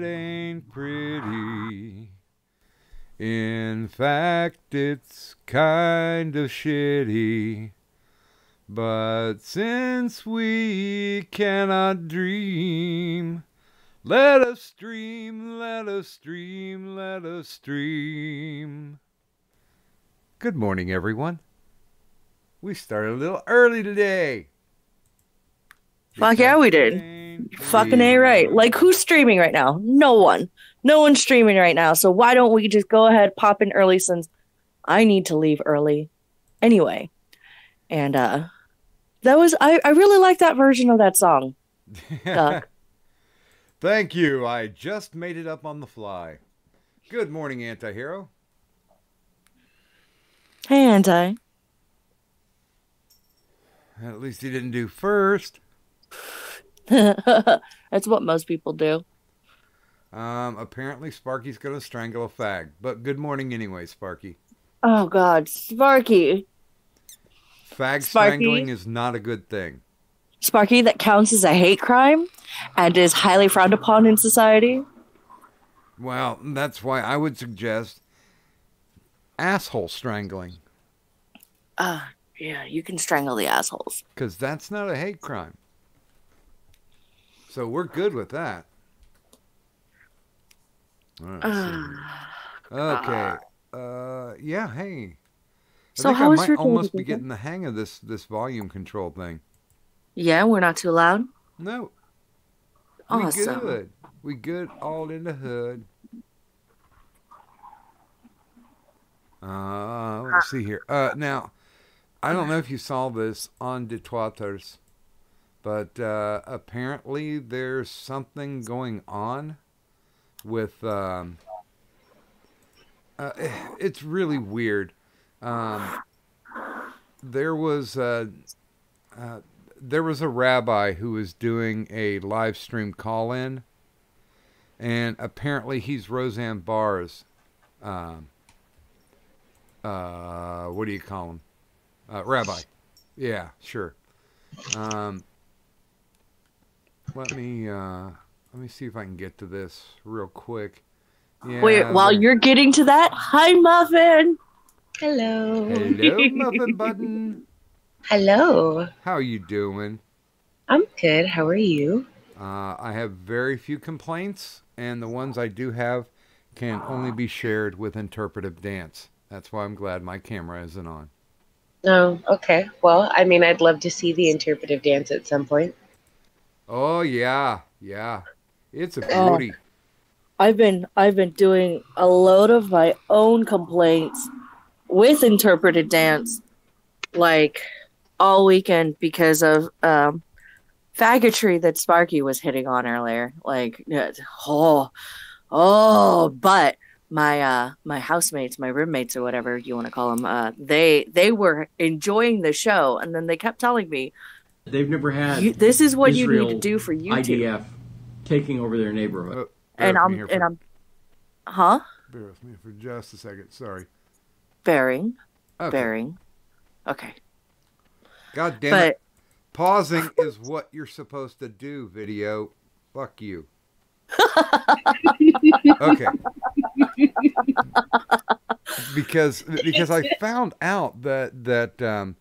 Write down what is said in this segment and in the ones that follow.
that ain't pretty. In fact, it's kind of shitty. But since we cannot dream, let us dream, let us dream, let us dream. Good morning, everyone. We started a little early today. Fuck yeah, we did. Fucking A right. Like, who's streaming right now? No one. No one's streaming right now. So why don't we just go ahead, pop in early since I need to leave early anyway. And that was I really like that version of that song. Duck. Thank you. I just made it up on the fly. Good morning, Antihero. Hey, Anti. At least he didn't do first. That's what most people do. Apparently Sparky's gonna strangle a fag. But good morning anyway, Sparky. Oh God, Sparky. Fag Sparky. strangling is not a good thing. Sparky, that counts as a hate crime and is highly frowned upon in society. Well, that's why I would suggest asshole strangling. Yeah, you can strangle the assholes. Because that's not a hate crime. So we're good with that. Okay. Yeah, hey. So I how was might your almost day? be getting the hang of this volume control thing. Yeah, we're not too loud. No. Awesome. We good. We good all in the hood. Let's see here. Now, I don't know if you saw this on the Twitters, but apparently there's something going on with it's really weird. There was a rabbi who was doing a live stream call-in, and apparently he's Roseanne Barr's what do you call him? Rabbi. Yeah, sure. Let me see if I can get to this real quick. Yeah, wait, while you're getting to that, hi Muffin. Hello. Hello, Muffin Button. Hello. How are you doing? I'm good. How are you? I have very few complaints, and the ones I do have can only be shared with interpretive dance. That's why I'm glad my camera isn't on. Oh, okay. Well, I mean, I'd love to see the interpretive dance at some point. Oh yeah, yeah. It's a beauty. I've been doing a load of my own complaints with interpreted dance, like all weekend because of faggotry that Sparky was hitting on earlier. Like, but my housemates, my roommates, or whatever you want to call them, they were enjoying the show, and then they kept telling me, they've never had this is what Israel you need to do for YouTube. IDF taking over their neighborhood. And I'm huh? Bear with me for just a second. Sorry. Bearing. Okay. Okay. God damn it. Pausing is what you're supposed to do, video. Fuck you. Okay. Because I found out that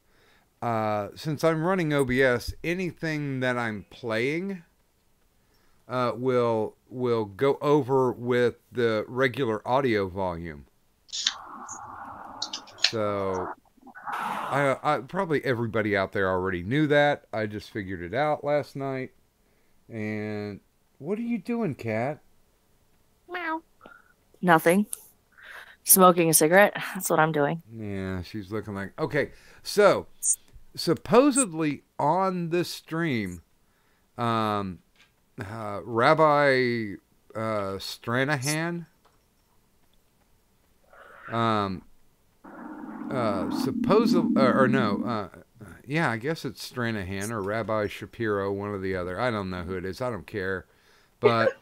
since I'm running OBS, anything that I'm playing will go over with the regular audio volume. So I probably everybody out there already knew that. I just figured it out last night. And what are you doing, cat? Meow. Nothing. Smoking a cigarette. That's what I'm doing. Yeah, she's looking like... Okay, so supposedly on this stream, Rabbi Stranahan, yeah, I guess it's Stranahan or Rabbi Shapiro, one or the other. I don't know who it is. I don't care. But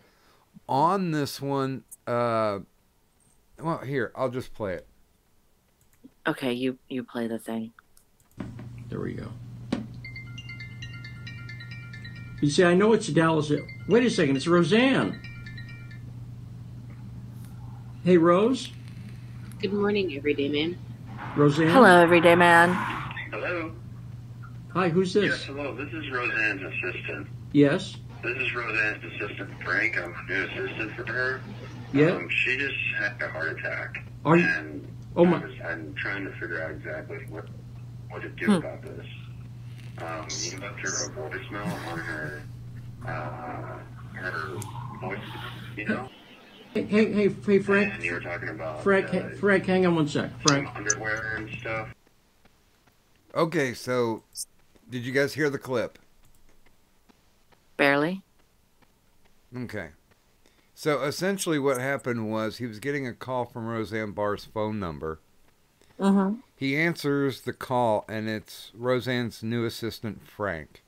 on this one, well, here, I'll just play it. Okay, you play the thing. There we go. You see, I know it's Dallas. Wait a second, it's Roseanne. Hey, Rose? Good morning, everyday man. Roseanne? Hello, everyday man. Hello? Hi, who's Yes, this? hello. This is Roseanne's assistant. Yes? This is Roseanne's assistant, Frank. I'm a new assistant for her. Yeah? She just had a heart attack. Are you... And Oh, my... I'm trying to figure out exactly what to do about this. You left her a voicemail on her voice, you know? Hey, Frank. And you were talking about Frank, hang on one sec. Frank. underwear and stuff. Okay, so did you guys hear the clip? Barely. Okay. So essentially what happened was he was getting a call from Roseanne Barr's phone number. Mm-hmm. He answers the call, and it's Roseanne's new assistant, Frank.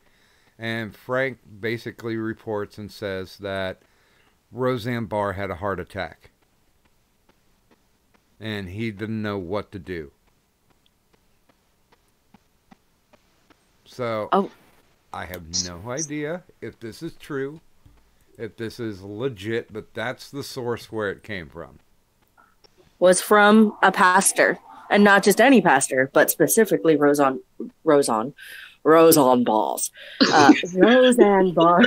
And Frank basically reports and says that Roseanne Barr had a heart attack. And he didn't know what to do. So, I have no idea if this is true, if this is legit, but that's the source where it came from. Was from a pastor, and not just any pastor, but specifically Roseanne balls. Roseanne Barr.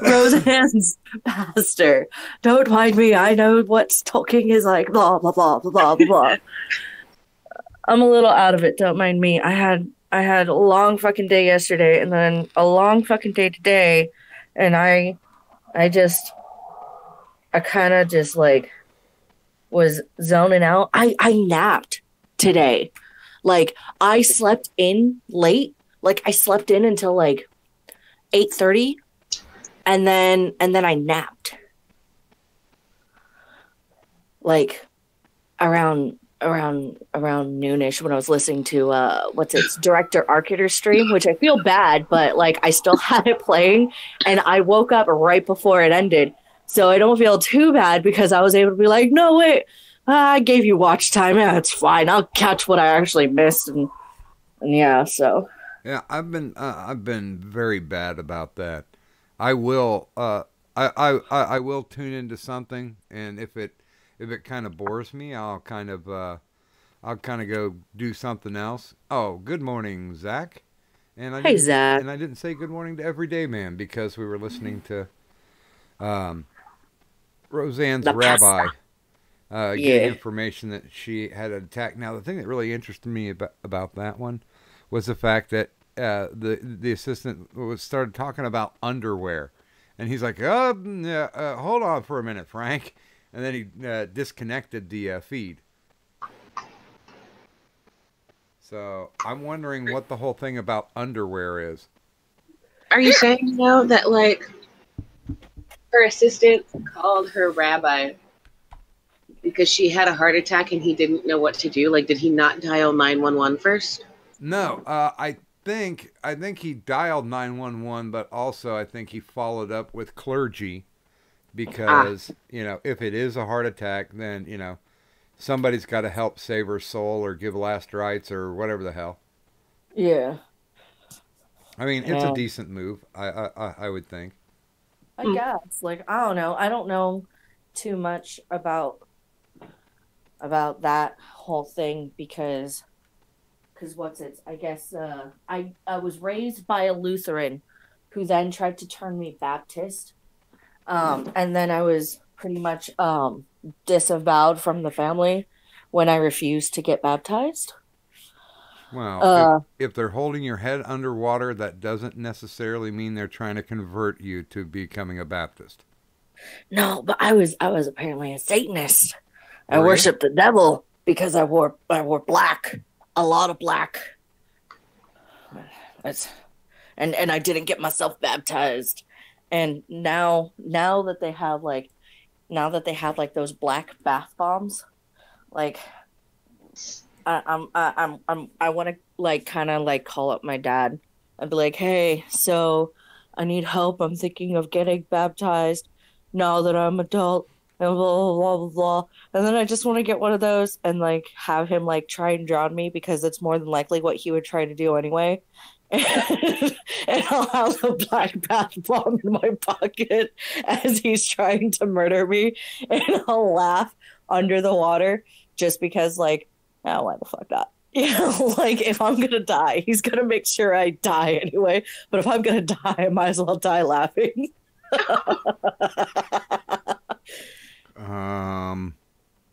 Roseanne's pastor. Don't mind me. I know what stalking is like. Blah blah blah blah blah blah. I'm a little out of it. Don't mind me. I had a long fucking day yesterday, and then a long fucking day today, and I kind of just like was zoning out. I napped today. Like I slept in late. Like I slept in until like 8:30, and then I napped. Like around noonish when I was listening to Director Arcater's stream, which I feel bad, but like I still had it playing, and I woke up right before it ended. So I don't feel too bad because I was able to be like, no, wait, I gave you watch time. Yeah, it's fine. I'll catch what I actually missed. And yeah, so. Yeah, I've been very bad about that. I will I will tune into something, and if it kind of bores me, I'll kind of go do something else. Oh, good morning, Zach. And Hey, Zach. And I didn't say good morning to Everyday Man because we were listening to Roseanne's rabbi getting information that she had an attack. Now, the thing that really interested me about that one was the fact that the assistant started talking about underwear, and he's like, hold on for a minute, Frank," and then he disconnected the feed. So I'm wondering what the whole thing about underwear is. Are you saying now that like her assistant called her rabbi because she had a heart attack and he didn't know what to do? Like, did he not dial 911 first? No, I think he dialed 911, but also I think he followed up with clergy because if it is a heart attack, then somebody's got to help save her soul or give last rites or whatever the hell. Yeah. I mean, it's a decent move, I would think. I guess. Like, I don't know. I don't know too much about that whole thing because I guess I was raised by a Lutheran who then tried to turn me Baptist. And then I was pretty much disavowed from the family when I refused to get baptized. Well, if they're holding your head underwater, that doesn't necessarily mean they're trying to convert you to becoming a Baptist. No, but I was apparently a Satanist. I worshiped the devil because I wore black, a lot of black. And I didn't get myself baptized. And now that they have like those black bath bombs, like I want to like kind of like call up my dad and be like, hey, so I need help. I'm thinking of getting baptized now that I'm adult and blah blah blah blah. And then I just want to get one of those and like have him like try and drown me because it's more than likely what he would try to do anyway. and I'll have a black bath bomb in my pocket as he's trying to murder me, and I'll laugh under the water just because, like, oh, why the fuck not? Like if I'm gonna die, he's gonna make sure I die anyway. But if I'm gonna die, I might as well die laughing.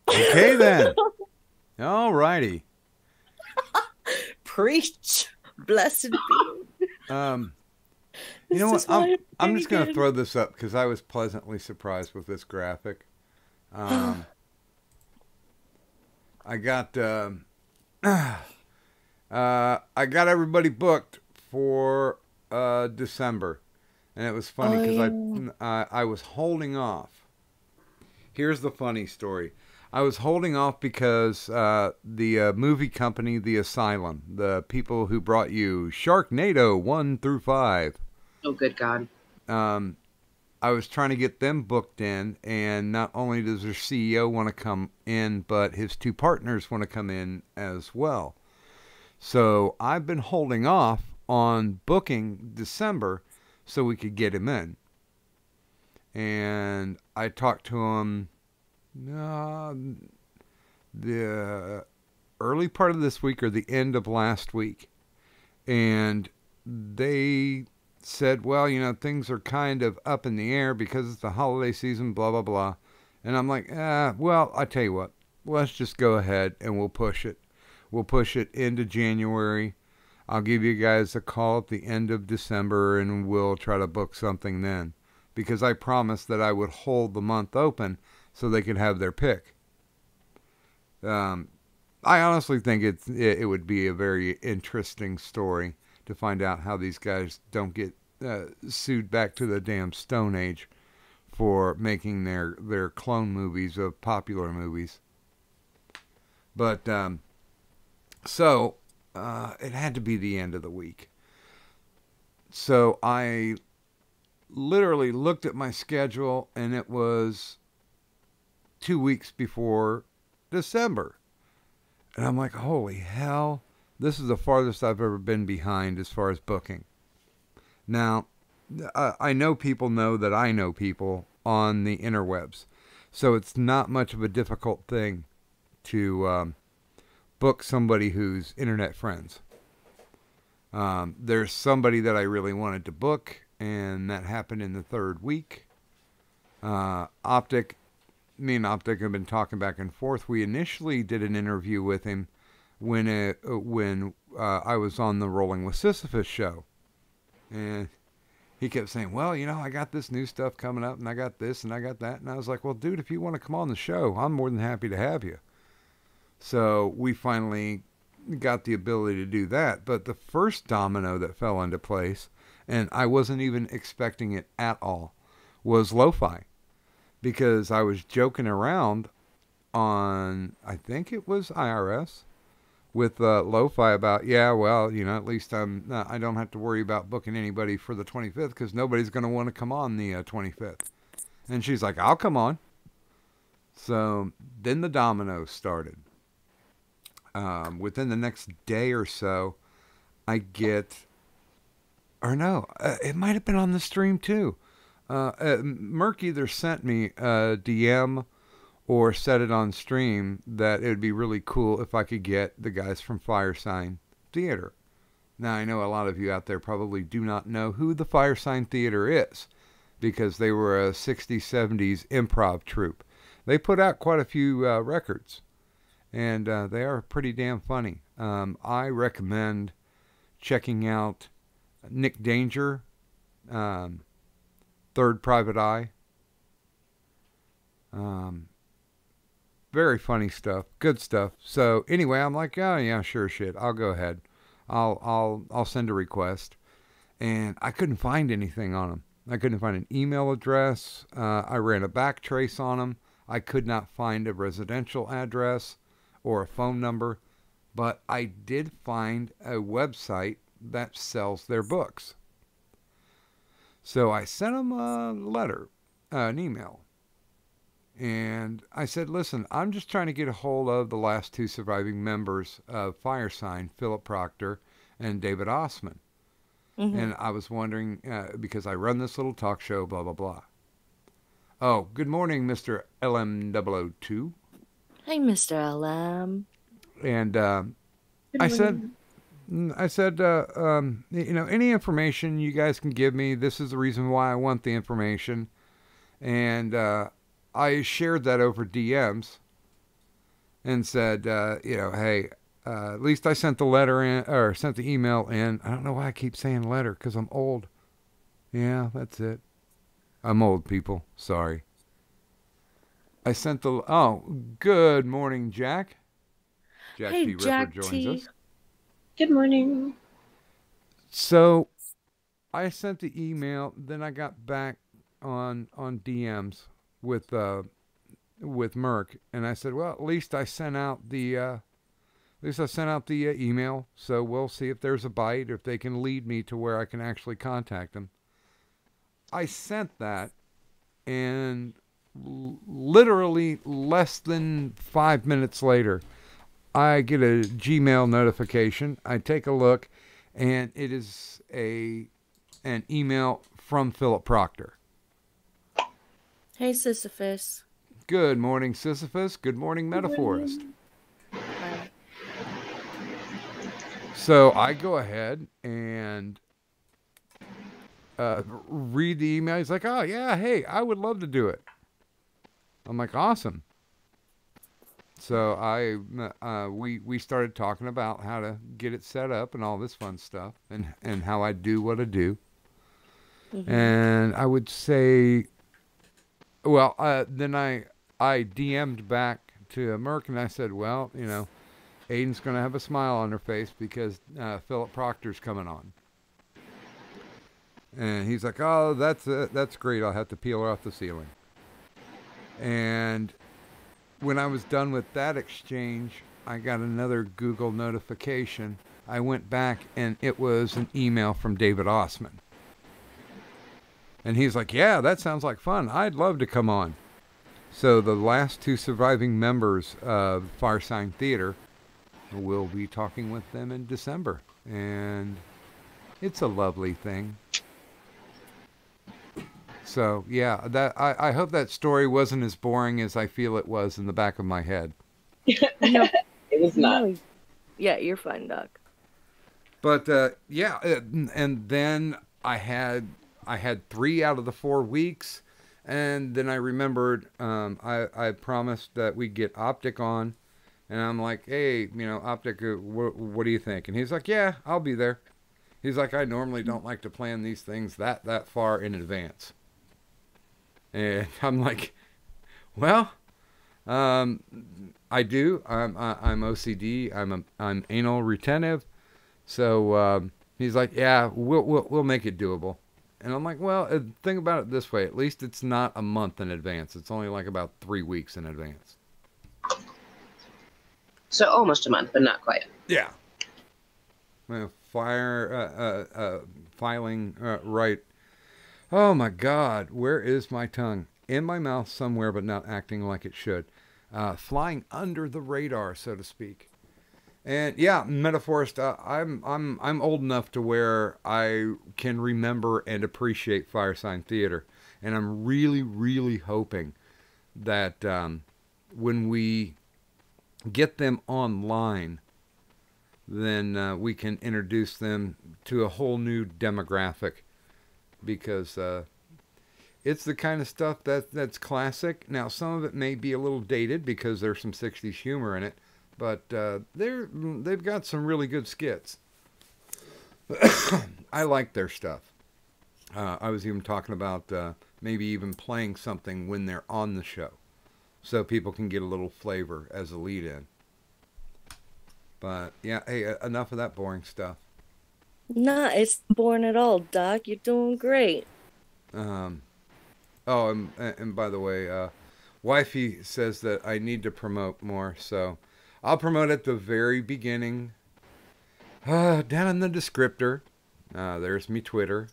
Okay then. All righty. Preach, blessed be. You know what? I'm just going to again. throw this up because I was pleasantly surprised with this graphic. I got I got everybody booked for December, and it was funny because I was holding off. Here's the funny story. I was holding off because the movie company, The Asylum, the people who brought you Sharknado 1 through 5. Oh, good God. I was trying to get them booked in, and not only does their CEO want to come in, but his two partners want to come in as well. So I've been holding off on booking December so we could get him in. And I talked to him the early part of this week or the end of last week. And they said, well, you know, things are kind of up in the air because it's the holiday season, blah, blah, blah. And I'm like, well, I tell you what, let's just go ahead and we'll push it. We'll push it into January. I'll give you guys a call at the end of December and we'll try to book something then. Because I promised that I would hold the month open so they could have their pick. I honestly think it would be a very interesting story to find out how these guys don't get sued back to the damn Stone Age for making their clone movies of popular movies. But, so, it had to be the end of the week. So I literally looked at my schedule and it was 2 weeks before December. And I'm like, holy hell, this is the farthest I've ever been behind as far as booking. Now, I know people know that I know people on the interwebs. So it's not much of a difficult thing to book somebody who's internet friends. There's somebody that I really wanted to book, and that happened in the third week. Me and Optic have been talking back and forth. We initially did an interview with him when I was on the Rolling with Sisyphus show. And he kept saying, well, you know, I got this new stuff coming up, and I got this, and I got that. And I was like, well, dude, if you want to come on the show, I'm more than happy to have you. So we finally got the ability to do that. But the first domino that fell into place, and I wasn't even expecting it at all, was lo-fi. Because I was joking around on, I think it was IRS, with lo-fi about, yeah, well, you know, at least I don't have to worry about booking anybody for the 25th because nobody's going to want to come on the 25th. And she's like, I'll come on. So then the dominoes started. Within the next day or so, I get, or no, it might have been on the stream too. Merc either sent me a DM or said it on stream that it would be really cool if I could get the guys from Firesign Theater. Now, I know a lot of you out there probably do not know who the Firesign Theater is because they were a 60s, 70s improv troupe. They put out quite a few records, and they are pretty damn funny. I recommend checking out Nick Danger, Third Private Eye. Very funny stuff, good stuff. So anyway, I'm like, oh yeah, sure shit, I'll go ahead. I'll send a request, and I couldn't find anything on them. I couldn't find an email address. I ran a back trace on them. I could not find a residential address or a phone number, but I did find a website that sells their books. So I sent them a letter, an email. And I said, listen, I'm just trying to get a hold of the last two surviving members of Firesign, Philip Proctor and David Osman. Mm-hmm. And I was wondering, because I run this little talk show, blah, blah, blah. Oh, good morning, Mr. LM002. Hey, Mr. LM. And Good I said, morning. any information you guys can give me, this is the reason why I want the information. And I shared that over DMs and said, hey, at least I sent the letter in, or sent the email in. I don't know why I keep saying letter, because I'm old. Yeah, that's it. I'm old, people. Sorry. I sent the, good morning, Jack. Jack Hey, T. Ripper Jack joins T. us. Good morning. So I sent the email, then I got back on DMs with Merck, and I said, well, at least I sent out the email, so we'll see if there's a bite, if they can lead me to where I can actually contact them. I sent that, and literally less than 5 minutes later, I get a Gmail notification. I take a look, and it is an email from Philip Proctor. Hey, Sisyphus. Good morning, Sisyphus. Good morning, Metaphorist. Hi. So I go ahead and read the email. He's like, oh, yeah, hey, I would love to do it. I'm like, awesome. So we started talking about how to get it set up and all this fun stuff, and how I do what I do. Mm-hmm. And I would say, well, then I DM'd back to Merck, and I said, well, Aiden's going to have a smile on her face because Philip Proctor's coming on. And he's like, oh, that's great. I'll have to peel her off the ceiling. And when I was done with that exchange, I got another Google notification. I went back, and it was an email from David Osman. And he's like, yeah, that sounds like fun. I'd love to come on. So the last two surviving members of Firesign Theater, we'll be talking with them in December. And it's a lovely thing. So, yeah, I hope that story wasn't as boring as I feel it was in the back of my head. No, It was not. no. Yeah, you're fine, Doc. But, yeah, and then I had 3 out of the 4 weeks, and then I remembered I promised that we'd get Optic on, and I'm like, hey, Optic, what do you think? And he's like, yeah, I'll be there. He's like, I normally don't like to plan these things that far in advance. And I'm like, well, I do. I'm OCD. I'm anal retentive. So he's like, yeah, we'll make it doable. And I'm like, well, think about it this way. At least it's not a month in advance. It's only like about 3 weeks in advance. So almost a month, but not quite. Yeah. Well, filing right. Oh my God, where is my tongue? In my mouth somewhere, but not acting like it should. Flying under the radar, so to speak. And yeah, Metaphorist, I'm old enough to where I can remember and appreciate Firesign Theater, and I'm really, really hoping that when we get them online, then we can introduce them to a whole new demographic, because it's the kind of stuff that's classic. Now, some of it may be a little dated because there's some 60s humor in it, but they've got some really good skits. I like their stuff. I was even talking about maybe even playing something when they're on the show, so people can get a little flavor as a lead-in. But yeah, hey, enough of that boring stuff. Nah, it's not boring at all, Doc. You're doing great. Oh, and by the way, Wifey says that I need to promote more, so I'll promote at the very beginning. Down in the descriptor, there's me Twitter.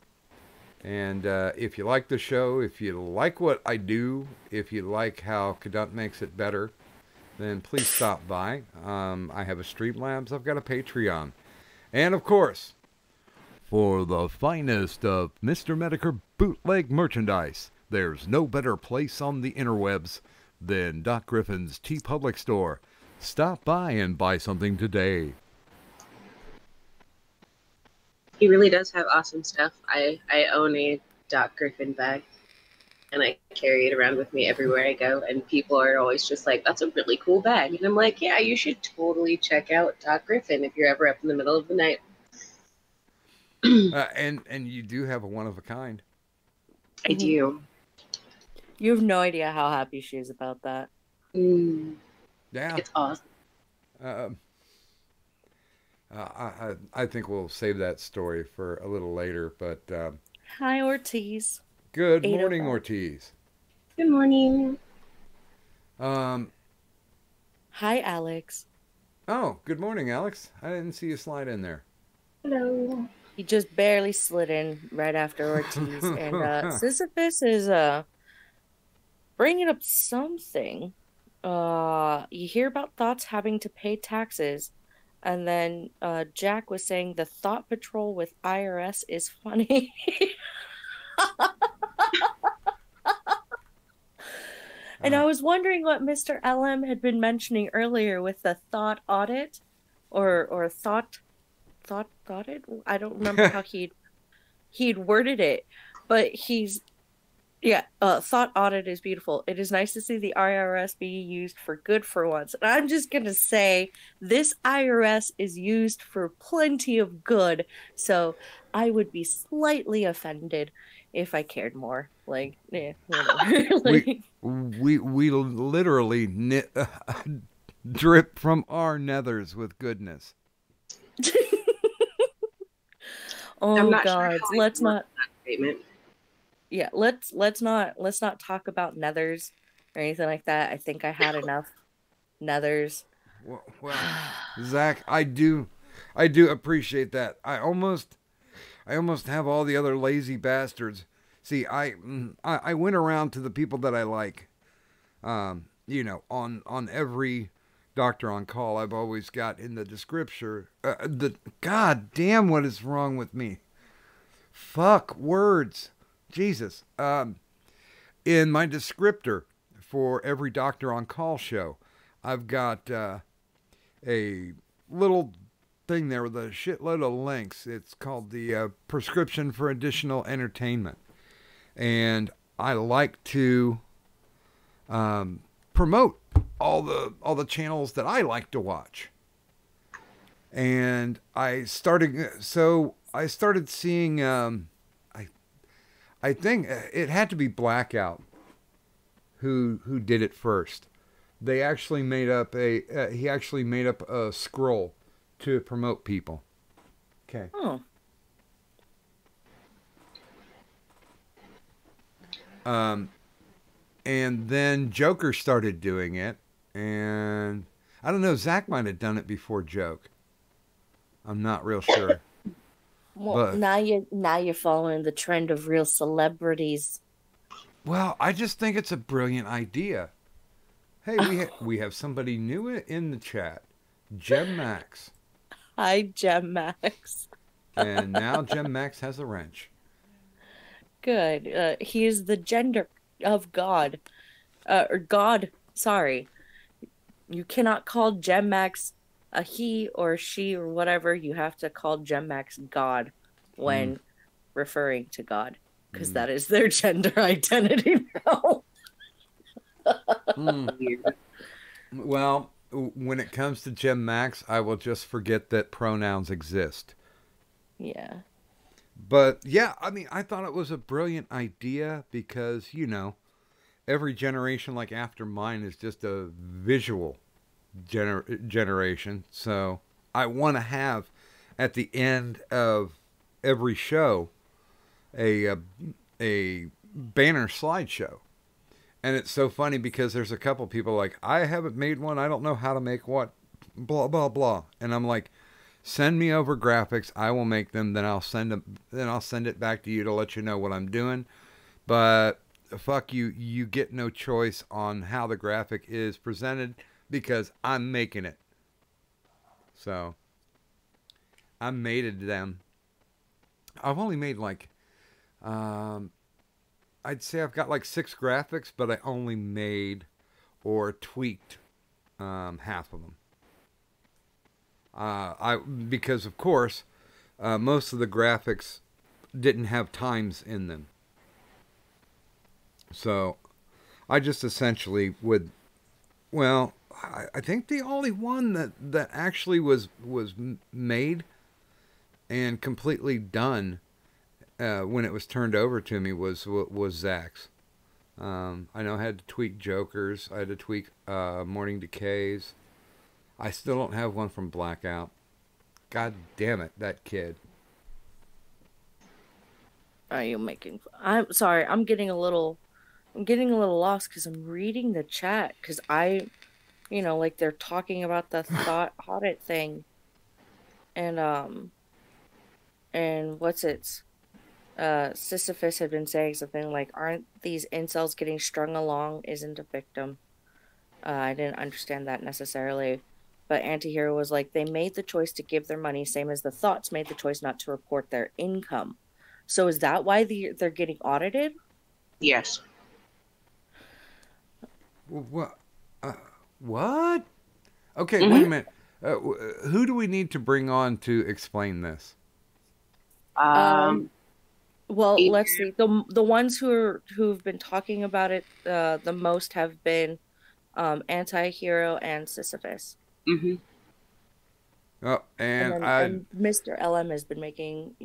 And if you like the show, if you like what I do, if you like how Cadunt makes it better, then please stop by. I have a Streamlabs, I've got a Patreon. And of course, For the finest of Mr. Medicare bootleg merchandise, there's no better place on the interwebs than Doc Griffin's T Public Store. Stop by and buy something today. He really does have awesome stuff. I own a Doc Griffin bag, and I carry it around with me everywhere I go. And people are always just like, "That's a really cool bag," and I'm like, "Yeah, you should totally check out Doc Griffin if you're ever up in the middle of the night." And you do have a one of a kind. I do. You have no idea how happy she is about that. Yeah. It's awesome. I think we'll save that story for a little later. But Hi, Ortiz. good 8:05. morning, Ortiz. Good morning. Hi, Alex. Oh, good morning, Alex. I didn't see you slide in there. Hello. He just barely slid in right after Ortiz. And Sisyphus is bringing up something. You hear about thoughts having to pay taxes. And then Jack was saying the Thought Patrol with IRS is funny. And I was wondering what Mr. LM had been mentioning earlier with the thought audit or thought audit. I don't remember how he'd worded it, but thought audit is beautiful. It is nice to see the IRS being used for good for once. And I'm just going to say this IRS is used for plenty of good. So I would be slightly offended if I cared more. Like, whatever. Like, we literally drip from our nethers with goodness. oh God, Sure let's not. Statement. Yeah, let's not talk about nethers or anything like that. I think I had enough nethers. Well, Zach, I do appreciate that. I almost have all the other lazy bastards. See, I went around to the people that I like. On every doctor on call, I've always got in the description. God damn, what is wrong with me? Fuck words. Jesus. In my descriptor for every doctor on call show, I've got a little thing there with a shitload of links. It's called the prescription for additional entertainment. And I like to promote all the channels that I like to watch. And I started seeing I think it had to be Blackout who did it first. They actually made up he actually made up a scroll to promote people. Okay. Oh. And then Joker started doing it, and I don't know, Zach might have done it before Joke. I'm not real sure. Well, now you're following the trend of real celebrities. Well, I just think it's a brilliant idea. Hey, we have somebody new in the chat, Gem Max. Hi, Gem Max. And now Gem Max has a wrench. Good. He is the gender of God. Or God, sorry. You cannot call Gem Max a he or she or whatever. You have to call Gem Max God when referring to God. Because that is their gender identity now. Well, when it comes to Gem Max, I will just forget that pronouns exist. Yeah. But yeah, I mean, I thought it was a brilliant idea because, every generation like after mine is just a visual generation. So I want to have at the end of every show a banner slideshow. And it's so funny because there's a couple people like, I haven't made one. I don't know how to make what, blah, blah, blah. And I'm like, send me over graphics. I will make them. Then I'll send it back to you to let you know what I'm doing. But fuck you. You get no choice on how the graphic is presented because I'm making it. So I mated them. I've only made like, I'd say I've got like 6 graphics, but I only made or tweaked half of them. Because of course, most of the graphics didn't have times in them, so I just essentially would. Well, I think the only one that actually was made and completely done when it was turned over to me was Zach's. I know I had to tweak Jokers. I had to tweak Morning Decays. I still don't have one from Blackout. God damn it, that kid. Are you making? I'm sorry. I'm getting a little lost because I'm reading the chat because like they're talking about the thought audit thing, and what's it? Sisyphus had been saying something like, "Aren't these incels getting strung along? Isn't a victim?" I didn't understand that necessarily, but Antihero was like, they made the choice to give their money, same as the thoughts made the choice not to report their income. So is that why they're getting audited? Yes. What? What? Okay, wait a minute. Who do we need to bring on to explain this? Well, Adrian. let's see. The ones who've been talking about it the most have been Antihero and Sisyphus. Mm-hmm. Oh, And Mr. LM has been making,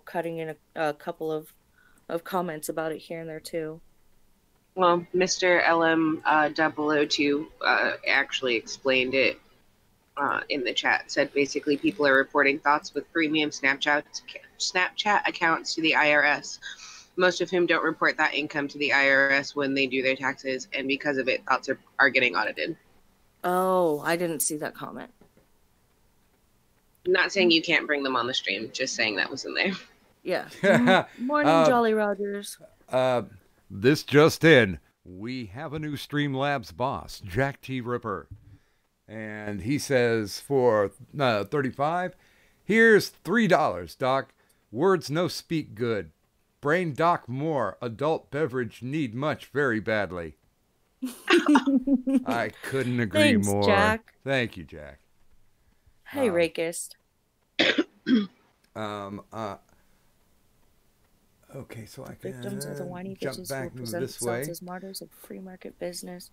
cutting in a couple of comments about it here and there too. Well, Mr. LM 002 actually explained it in the chat. Said basically people are reporting thoughts with premium Snapchat accounts to the IRS, most of whom don't report that income to the IRS when they do their taxes, and because of it, thoughts are getting audited. Oh, I didn't see that comment. Not saying you can't bring them on the stream, just saying that was in there. Yeah. Morning, Jolly Rogers. This just in. We have a new Streamlabs boss, Jack T. Ripper. And he says for 35, here's $3, Doc. Words no speak good. Brain doc more. Adult beverage need much very badly. I couldn't agree Thanks, more. Jack. Thank you, Jack. Hey, Rakist. Okay, so I can Victims are the whiny jump bitches back who present this way. themselves as martyrs of free market business.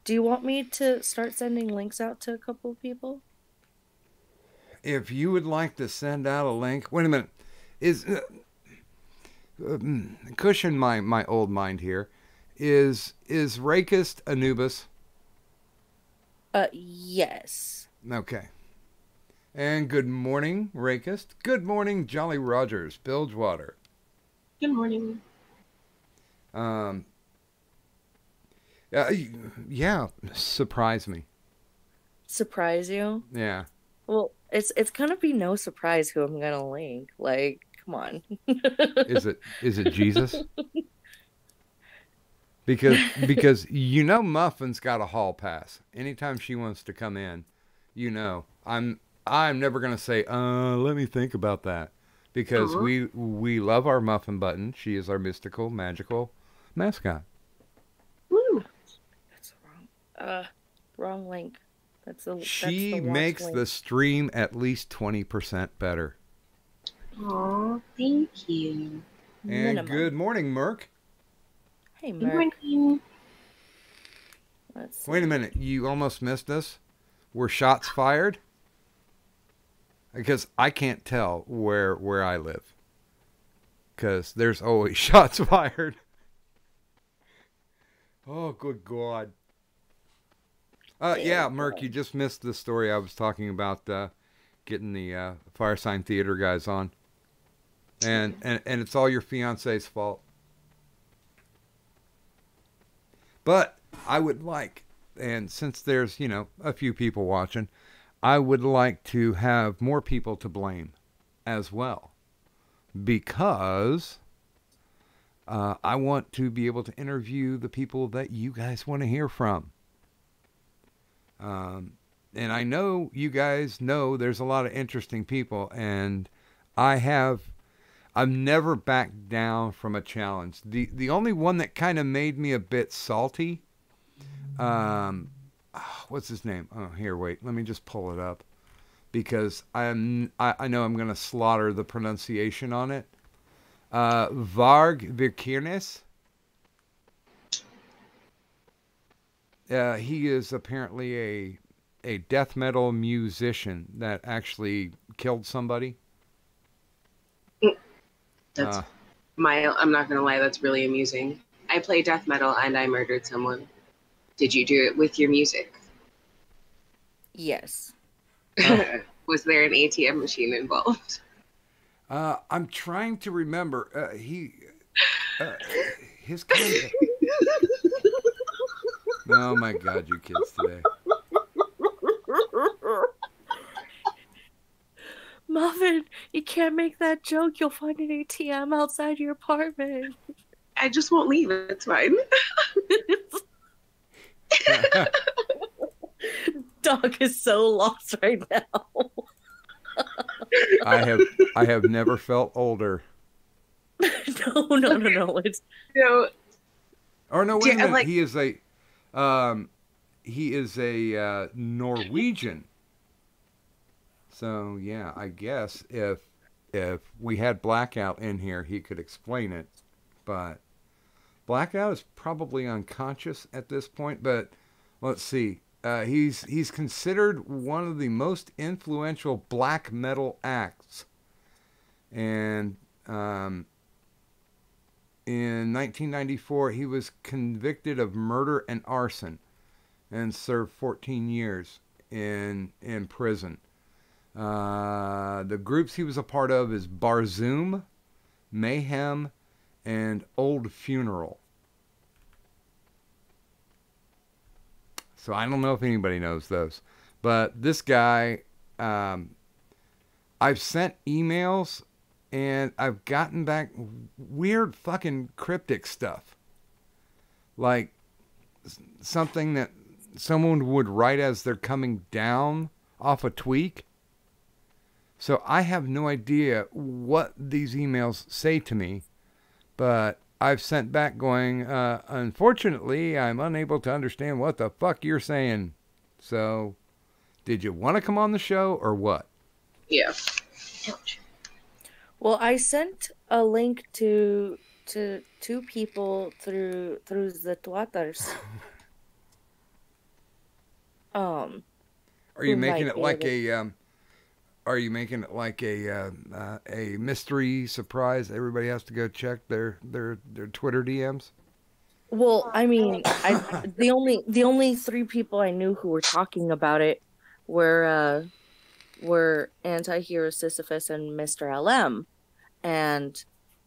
Do you want me to start sending links out to a couple of people? If you would like to send out a link, wait a minute, is cushion my old mind here. Is Rakist Anubis? Yes. Okay. And good morning, Rakist. Good morning, Jolly Rogers, Bilgewater. Good morning. Yeah, surprise me. Surprise you? Yeah. Well, it's gonna be no surprise who I'm gonna link. Like, come on. Is it Jesus? Because Muffin's got a hall pass. Anytime she wants to come in, I'm never gonna say, let me think about that. Because we love our Muffin Button. She is our mystical, magical mascot. Woo. That's wrong. Wrong link. She makes the stream at least 20% better. Aw, thank you. And Minimum. good morning, Merc. Hey, Good Merc. morning. Let's see. Wait a minute, you almost missed us? Were shots fired? Because I can't tell where I live. Because there's always shots fired. Oh, good God. Yeah, Merc, you just missed the story I was talking about getting the Fire Sign Theater guys on. And it's all your fiance's fault. But I would like, and since there's, a few people watching, I would like to have more people to blame as well. Because I want to be able to interview the people that you guys want to hear from. And I know you guys know there's a lot of interesting people, and I've never backed down from a challenge. The only one that kind of made me a bit salty, what's his name? Oh, here, wait, let me just pull it up because I know I'm gonna slaughter the pronunciation on it. Varg Vikernes. He is apparently a death metal musician that actually killed somebody. That's I'm not gonna lie, that's really amusing. I play death metal and I murdered someone. Did you do it with your music? Yes. Was there an ATM machine involved? I'm trying to remember. His kind of. Oh my God, you kids today. Muffin, you can't make that joke. You'll find an ATM outside your apartment. I just won't leave. It's fine. Doc is so lost right now. I have never felt older. No. It's Or no, wait a minute. like, He is a Norwegian. So yeah, I guess if we had Blackout in here, he could explain it. But Blackout is probably unconscious at this point. But let's see. He's considered one of the most influential black metal acts, and in 1994 he was convicted of murder and arson, and served 14 years in prison. The groups he was a part of is Barzoom, Mayhem, and Old Funeral. So I don't know if anybody knows those. But this guy, I've sent emails and I've gotten back weird fucking cryptic stuff. Like something that someone would write as they're coming down off a tweak. So I have no idea what these emails say to me, but I've sent back going, unfortunately, I'm unable to understand what the fuck you're saying. So, did you want to come on the show or what? yeah. well, I sent a link to two people through the Twitters. Are you Who making might it be like able- Are you making it like a mystery surprise? Everybody has to go check their Twitter DMs. Well, I mean, the only three people I knew who were talking about it were Anti-Hero Sisyphus and Mr. LM. And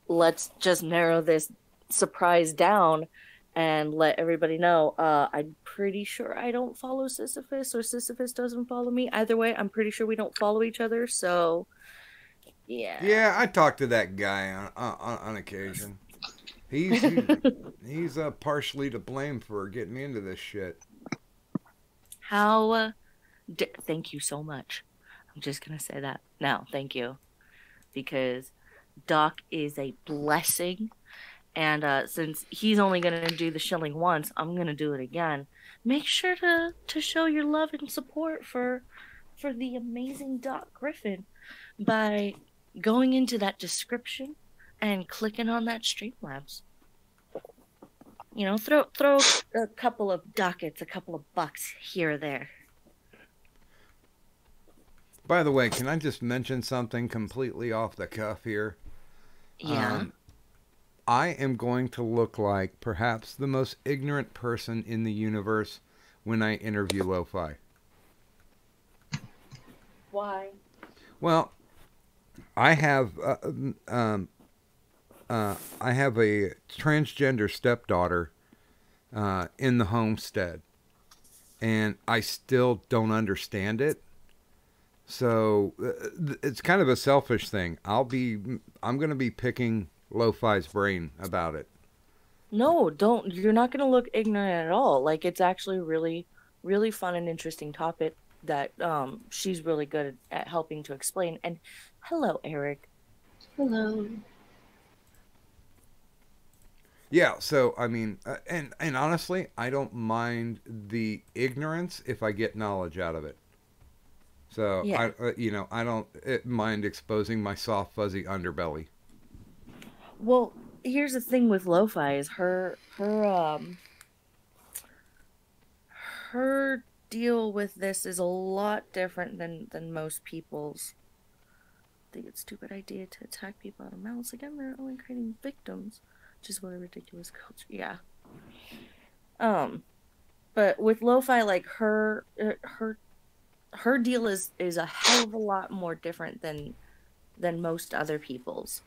let's just narrow this surprise down and let everybody know. I'm pretty sure I don't follow Sisyphus, or Sisyphus doesn't follow me. Either way, I'm pretty sure we don't follow each other. So, yeah. Yeah, I talked to that guy on occasion. He's partially to blame for getting me into this shit. Thank you so much. I'm just gonna say that now. Thank you, because Doc is a blessing. And since he's only going to do the shilling once, I'm going to do it again. Make sure to show your love and support for the amazing Doc Griffin by going into that description and clicking on that Streamlabs. You know, throw a couple of ducats, a couple of bucks here or there. By the way, can I just mention something completely off the cuff here? Yeah. I am going to look like perhaps the most ignorant person in the universe when I interview Lo-Fi. Why? Well, I have a transgender stepdaughter in the homestead, and I still don't understand it. So it's kind of a selfish thing. I'm going to be picking Lo-Fi's brain about it. No, don't. You're not going to look ignorant at all. Like, it's actually really, really fun and interesting topic that she's really good at helping to explain. And hello, Eric. Hello. Yeah, so I mean, and honestly, I don't mind the ignorance if I get knowledge out of it. So Yeah. I don't mind exposing my soft fuzzy underbelly. Well, here's the thing with lo-fi is her deal with this is a lot different than most people's. I think it's a stupid idea to attack people out of malice. Again, they're only creating victims, which is what a ridiculous culture. Yeah. But with lo-fi, like her deal is a hell of a lot more different than most other people's.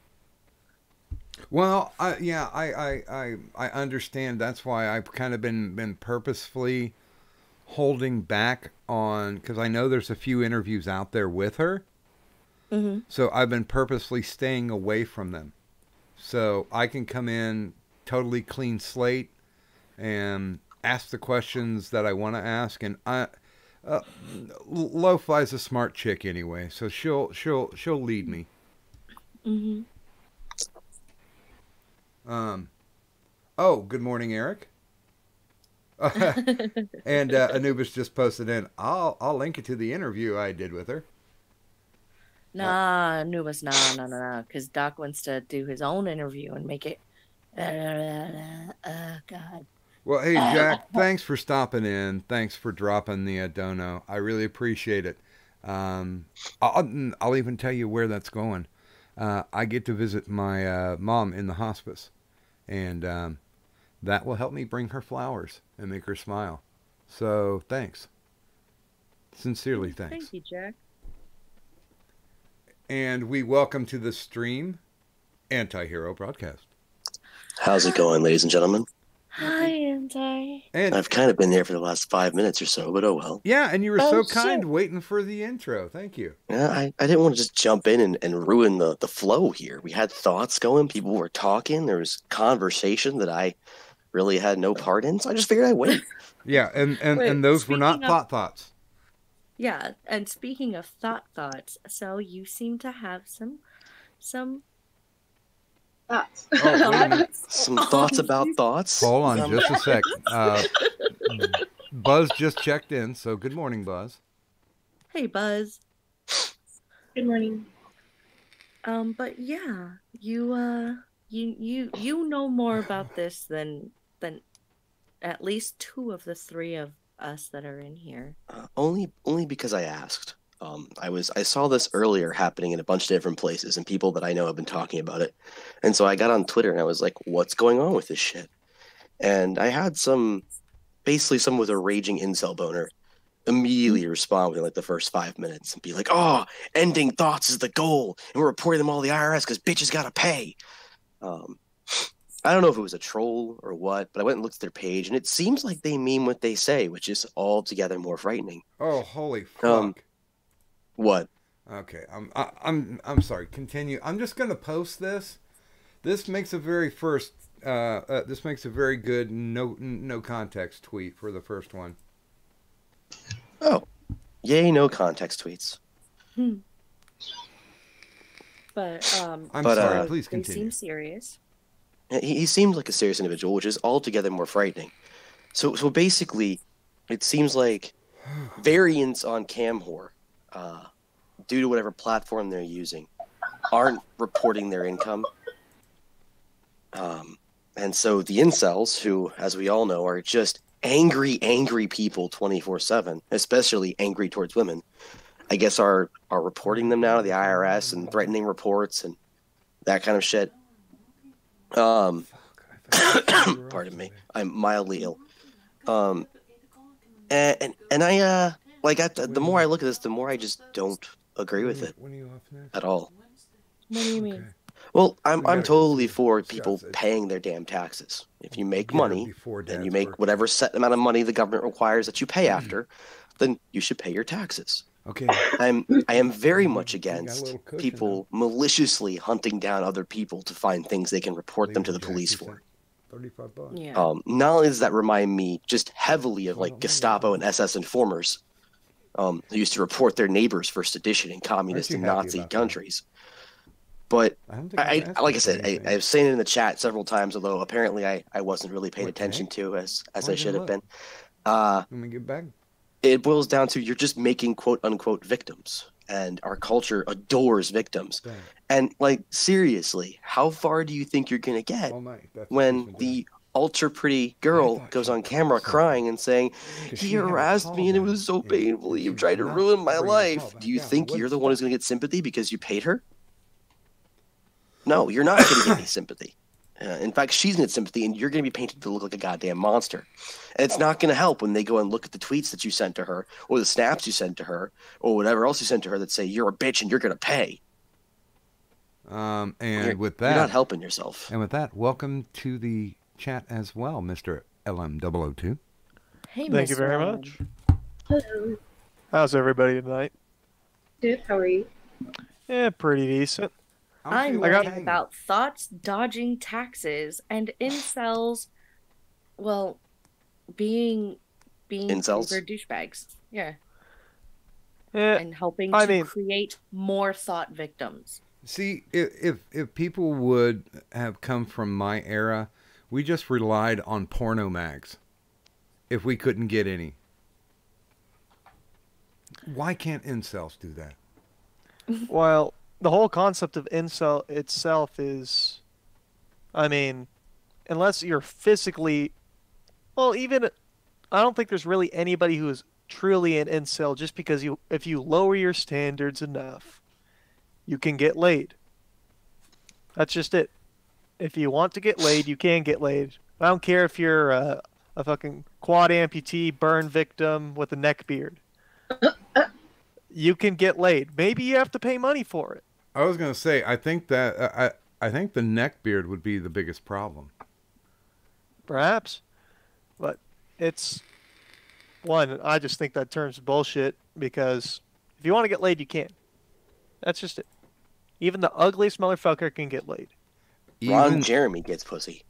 Well, I understand. That's why I've kind of been purposefully holding back on because I know there's a few interviews out there with her. Mm-hmm. So I've been purposely staying away from them. So I can come in totally clean slate and ask the questions that I want to ask. And Lo-Fi's a smart chick anyway, so she'll lead me. Mm-hmm. Oh, good morning, Eric. And Anubis just posted in. I'll link it to the interview I did with her. Nah, Nubis, nah, because Doc wants to do his own interview and make it. God. Well, hey Jack, thanks for stopping in. Thanks for dropping the dono. I really appreciate it. I'll even tell you where that's going. I get to visit my mom in the hospice, and that will help me bring her flowers and make her smile. So thanks. Sincerely, thanks. Thank you, Jack. And we welcome to the stream Anti-Hero Broadcast. How's it going, ladies and gentlemen? Hi, Anti. And I've kind of been here for the last 5 minutes or so, but oh well. yeah, and you were so Oh, kind shit. waiting for the intro. Thank you. Yeah, I didn't want to just jump in and ruin the flow here. We had thoughts going, people were talking, there was conversation that I really had no part in, so I just figured I'd wait. Yeah, and Wait, those were not speaking of- thoughts. Yeah, and speaking of thoughts, so you seem to have some Thoughts. Oh, wait a minute. Some thoughts about thoughts. Hold on just a sec. Buzz just checked in, so good morning, Buzz. Hey, Buzz. Good morning. But yeah, you know more about this than at least two of the three of us that are in here. Only because I asked. I saw this earlier happening in a bunch of different places, and people that I know have been talking about it. And so I got on Twitter and I was like, "What's going on with this shit?" And I had basically someone with a raging incel boner immediately respond within like the first 5 minutes and be like, "Oh, ending thoughts is the goal, and we're reporting them all to the IRS because bitches gotta pay." I don't know if it was a troll or what, but I went and looked at their page, and it seems like they mean what they say, which is altogether more frightening. Oh, holy fuck! What? Okay, I'm sorry. Continue. I'm just gonna post this. This makes a very good no context tweet for the first one. Oh, yay! No context tweets. But I'm But, sorry. Please they continue. seem serious. He seems like a serious individual, which is altogether more frightening. So basically, it seems like variants on Camhor, due to whatever platform they're using, aren't reporting their income. And so the incels, who, as we all know, are just angry people 24/7, especially angry towards women, I guess are reporting them now to the IRS and threatening reports and that kind of shit. Pardon me, I'm mildly ill. And I the more I look at this, the more I just don't agree with it When are you off next? at all. What do you mean? Okay. Well, We I'm gotta totally go for see people shots. paying their damn taxes. If you make Get her money before and Dad's you make birthday. whatever set amount of money the government requires that you pay after, then you should pay your taxes. Okay. I am very much You got a against little cushion, people maliciously hunting down other people to find things they can report them to the Jack, police you for. said $35. Yeah. Not only does that remind me just heavily of like Gestapo and SS informers, who used to report their neighbors for sedition in communist you and happy Nazi about that? countries. But I don't think I've asked like I you said, anything. I've seen it in the chat several times, although apparently I wasn't really paid What, attention today? to as Oh, I I should have didn't been. Uh, Let me get back. it boils down to you're just making quote unquote victims, and our culture adores victims. Dang. And like seriously, how far do you think you're gonna get All night. That's what she's when been doing. the ultra pretty I girl thought goes she on called camera something. crying and saying, 'Cause "He she had a harassed call me and it down, was so and painful. she You've was tried to not ruin my bringing the call life." back Do you down. think What you're is the one who's that? gonna get sympathy because you paid her? No, you're not gonna get any sympathy. In fact, she's gonna get sympathy, and you're gonna be painted to look like a goddamn monster. And it's not gonna help when they go and look at the tweets that you sent to her, or the snaps you sent to her, or whatever else you sent to her that say you're a bitch and you're gonna pay. And You're, with you're not that, helping yourself. and with that, welcome to the chat as well, Mr. LM002. Hey, Thank you Mr. very Allen. much. Hello. How's everybody tonight? Good. How are you? Yeah, pretty decent. I'm feeling learning tangy. about thoughts dodging taxes and incels. Well, being Incels? Uber douchebags. Yeah, Yeah, and helping I to mean- create more thought victims. See, if people would have come from my era, we just relied on porno mags. If we couldn't get any, why can't incels do that? well, the whole concept of incel itself is, I mean, unless you're physically, well, even I don't think there's really anybody who is truly an incel just because if you lower your standards enough, you can get laid. That's just it. If you want to get laid, you can get laid. I don't care if you're a fucking quad amputee, burn victim with a neck beard. You can get laid. Maybe you have to pay money for it. I was gonna say, I think that I think the neck beard would be the biggest problem. Perhaps. But it's one, I just think that term's bullshit because if you want to get laid, you can. That's just it. Even the ugliest motherfucker can get laid. Ron Jeremy gets pussy.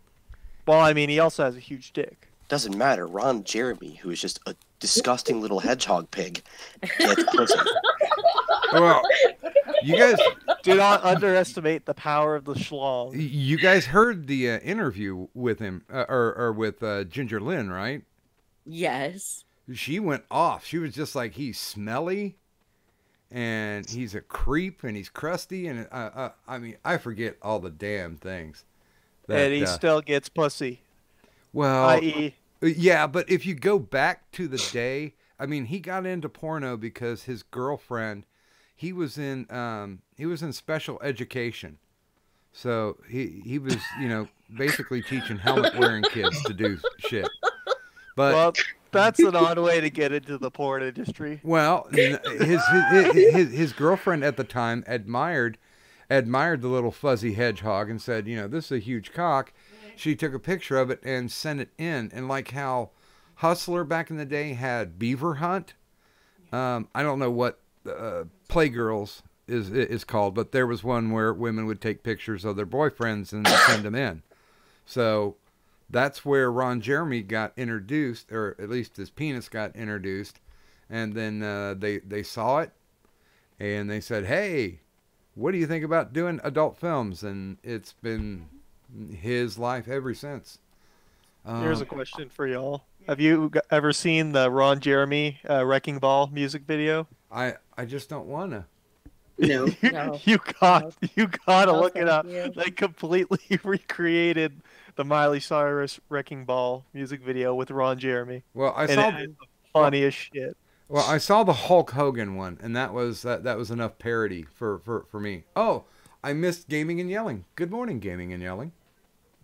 Well, I mean, he also has a huge dick. Doesn't matter. Ron Jeremy, who is just a disgusting little hedgehog pig, gets pussy. Well, you guys, Do not underestimate the power of the schlong. you guys heard the interview with him or with Ginger Lynn, right? Yes. She went off. She was just like, he's smelly, and he's a creep, and he's crusty, and I mean, I forget all the damn things. And he still gets pussy. Well, I.e., yeah, but if you go back to the day, I mean, he got into porno because his girlfriend, he was in special education, so he was basically teaching helmet wearing kids to do shit. But well, that's an odd way to get into the porn industry. well, his girlfriend at the time admired the little fuzzy hedgehog and said, this is a huge cock. She took a picture of it and sent it in. And like how Hustler back in the day had Beaver Hunt, I don't know what Playgirls is called, but there was one where women would take pictures of their boyfriends and send them in. So that's where Ron Jeremy got introduced, or at least his penis got introduced. And then they saw it, and they said, hey, what do you think about doing adult films? And it's been his life ever since. Here's a question for y'all. Have you ever seen the Ron Jeremy Wrecking Ball music video? I just don't want to. No. No. You gotta No, look it thank up. you. They completely recreated the Miley Cyrus Wrecking Ball music video with Ron Jeremy. Well, I And saw it is the funniest shit. I saw the Hulk Hogan one, and that was enough parody for me. Oh, I missed Gaming and Yelling. Good morning, Gaming and Yelling.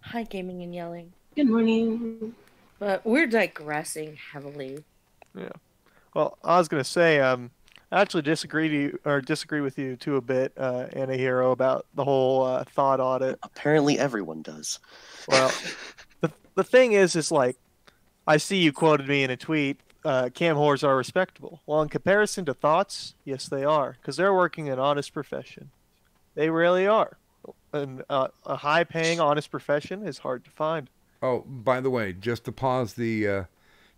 Hi, Gaming and Yelling. Good morning. But we're digressing heavily. Yeah. Well, I was gonna say, I actually disagree with you too a bit, Anahiro, about the whole thought audit. Apparently, everyone does. Well, the thing is like, I see you quoted me in a tweet. Cam whores are respectable. Well, in comparison to thoughts, yes, they are, because they're working an honest profession. They really are. And a high-paying, honest profession is hard to find. Oh, by the way, just to pause the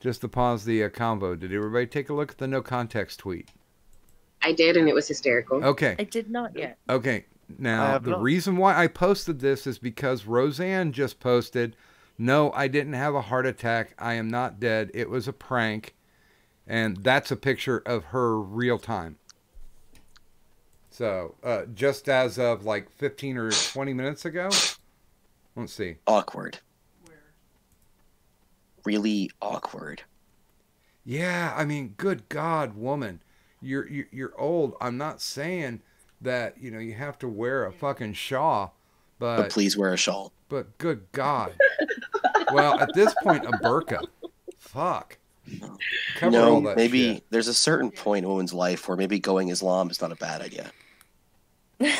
convo, did everybody take a look at the no context tweet? I did, and it was hysterical. Okay. I did not yet. Okay. Now, have the not. reason why I posted this is because Roseanne just posted, no, I didn't have a heart attack. I am not dead. It was a prank. And that's a picture of her real time. So, just as of like 15 or 20 minutes ago. Let's see. Awkward. Really awkward. Yeah, I mean, good God, woman. You're old. I'm not saying that, you have to wear a fucking shawl, But please wear a shawl. But good God. Well, at this point, a burqa. Fuck. Cover all that maybe shit. there's a certain point in a woman's life where maybe going Islam is not a bad idea. Did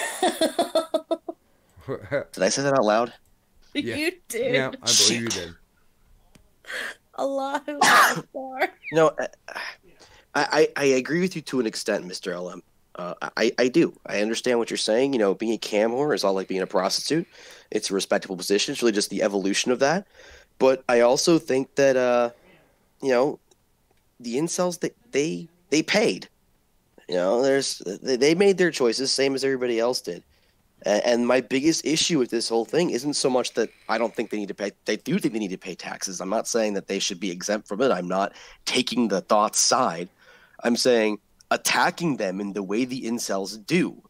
I say that out loud? Yeah. You did. Yeah, I believe you did. Allahu Akbar. No, I agree with you to an extent, Mr. LM. I do. I understand what you're saying. Being a cam whore is all like being a prostitute. It's a respectable position. It's really just the evolution of that. But I also think that, the incels, they paid. They made their choices, same as everybody else did. And my biggest issue with this whole thing isn't so much that I don't think they need to pay. They do think they need to pay taxes. I'm not saying that they should be exempt from it. I'm not taking the thoughts side. I'm saying attacking them in the way the incels do,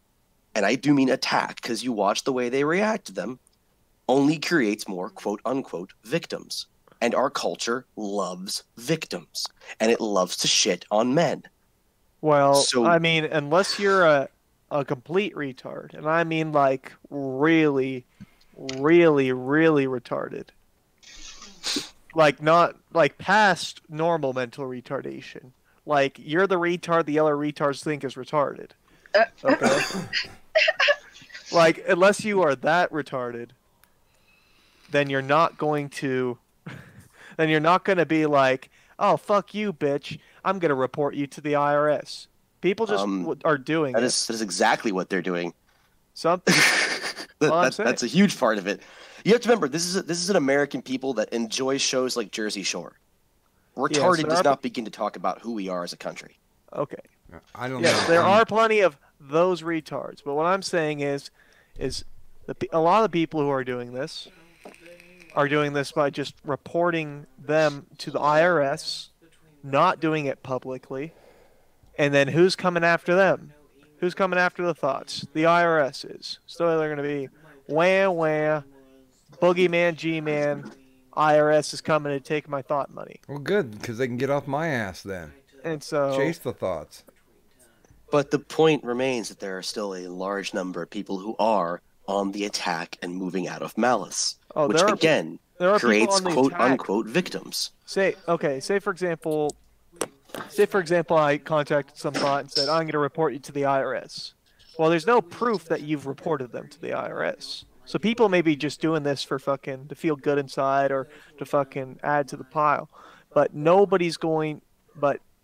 and I do mean attack because you watch the way they react to them, only creates more quote-unquote victims. And our culture loves victims, and it loves to shit on men. Well, So- I mean, unless you're a complete retard, and I mean like really, really, really retarded. Like not like past normal mental retardation. Like you're the retard the other retards think is retarded. Okay. Like unless you are that retarded, then you're not going to be like, "Oh, fuck you, bitch. I'm going to report you to the IRS." People just are doing That it. is exactly what they're doing. Something. I'm saying. That's a huge part of it. You have to remember, this is an American people that enjoys shows like Jersey Shore. Retarded there does are- not begin to talk about who we are as a country. Okay. I don't Yes, know. there are plenty of those retards, but what I'm saying is a lot of the people who are doing this by just reporting them to the IRS, not doing it publicly, and then who's coming after them? Who's coming after the thoughts? The IRS is. So they're going to be wah, boogeyman, G-man, IRS is coming to take my thought money. Well, good, because they can get off my ass then. And so Chase the thoughts. But the point remains that there are still a large number of people who are on the attack and moving out of malice, Oh, which there are again people creates on the quote-unquote victims. Say for example, I contacted some bot and said, I'm going to report you to the IRS. Well, there's no proof that you've reported them to the IRS. So people may be just doing this for fucking to feel good inside or to fucking add to the pile. But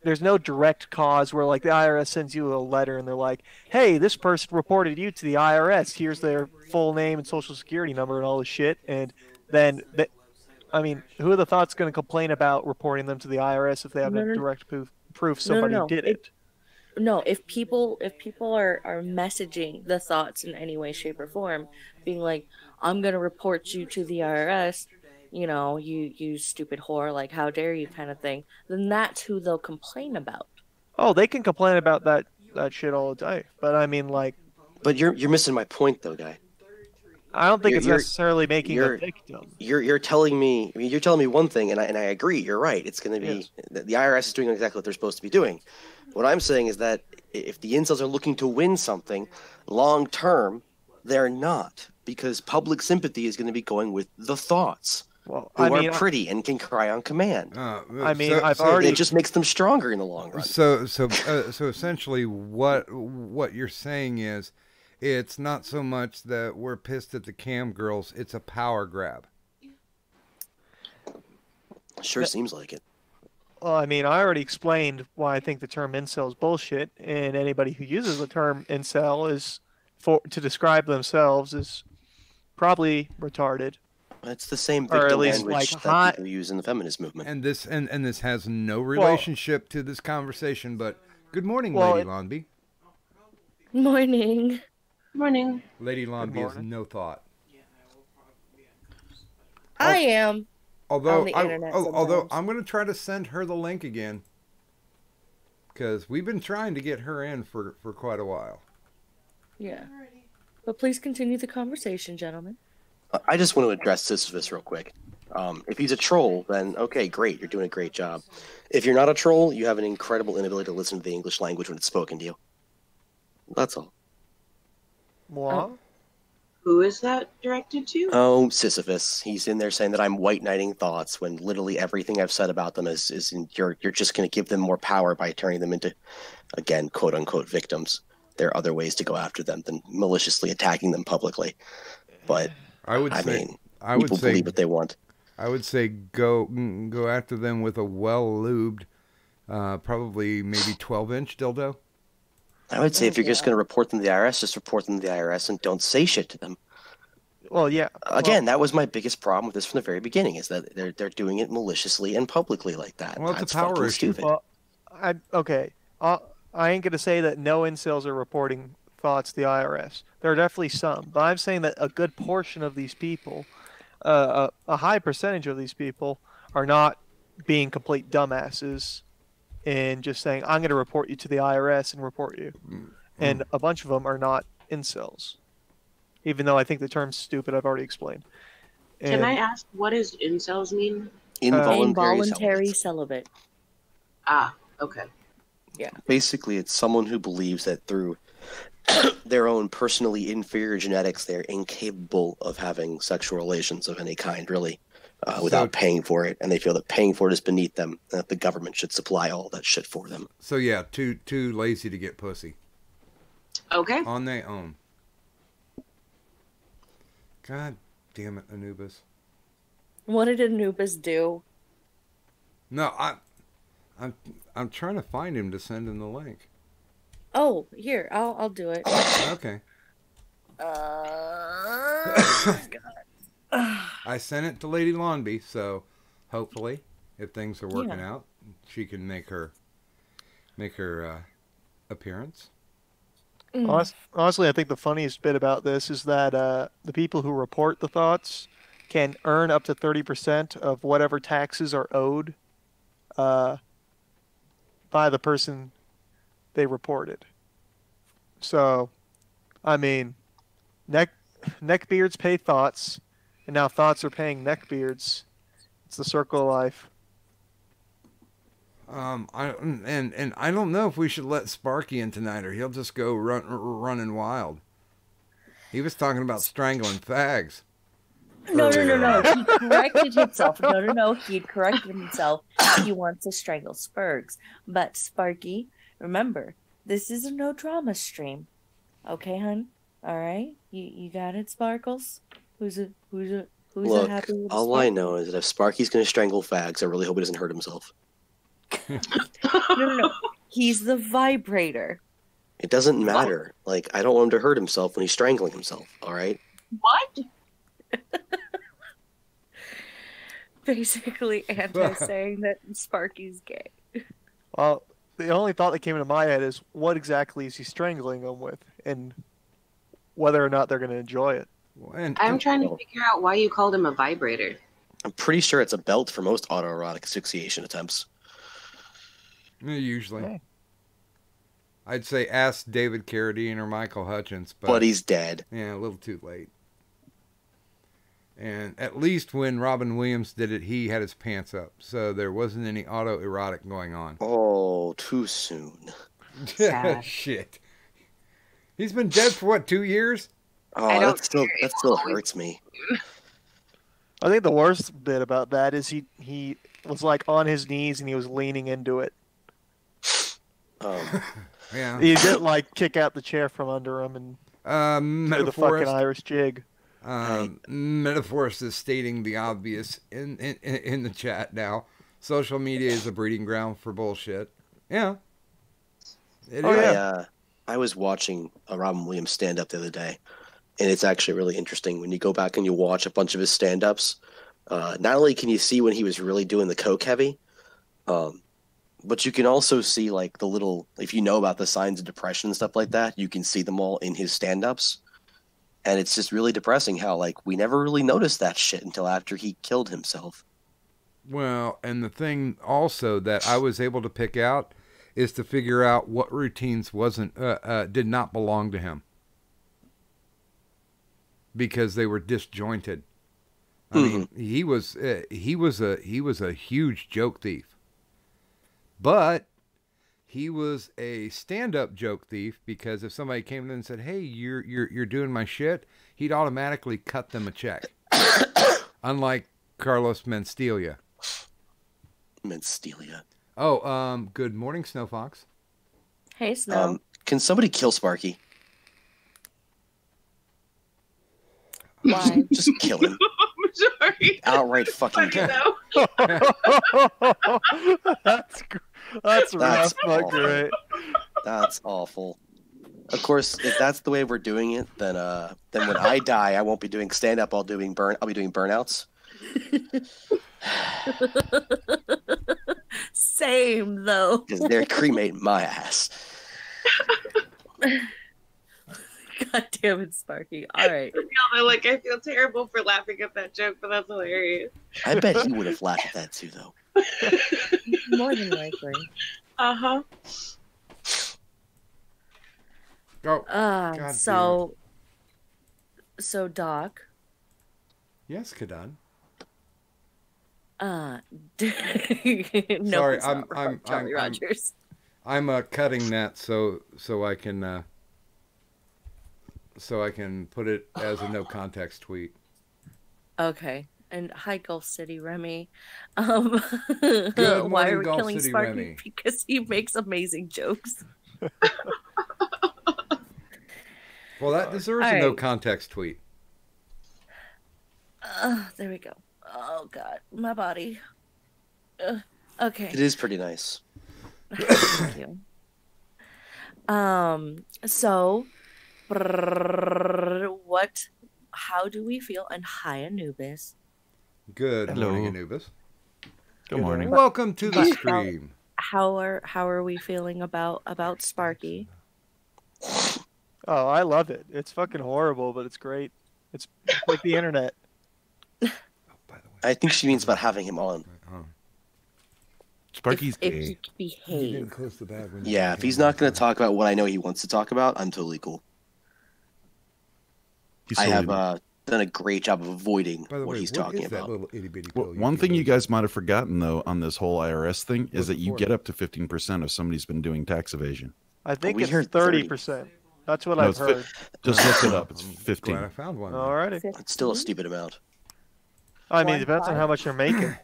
there's no direct cause where like the IRS sends you a letter and they're like, hey, this person reported you to the IRS. Here's their full name and social security number and all this shit. And then who are the thoughts going to complain about reporting them to the IRS if they have no direct proof somebody did it? No, if people are messaging the thoughts in any way, shape, or form, being like, I'm gonna report you to the IRS, you stupid whore, like how dare you kind of thing, then that's who they'll complain about. Oh, they can complain about that shit all the time. But I mean like But you're missing my point though, guy. I don't think it's You're- necessarily making a victim. You're telling me one thing, and I agree. You're right. It's going to be the IRS is doing exactly what they're supposed to be doing. What I'm saying is that if the incels are looking to win something long term, they're not, because public sympathy is going to be going with the thoughts, Well, who are pretty and can cry on command. It just makes them stronger in the long run. So essentially, what you're saying is, it's not so much that we're pissed at the cam girls; it's a power grab. Sure seems like it. Well, I mean, I already explained why I think the term incel is bullshit, and anybody who uses the term incel to describe themselves is probably retarded. It's the same Or at victim least, language like, that hot- people use in the feminist movement. And this has no relationship to this conversation. But good morning, Lady Lonby. Morning. Morning. Lady Lombi has morning. no thought. I am on Although, the internet although sometimes. I'm going to try to send her the link again. Because we've been trying to get her in for quite a while. Yeah. But please continue the conversation, gentlemen. I just want to address Sisyphus real quick. If he's a troll, then okay, great, you're doing a great job. If you're not a troll, you have an incredible inability to listen to the English language when it's spoken to you. That's all. Moi? Who is that directed to? Oh, Sisyphus. He's in there saying that I'm white knighting thoughts when literally everything I've said about them is you're just going to give them more power by turning them into, again, quote unquote victims. There are other ways to go after them than maliciously attacking them publicly. But I would people say believe what they want. I would say go after them with a well-lubed, probably maybe 12-inch dildo. I would say if you're just going to report them to the IRS, just report them to the IRS and don't say shit to them. Well, yeah. Again, that was my biggest problem with this from the very beginning, is that they're doing it maliciously and publicly like that. Well, it's That's a power fucking issue. stupid. Well, I ain't gonna say that no incels are reporting thoughts to the IRS. There are definitely some, but I'm saying that a good portion of these people, a high percentage of these people, are not being complete dumbasses and just saying, "I'm gonna report you to the IRS and report you," and a bunch of them are not incels. Even though I think the term's stupid, I've already explained. Can I ask, what does incels mean? Involuntary celibate. Ah, okay. Basically, it's someone who believes that through their own personally inferior genetics, they're incapable of having sexual relations of any kind, really, without paying for it. And they feel that paying for it is beneath them, and that the government should supply all that shit for them. So yeah, too lazy to get pussy. Okay. On their own. God damn it, Anubis. What did Anubis do? No, I'm trying to find him to send him the link. Oh, here, I'll do it. Okay. God. I sent it to Lady Lombi, so hopefully, if things are working out, she can make her appearance. Honestly, I think the funniest bit about this is that the people who report the thoughts can earn up to 30% of whatever taxes are owed by the person they reported. So, I mean, neckbeards pay thoughts, and now thoughts are paying neckbeards. It's the circle of life. I don't know if we should let Sparky in tonight, or he'll just go running wild. He was talking about strangling fags. No. He corrected himself. No. He had corrected himself. He wants to strangle Spurgs. But Sparky, remember, this is a no drama stream. Okay, hun? All right? You got it, Sparkles? Who's Look, happy with all Sparky? I know is that if Sparky's going to strangle fags, I really hope he doesn't hurt himself. No. He's the vibrator. It doesn't matter. Like, I don't want him to hurt himself when he's strangling himself, all right? What? Basically saying that Sparky's gay. Well, the only thought that came into my head is what exactly is he strangling them with, and whether or not they're going to enjoy it. I'm trying to figure out why you called him a vibrator. I'm pretty sure it's a belt for most autoerotic asphyxiation attempts. Usually. Okay. I'd say ask David Carradine or Michael Hutchins, But he's dead. Yeah, a little too late. And at least when Robin Williams did it, he had his pants up, so there wasn't any autoerotic going on. Oh, too soon. Sad. Shit. He's been dead for what, 2 years? Oh, I don't that still hurts me. I think the worst bit about that is he was like on his knees and he was leaning into it. Yeah. He didn't like kick out the chair from under him and do the fucking Irish jig. Metaphorist is stating the obvious in the chat now. Social media is a breeding ground for bullshit. Yeah. It is. I was watching a Robin Williams stand-up the other day, and it's actually really interesting when you go back and you watch a bunch of his stand-ups. Not only can you see when he was really doing the coke heavy, But you can also see like the little, if you know about the signs of depression and stuff like that, you can see them all in his stand-ups. And it's just really depressing how like we never really noticed that shit until after he killed himself. Well, and the thing also that I was able to pick out is to figure out what routines did not belong to him because they were disjointed. I mean, he was a huge joke thief, but he was a stand-up joke thief because if somebody came in and said, "Hey, you're doing my shit," he'd automatically cut them a check. Unlike Carlos Mencia. Oh, good morning, Snow Fox. Hey, Snow. Can somebody kill Sparky? Why? Just kill him. I'm sorry. Outright fucking kill him. That's rough, but great. That's awful. Of course, if that's the way we're doing it, then when I die, I won't be doing stand up. I'll be doing burnouts. Same though. Because they're cremating my ass. God damn it, Sparky. All right. I feel terrible for laughing at that joke, but that's hilarious. I bet he would have laughed at that too, though. More than likely. Uh-huh. Oh, God so Doc. yes, Kadan. No, Sorry, it's not Charlie Rogers. I'm cutting that so I can put it as a no context tweet. Okay. And hi, Gulf City Remy. Good Why morning, are we Gulf killing City Sparky? Remy. Because he makes amazing jokes. Well, that deserves a no context tweet. There we go. Oh God, my body. Okay. It is pretty nice. Thank you. So, what? How do we feel? And hi, Anubis. Good morning, Hello. Anubis. Good morning. Welcome to the stream. How are we feeling about Sparky? Oh, I love it. It's fucking horrible, but it's great. It's like the internet. I think she means about having him on. Sparky's If gay. he could behave. Close the bag when you Yeah, if he's not going to talk about what I know he wants to talk about, I'm totally cool. He's I have totally- done a great job of avoiding By the what way, he's what talking is that about. little itty bitty Well, pill one you thing give you me? guys might have forgotten though on this whole IRS thing is that you Look get for up to 15% if somebody's been doing tax evasion. I think We it's heard 30%. That's what No, I've it's heard. Just look it up. It's Glad 15. I found one. Alrighty. It's still a stupid amount. I mean, it depends on how much you're making.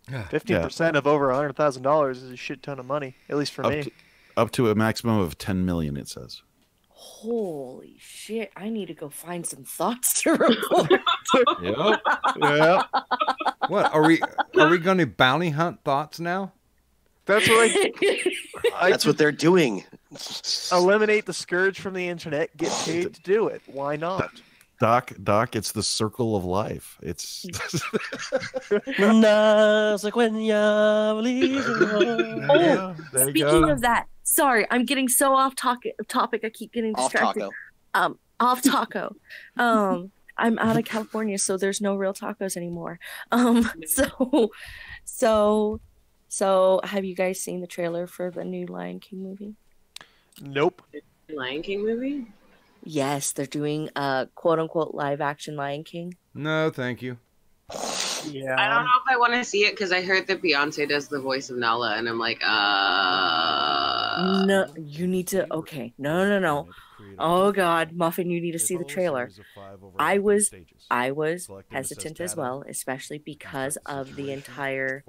15% of over $100,000 is a shit ton of money, at least for me. Up to a maximum of 10 million, it says. Holy shit! I need to go find some thoughts to report. Yep. Yeah, What are we going to bounty hunt thoughts now? that's what I That's what they're doing. eliminate the scourge from the internet. Get paid to do it. Why not? Doc, it's the circle of life. It's Oh, there you speaking go. of that, sorry, I'm getting so off topic. I keep getting Off distracted. taco. Off taco. I'm out of California, so there's no real tacos anymore. So have you guys seen the trailer for the new Lion King movie? Nope. Lion King movie? Yes, they're doing a quote unquote live action Lion King. No, thank you. Yeah. I don't know if I want to see it because I heard that Beyonce does the voice of Nala, and I'm like, No, you need to. Okay, no. Oh God, Muffin, you need to see the trailer. I was hesitant as well, especially because of the entire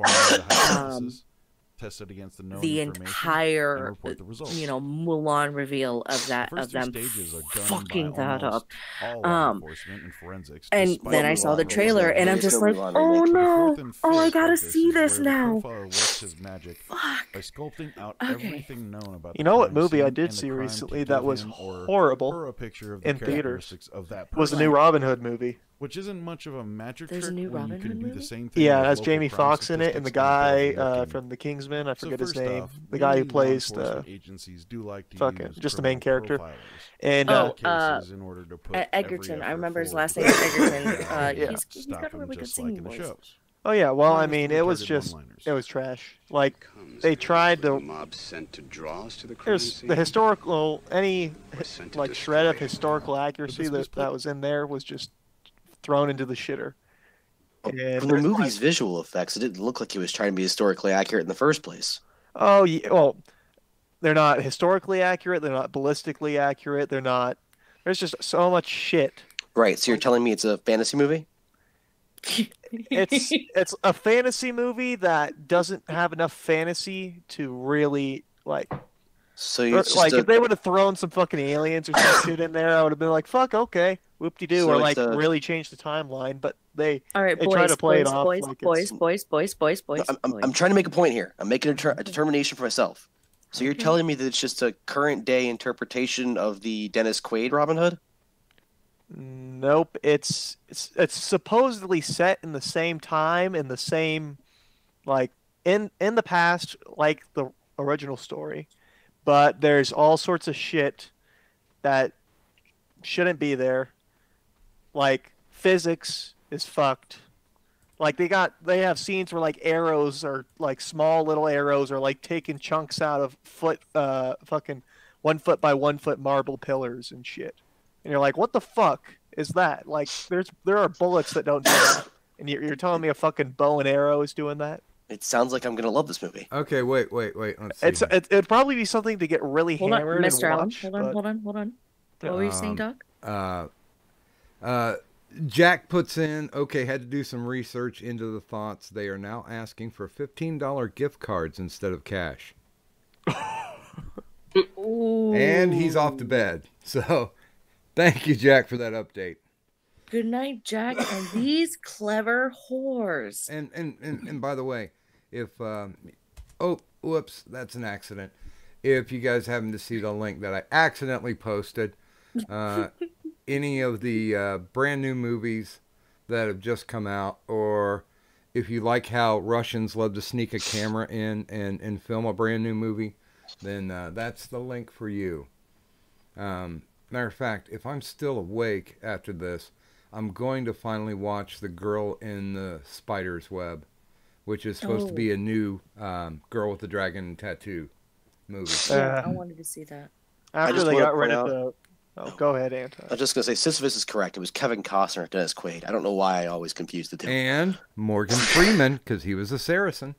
tested against the known the information entire and report the results. Mulan reveal of that The first of two them stages are done fucking by that up. almost all law enforcement and forensics, And despite then I the saw law the trailer, and I'm just like, Mulan oh remake. The no, fourth and oh I fifth gotta of see is this where the now. profile works his magic by sculpting out Okay. everything known about You the know what crime movie I scene did and the see crime recently to that give was him or horrible her a picture of the in theaters? characteristics of that Was the person new Robin Hood movie which isn't much of a magic There's a trick new when you Robin can Hood do movie? the same thing. Yeah, it with has local Jamie crime Foxx in it, and the statistics without guy looking. from The Kingsman. I So forget his first name. off, The guy who many law plays enforcement the agencies do like to fucking use just the main criminal character. profilers And in Oh, cases in order to put Egerton. every I effort remember his forward last to name is stop Egerton. him, Yeah. He's got a stop him really good just like singing in the voice. shows. oh yeah, well, I Minus mean, the it was retarded just one-liners. it was trash. Like they tried The to. mob sent to draw us to the crime There's scene. the historical any Or sent to like shred of destroy it. historical accuracy this was that was in there was just thrown into the shitter. And From the there's, movie's visual effects, it didn't look like he was trying to be historically accurate in the first place. oh yeah, well, they're not historically accurate. They're not ballistically accurate. They're not. There's just so much shit. Right, so you're telling me it's a fantasy movie? It's a fantasy movie that doesn't have enough fantasy to really like. So Or, it's just like a, if they would have thrown some fucking aliens or some shit in there, I would have been like, "Fuck, okay, whoop-de-doo," So or it's like a- really change the timeline. But they All right, they try boys, to play it boys, off boys, like boys, it's boys, boys, boys, boys, I'm boys. trying to make a point here. I'm making a determination for myself. So you're telling me that it's just a current day interpretation of the Dennis Quaid Robin Hood? nope. It's supposedly set in the same time in the same like in the past like the original story, but there's all sorts of shit that shouldn't be there. Like physics is fucked. Like they have scenes where like arrows are like small little arrows are like taking chunks out of fucking 1 foot by 1 foot marble pillars and shit. And you're like, what the fuck is that? Like there are bullets that don't do that. And you're telling me a fucking bow and arrow is doing that? It sounds like I'm going to love this movie. Okay, wait. Let's see. It'd probably be something to get really Hold on, hammered Mr. and Allen. watch. Hold on. What were you saying, Doc? Jack puts in, okay, had to do some research into the thoughts. They are now asking for $15 gift cards instead of cash. Ooh. And he's off to bed. So, thank you, Jack, for that update. Good night, Jack, and these clever whores. And by the way, if oh, whoops, that's an accident. If you guys happen to see the link that I accidentally posted, any of the brand new movies that have just come out, or if you like how Russians love to sneak a camera in and film a brand new movie, then that's the link for you. Matter of fact, if I'm still awake after this, I'm going to finally watch The Girl in the Spider's Web, which is supposed to be a new Girl with the Dragon Tattoo movie. Yeah, I wanted to see that. After just they wanna got rid point of the. Oh, go ahead, Anton. I was just going to say, Sisyphus is correct. It was Kevin Costner and Dennis Quaid. I don't know why I always confuse the two. And Morgan Freeman, because he was a Saracen.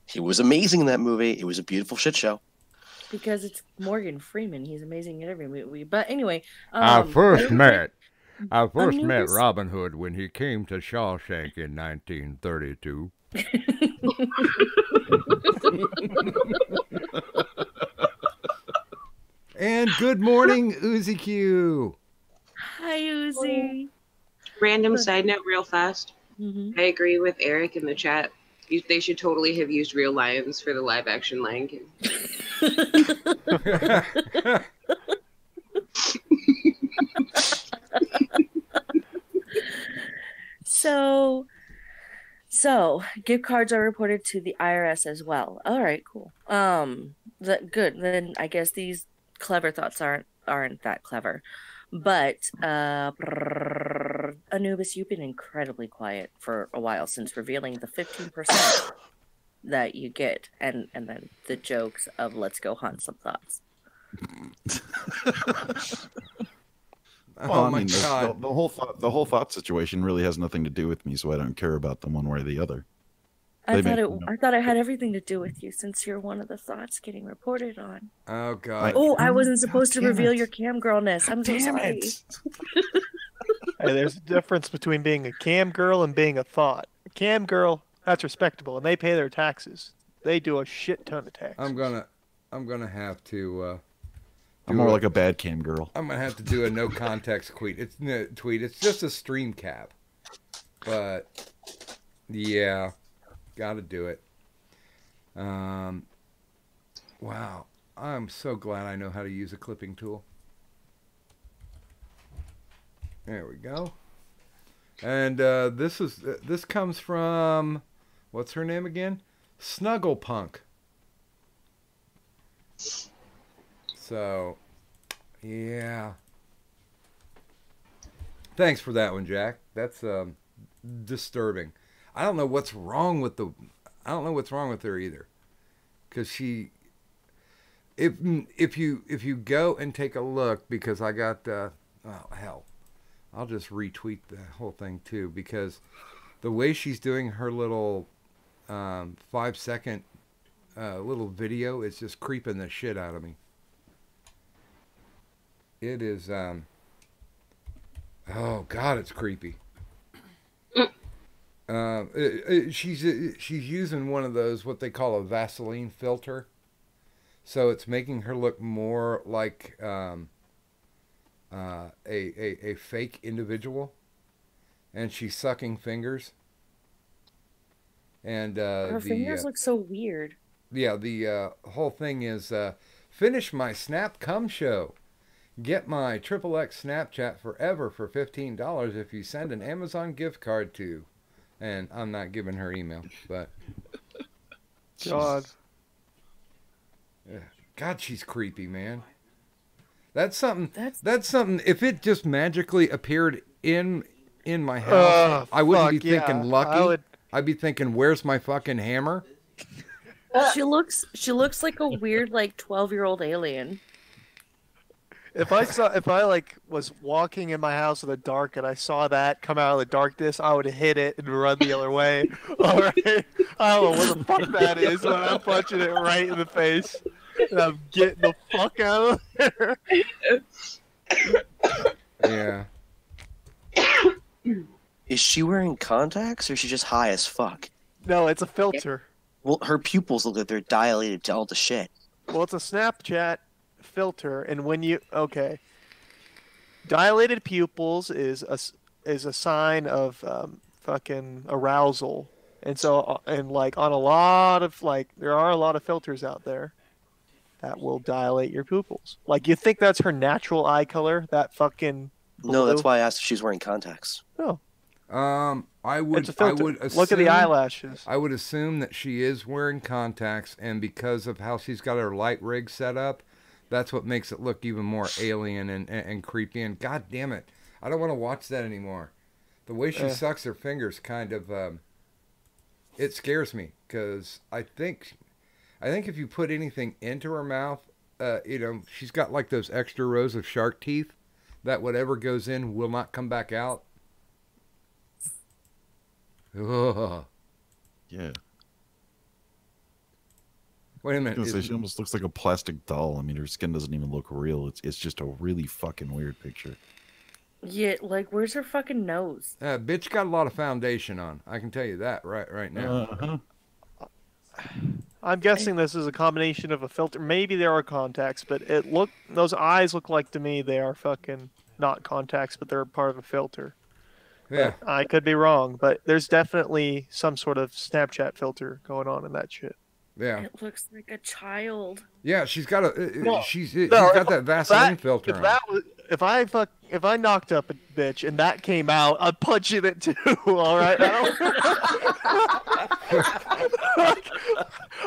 He was amazing in that movie. It was a beautiful shit show. Because it's Morgan Freeman. He's amazing in every movie. But anyway. I first met Anubis? Robin Hood when he came to Shawshank in 1932. And good morning, Uzi Q. Hi, Uzi. Random side note, real fast. Mm-hmm. I agree with Eric in the chat. They should totally have used real lions for the live action Lion King. So gift cards are reported to the IRS as well. All right, cool. Good. Then I guess these clever thoughts aren't that clever. But Anubis, you've been incredibly quiet for a while since revealing the 15% that you get, and then the jokes of "Let's go hunt some thoughts." Oh my the, God. the whole thought situation really has nothing to do with me, so I don't care about them one way or the other. I They make- thought it had everything to do with you, since you're one of the thoughts getting reported on. Oh God. I wasn't supposed to damn reveal it. your cam girlness. I'm so Damn sorry. it! Hey, there's a difference between being a cam girl and being a thought. A cam girl, that's respectable, and they pay their taxes. They do a shit ton of taxes. I'm gonna have to. I'm more like a bad cam girl. I'm gonna have to do a no context tweet. It's just a stream cap, but yeah, got to do it. Wow, I'm so glad I know how to use a clipping tool. There we go. And this comes from, what's her name again? Snugglepunk. So, yeah. Thanks for that one, Jack. That's disturbing. I don't know what's wrong with her either, because if you go and take a look, because I got oh hell, I'll just retweet the whole thing too, because the way she's doing her little 5-second little video is just creeping the shit out of me. It is oh god, it's creepy. She's using one of those, what they call a Vaseline filter, so it's making her look more like a fake individual, and she's sucking fingers, and Her fingers look so weird. Yeah, the whole thing is finish my Snap Cum show. Get my XXX Snapchat forever for $15 if you send an Amazon gift card to, and I'm not giving her email, but God. God, she's creepy, man. That's something. That's something. If it just magically appeared in my house, I wouldn't be thinking lucky. I'd be thinking, where's my fucking hammer? She looks like a weird, like 12-year-old alien. If I was walking in my house in the dark and I saw that come out of the darkness, I would hit it and run the other way. All right, I don't know what the fuck that is, but I'm punching it right in the face, and I'm getting the fuck out of there. Yeah. Is she wearing contacts, or is she just high as fuck? No, it's a filter. Well, her pupils look like they're dilated to all the shit. Well, it's a Snapchat filter, and when you dilated pupils is a sign of fucking arousal, and so and like on a lot of there are a lot of filters out there that will dilate your pupils. Like, you think that's her natural eye color, that fucking blue? No, that's why I asked if she's wearing contacts. No. I would assume, look at the eyelashes. I would assume that she is wearing contacts, and because of how she's got her light rig set up, that's what makes it look even more alien and creepy. And god damn it, I don't want to watch that anymore. The way she sucks her fingers kind of it scares me, because I think if you put anything into her mouth, she's got like those extra rows of shark teeth that whatever goes in will not come back out. Ugh. Yeah. Wait a minute. She almost looks like a plastic doll. I mean, her skin doesn't even look real. It's just a really fucking weird picture. Yeah, like, where's her fucking nose? Bitch got a lot of foundation on. I can tell you that right now. Uh-huh. I'm guessing this is a combination of a filter. Maybe there are contacts, but those eyes look like to me they are fucking not contacts, but they're part of a filter. Yeah. But I could be wrong, but there's definitely some sort of Snapchat filter going on in that shit. Yeah. It looks like a child. Yeah, she's got she's got that Vaseline filter on. If I knocked up a bitch and that came out, I'd punch it too. All right.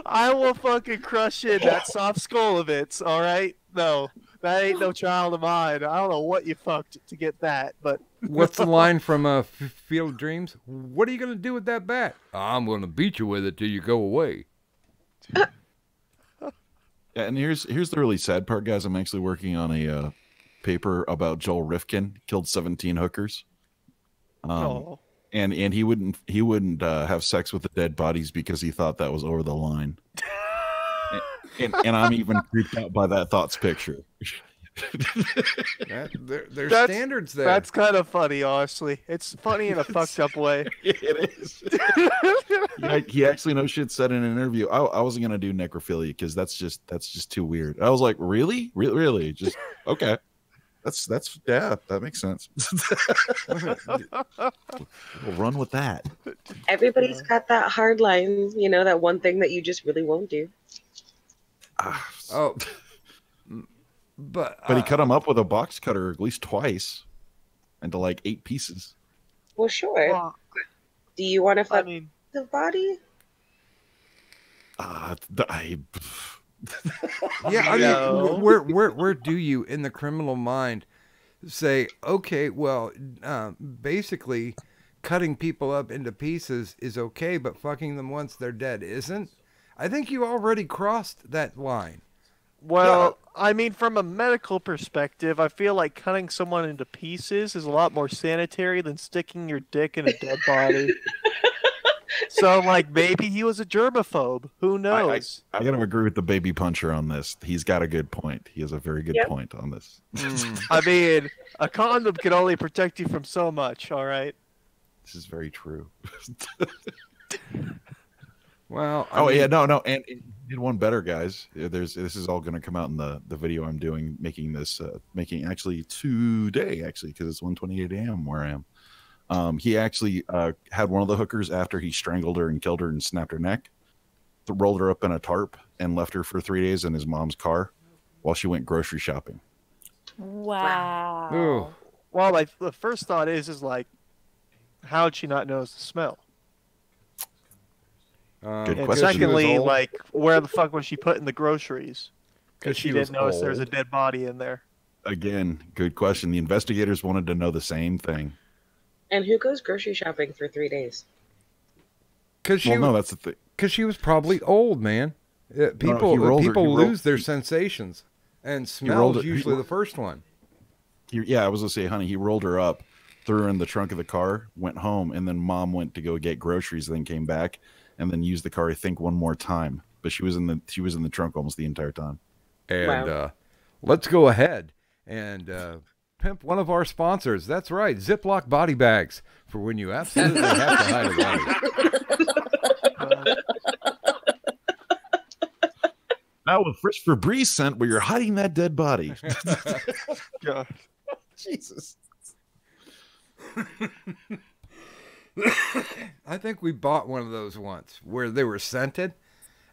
I will fucking crush in that soft skull of its. All right. No, that ain't no child of mine. I don't know what you fucked to get that, but what's the line from Field of Dreams? What are you gonna do with that bat? I'm gonna beat you with it till you go away. Yeah, and here's the really sad part, guys. I'm actually working on a paper about Joel Rifkin killed 17 hookers. And he wouldn't have sex with the dead bodies because he thought that was over the line. and I'm even creeped out by that thoughts picture. There's standards there. That's kind of funny, honestly. It's funny in a fucked up way. It is. He actually no shit said in an interview, I wasn't gonna do necrophilia because that's just too weird. I was like, really, just okay. That's yeah, that makes sense. We'll run with that. Everybody's got that hard line, that one thing that you just really won't do. But he cut him up with a box cutter at least twice into like 8 pieces. Well, sure. Well, Do you want to I fuck mean, the body? I, Yeah, I mean, No. where do you in the criminal mind say, okay, well, basically, cutting people up into pieces is okay, but fucking them once they're dead isn't? I think you already crossed that line. Well, I mean, from a medical perspective, I feel like cutting someone into pieces is a lot more sanitary than sticking your dick in a dead body. So, like, maybe he was a germaphobe. Who knows? I gotta agree with the baby puncher on this. He's got a good point. He has a very good Yep. point on this. I mean, a condom can only protect you from so much, all right? This is very true. Well, Yeah, no, and it did one better, guys. This is all going to come out in the video I'm doing, making actually today, actually, because it's 1:28 a.m. where I am. He actually had one of the hookers after he strangled her and killed her and snapped her neck, rolled her up in a tarp and left her for 3 days in his mom's car while she went grocery shopping. Wow. Ooh. Well, the first thought is like, how'd she not notice the smell? Good And question. secondly, like, where the fuck was she putting the groceries? Because she was didn't notice there was a old. dead body in there. Again, good question. The investigators wanted to know the same thing. And who goes grocery shopping for 3 days? Because she, Well, no, that's the thing. cause she was probably old, man. People he rolled her- people he rolled- lose their sensations, and rolled smell is it- he usually ro- the first one. Yeah, I was gonna say, honey, he rolled her up, threw her in the trunk of the car, went home, and then mom went to go get groceries, then came back, and then used the car, I think, one more time. But she was in the trunk almost the entire time. And Wow. let's go ahead and pimp one of our sponsors. That's right, Ziploc body bags for when you absolutely have to hide a body. Now with Fresh Febreze scent, where you're hiding that dead body. God. Jesus. I think we bought one of those once where they were scented,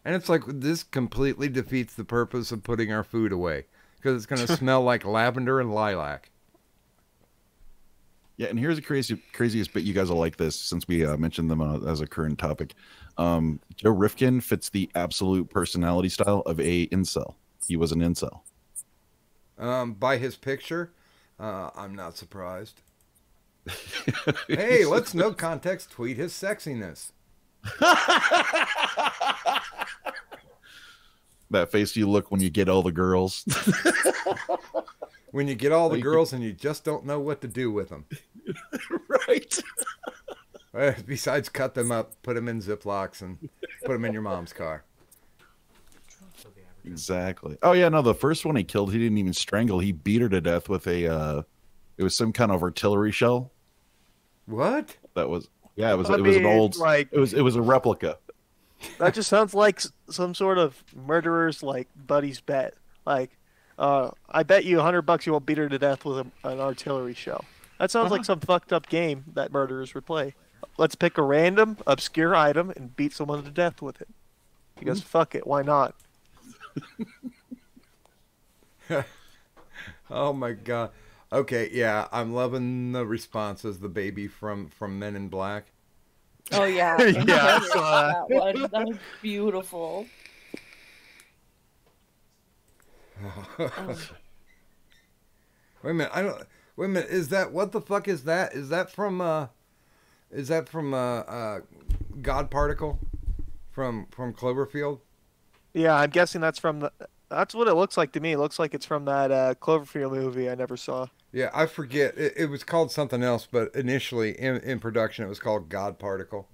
and it's like this completely defeats the purpose of putting our food away because it's going to smell like lavender and lilac. Yeah, and here's the craziest bit. You guys will like this since we mentioned them as a current topic. Joe Rifkin fits the absolute personality style of a incel. He was an incel. By his picture, I'm not surprised. Hey, let's no context tweet his sexiness. That face you look when you get all the girls. When you get all the Like- girls and you just don't know what to do with them. Right. Besides cut them up, put them in Ziplocs, and put them in your mom's car. Exactly. Oh yeah, no, the first one he killed, he didn't even strangle. He beat her to death with a it was some kind of artillery shell. What? That was it was I it was an mean, old like- it was a replica. That just sounds like some sort of murderer's, like, buddy's bet. Like, I bet you $100 you won't beat her to death with an artillery shell. That sounds like some fucked up game that murderers would play. Let's pick a random, obscure item and beat someone to death with it. Because fuck it, why not? Oh my god. Okay, yeah, I'm loving the responses. The baby from Men in Black. Oh yeah. Yeah, I that saw one. That was beautiful. Wait a minute, I don't. Wait a minute, is that what the fuck is that? Is that from God Particle from Cloverfield? Yeah, I'm guessing that's from the. That's what it looks like to me. It looks like it's from that Cloverfield movie I never saw. Yeah, I forget. It was called something else, but initially in production it was called God Particle.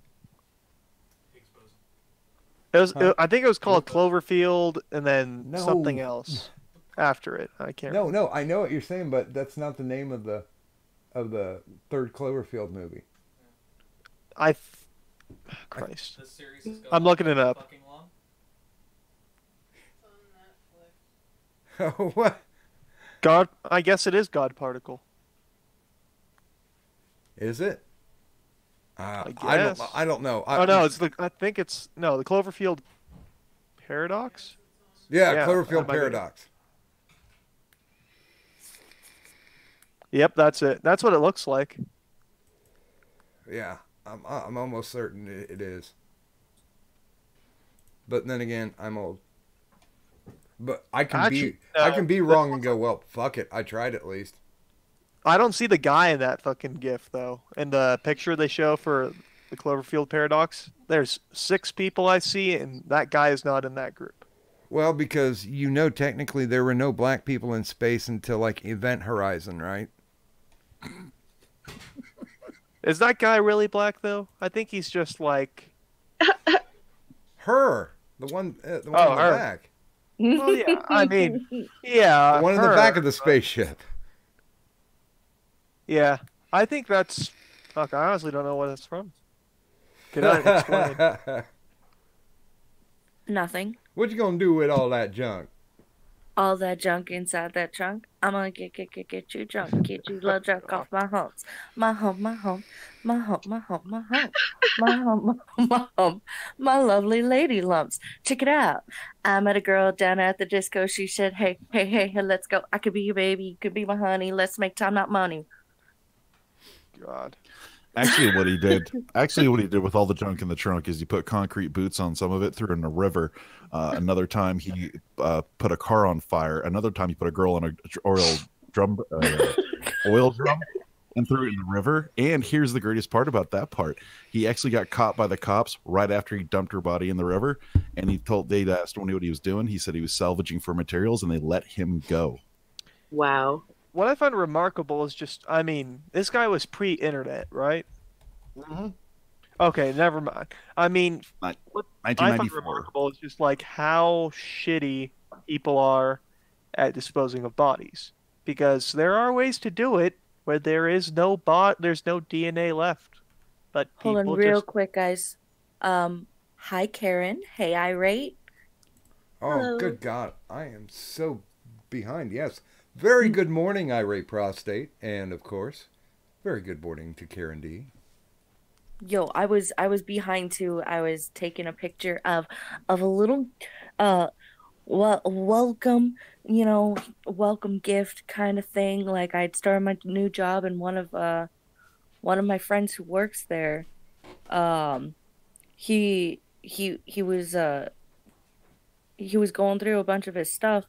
It was. I think it was called Cloverfield, and then No. something else after it. I can't. No, I know what you're saying, but that's not the name of the third Cloverfield movie. Christ. The series is I'm looking it up. fucking long. Oh, what? God. I guess it is God Particle. Is it? I don't. guess. I don't know. Oh no, it's the. I think it's no the Cloverfield Paradox. Yeah, I Cloverfield might be- Paradox. Yep, that's it. That's what it looks like. Yeah, I'm almost certain it is. But then again, I'm old. But Actually, I can be the- wrong and go, well, fuck it. I tried at least. I don't see the guy in that fucking GIF though. In the picture they show for the Cloverfield paradox, there's 6 people I see, and that guy is not in that group. Well, because technically there were no black people in space until like Event Horizon, right? Is that guy really black though? I think he's just like. Her, the one Oh, in the her. back, Well, yeah. I mean, the yeah. one in the her. back of the spaceship. Yeah, I think that's. Fuck, I honestly don't know what it's from. Cannot explain. Nothing. What you gonna do with all that junk? All that junk inside that trunk. I'm gonna get you drunk, get you low drunk off my homes. My home, my home, my home, my home, my home, my home, my home, my lovely lady lumps. Check it out. I met a girl down at the disco. She said, hey, hey, hey, hey, let's go. I could be your baby, you could be my honey. Let's make time, not money. God. Actually, what he did with all the junk in the trunk is he put concrete boots on some of it, threw it in a river. Another time he put a car on fire. Another time he put a girl in a oil drum, and threw it in the river. And here's the greatest part about that part: he actually got caught by the cops right after he dumped her body in the river. And they asked him what he was doing. He said he was salvaging for materials, and they let him go. Wow. What I find remarkable is just, I mean, this guy was pre-internet, right? Mm-hmm. Okay, never mind. I mean, what I find 1994. remarkable is just like how shitty people are at disposing of bodies, because there are ways to do it where there's no DNA left, but Hold on people real just quick, guys. Hi, Karen. Hey, irate. Oh, Hello. good God. I am so behind. Yes. Very good morning, Irate Prostate. And, of course, very good morning to Karen D. Yo, I was behind too. I was taking a picture of a little welcome, welcome gift kind of thing. Like I'd started my new job, and one of my friends who works there, he was going through a bunch of his stuff,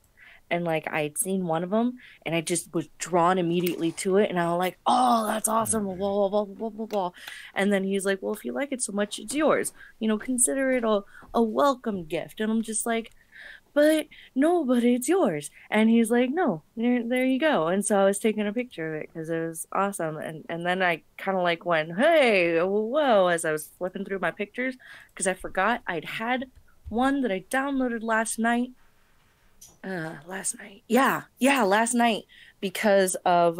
and like I'd seen one of them, and I just was drawn immediately to it, and I was like, "Oh, that's awesome!" Blah blah blah blah blah blah. And then he's like, "Well, if you like it so much, it's yours. Consider it a welcome gift." And I'm just like, "But no, but it's yours." And he's like, "No, there you go." And so I was taking a picture of it because it was awesome. And then I kind of like went, "Hey, whoa!" as I was flipping through my pictures because I forgot I'd had one that I downloaded last night. Last night. Yeah, last night because of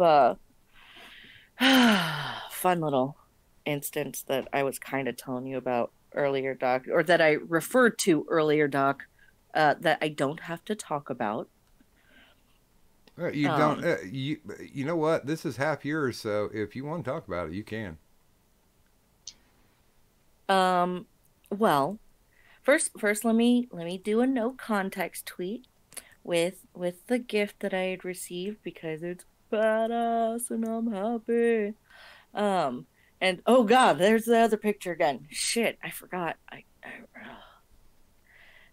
fun little instance that I was kind of telling you about earlier, Doc, or that I referred to earlier, Doc, that I don't have to talk about. You don't. You know what? This is half yours, so if you want to talk about it, you can. Well, first, let me do a no context tweet with the gift that I had received because it's badass and I'm happy. And oh god, there's the other picture again. Shit, I forgot.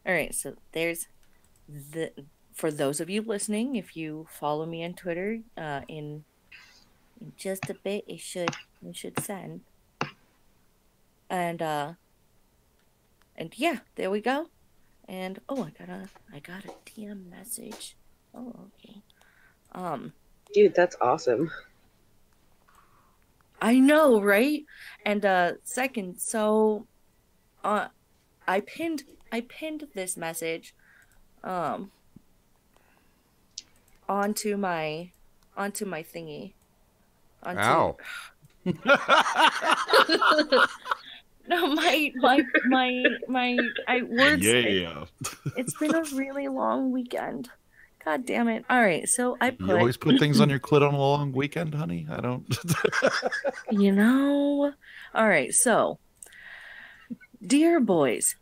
All right, so there's for those of you listening, if you follow me on Twitter, in just a bit it should send. And yeah, there we go. And oh, I got a DM message. Oh, okay. Dude, that's awesome. I know, right? And second, so I pinned this message onto my thingy. Ow. No, my words. Yeah. It's been a really long weekend. God damn it. All right, so I put... You always put things on your clit on a long weekend, honey? I don't... All right, so... Dear boys,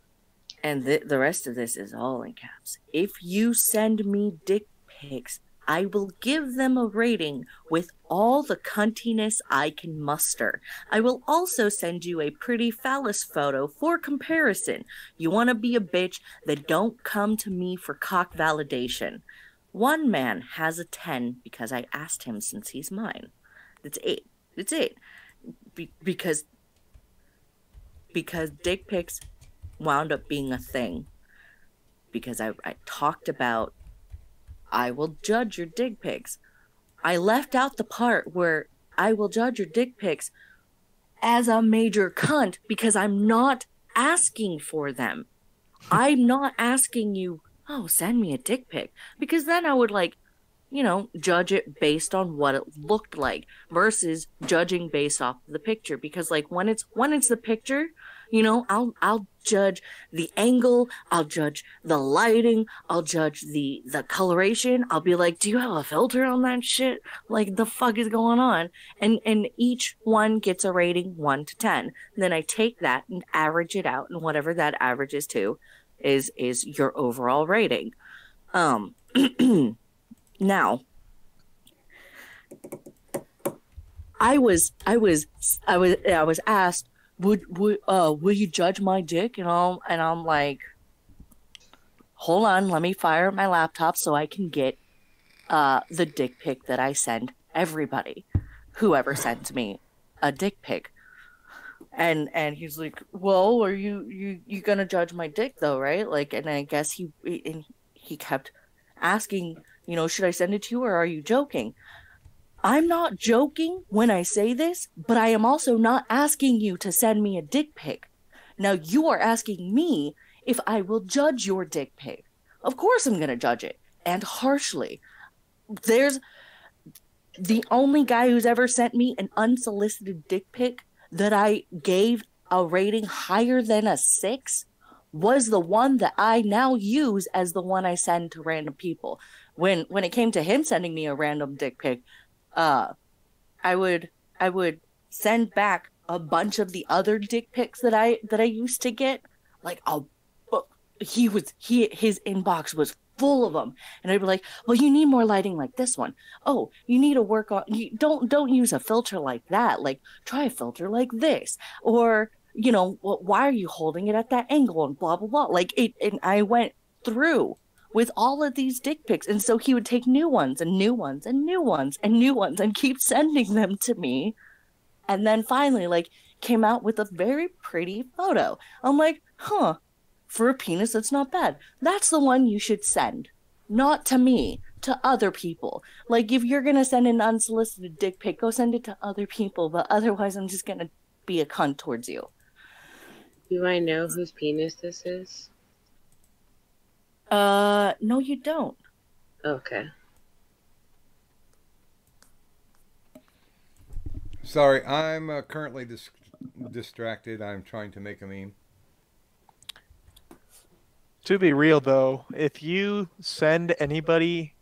and the rest of this is all in caps. If you send me dick pics, I will give them a rating with all the cuntiness I can muster. I will also send you a pretty phallus photo for comparison. You want to be a bitch, then don't come to me for cock validation. One man has a 10 because I asked him since he's mine. That's 8. It's 8. Because dick pics wound up being a thing. Because I talked about I will judge your dick pics. I left out the part where I will judge your dick pics as a major cunt because I'm not asking for them. I'm not asking you, oh, send me a dick pic. Because then I would judge it based on what it looked like versus judging based off of the picture. Because when it's the picture, I'll judge the angle, I'll judge the lighting, I'll judge the coloration. I'll be like, do you have a filter on that shit? Like, the fuck is going on? And each one gets a rating 1 to 10. And then I take that and average it out, and whatever that averages to is your overall rating. Now, I was asked, will you judge my dick? And I'm like, hold on, let me fire up my laptop so I can get the dick pic that I send everybody, whoever sends me a dick pic. And he's like, well, are you gonna judge my dick though, right? Like, and I guess he kept asking, should I send it to you or are you joking? I'm not joking when I say this, but I am also not asking you to send me a dick pic. Now, you are asking me if I will judge your dick pic. Of course I'm going to judge it, and harshly. There's the only guy who's ever sent me an unsolicited dick pic that I gave a rating higher than a 6 was the one that I now use as the one I send to random people. When it came to him sending me a random dick pic, I would send back a bunch of the other dick pics that I used to get. Like, his inbox was full of them, and I'd be like, well, you need more lighting like this one. Oh, you need to work on, don't use a filter like that. Like, try a filter like this, or why are you holding it at that angle, and blah blah blah. Like, and I went through with all of these dick pics, and so he would take new ones and new ones and new ones and new ones and keep sending them to me, and then finally came out with a very pretty photo. I'm like, for a penis, that's not bad. That's the one you should send, not to me, to other people. Like, if you're gonna send an unsolicited dick pic, go send it to other people, but otherwise I'm just gonna be a cunt towards you. Do I know whose penis this is? No, you don't. Okay. Sorry, I'm currently distracted. I'm trying to make a meme. To be real, though, if you send anybody,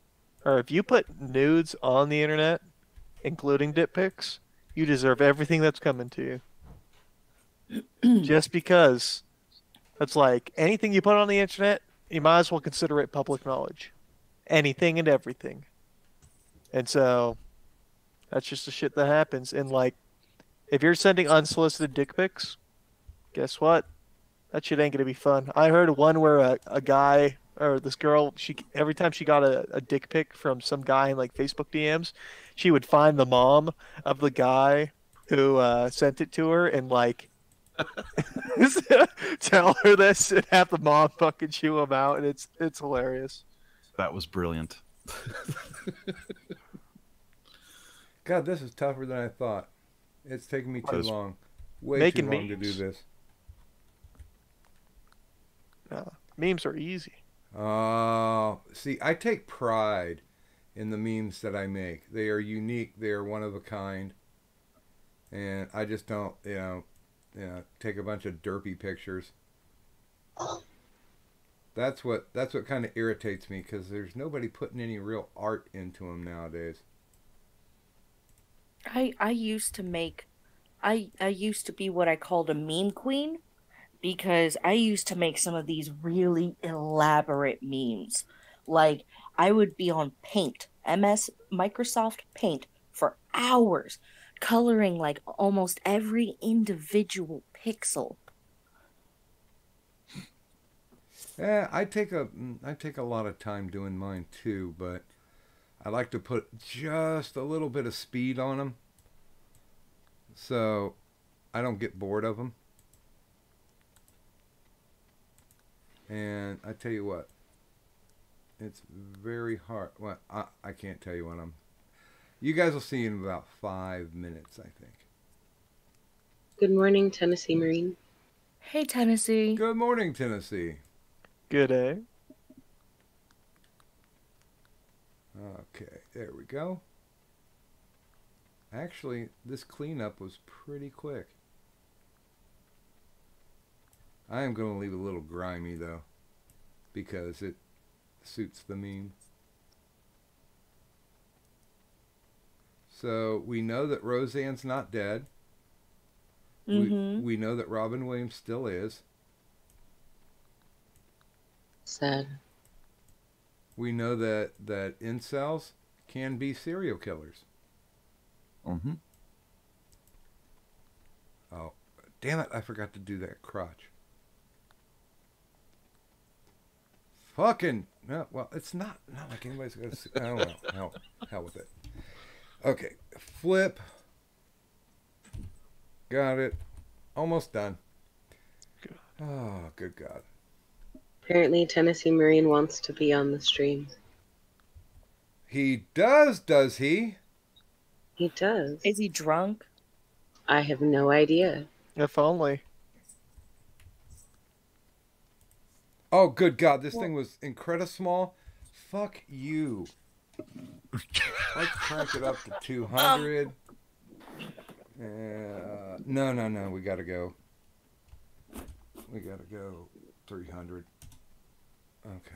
or if you put nudes on the internet, including dick pics, you deserve everything that's coming to you. Just because it's like anything you put on the internet, you might as well consider it public knowledge. Anything and everything. And so, that's just the shit that happens. And if you're sending unsolicited dick pics, guess what? That shit ain't gonna be fun. I heard one where a guy or this girl, every time she got a dick pic from some guy in Facebook DMs, she would find the mom of the guy who sent it to her and tell her this and have the mom fucking chew him out, and it's hilarious. That was brilliant. God, this is tougher than I thought. It's taking me too long. Way Making too long memes. to do this. Memes are easy. See, I take pride in the memes that I make. They are unique. They are one of a kind. And I just don't, take a bunch of derpy pictures. That's what kind of irritates me, because there's nobody putting any real art into them nowadays. I used to be what I called a meme queen, because I used to make some of these really elaborate memes. Like, I would be on Paint MS Microsoft Paint for hours, coloring like almost every individual pixel. Yeah, I take a lot of time doing mine too, but I like to put just a little bit of speed on them, so I don't get bored of them. And I tell you what, it's very hard. Well, I can't tell you what I'm. You guys will see in about 5 minutes, I think. Good morning, Tennessee Marine. Hey, Tennessee. Good morning, Tennessee. Good, eh? Okay, there we go. Actually, this cleanup was pretty quick. I am going to leave it a little grimy, though, because it suits the meme. So, we know that Roseanne's not dead. Mm-hmm. We know that Robin Williams still is. Sad. We know that incels can be serial killers. Mm-hmm. Oh, damn it, I forgot to do that crotch. Fucking, no, well, it's not like anybody's going to see. I don't know. Hell with it. Okay, flip. Got it. Almost done. Oh, good God. Apparently, Tennessee Marine wants to be on the stream. He does he? He does. Is he drunk? I have no idea. If only. Oh, good God, this thing was incredible small. Fuck you. Let's crank it up to 200. No, we gotta go. We gotta go 300. Okay.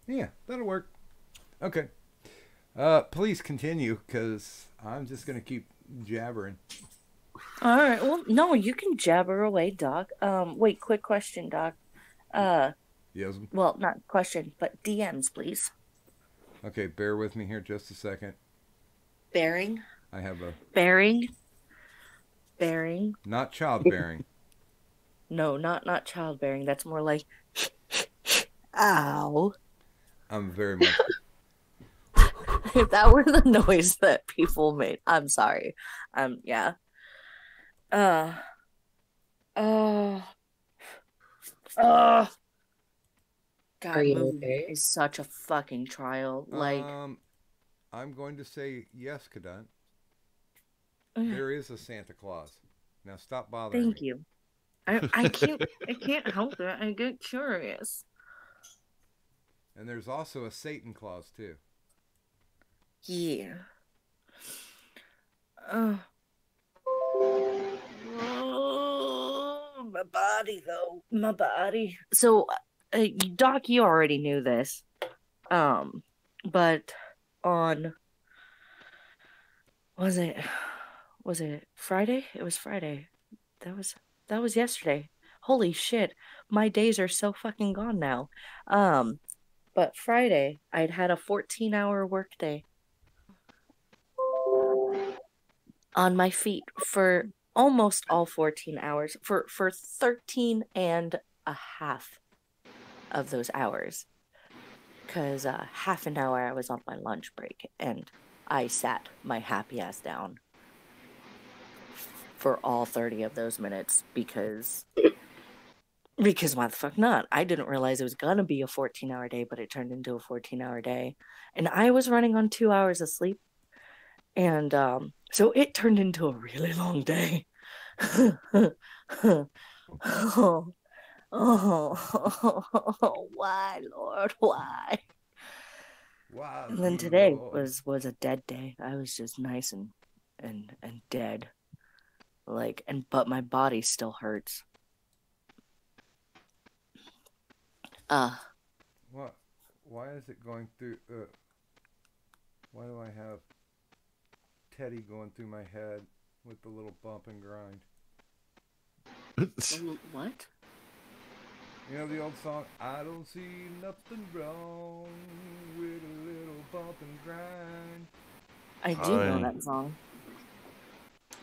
Yeah, that'll work. Okay. Please continue, because I'm just gonna keep jabbering. All right. Well, no, you can jabber away, Doc. Wait, quick question, Doc. Yes. Well, not question, but DMs, please. Okay, bear with me here just a second. Bearing. I have a Bearing. not childbearing. No, not childbearing. That's more like, ow. I'm very much. If that were the noise that people made, I'm sorry. Yeah. Oh. God, Are you moving okay? is such a fucking trial. Like, I'm going to say yes, Cadet. There is a Santa Claus. Now stop bothering thank me. you. I can't help it. I get curious. And there's also a Satan Claus too. Yeah. My body, though. My body. So, Doc, you already knew this. But on was it Friday? It was Friday. That was yesterday. Holy shit. My days are so fucking gone now. But Friday, I'd had a 14-hour workday on my feet for almost all 14 hours, for 13 and a half of those hours. Because half an hour I was on my lunch break, and I sat my happy ass down for all 30 of those minutes because why the fuck not? I didn't realize it was gonna be a 14-hour day, but it turned into a 14-hour day. And I was running on 2 hours of sleep. And so it turned into a really long day. Why, Lord, why? Wow. And then today was a dead day. I was just nice and dead. Like, but my body still hurts. What? Why is it going through? Why do I have Teddy going through my head with the little bump and grind? What? You know the old song, I don't see nothing wrong with a little bump and grind. I do know that song. I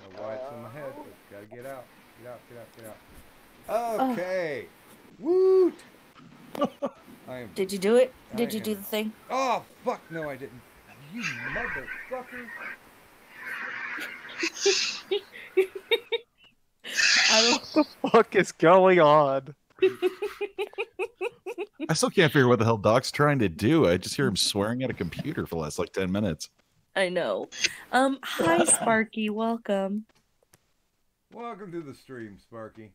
don't know why it's in my head, but gotta get out. Get out, get out, get out. Okay. Woot! Did you do it? Did you do the thing? Oh, fuck, no I didn't. You motherfucker. I don't know what the fuck is going on. I still can't figure what the hell Doc's trying to do. I just hear him swearing at a computer for the last like 10 minutes. I know. Hi Sparky, welcome. Welcome to the stream, Sparky.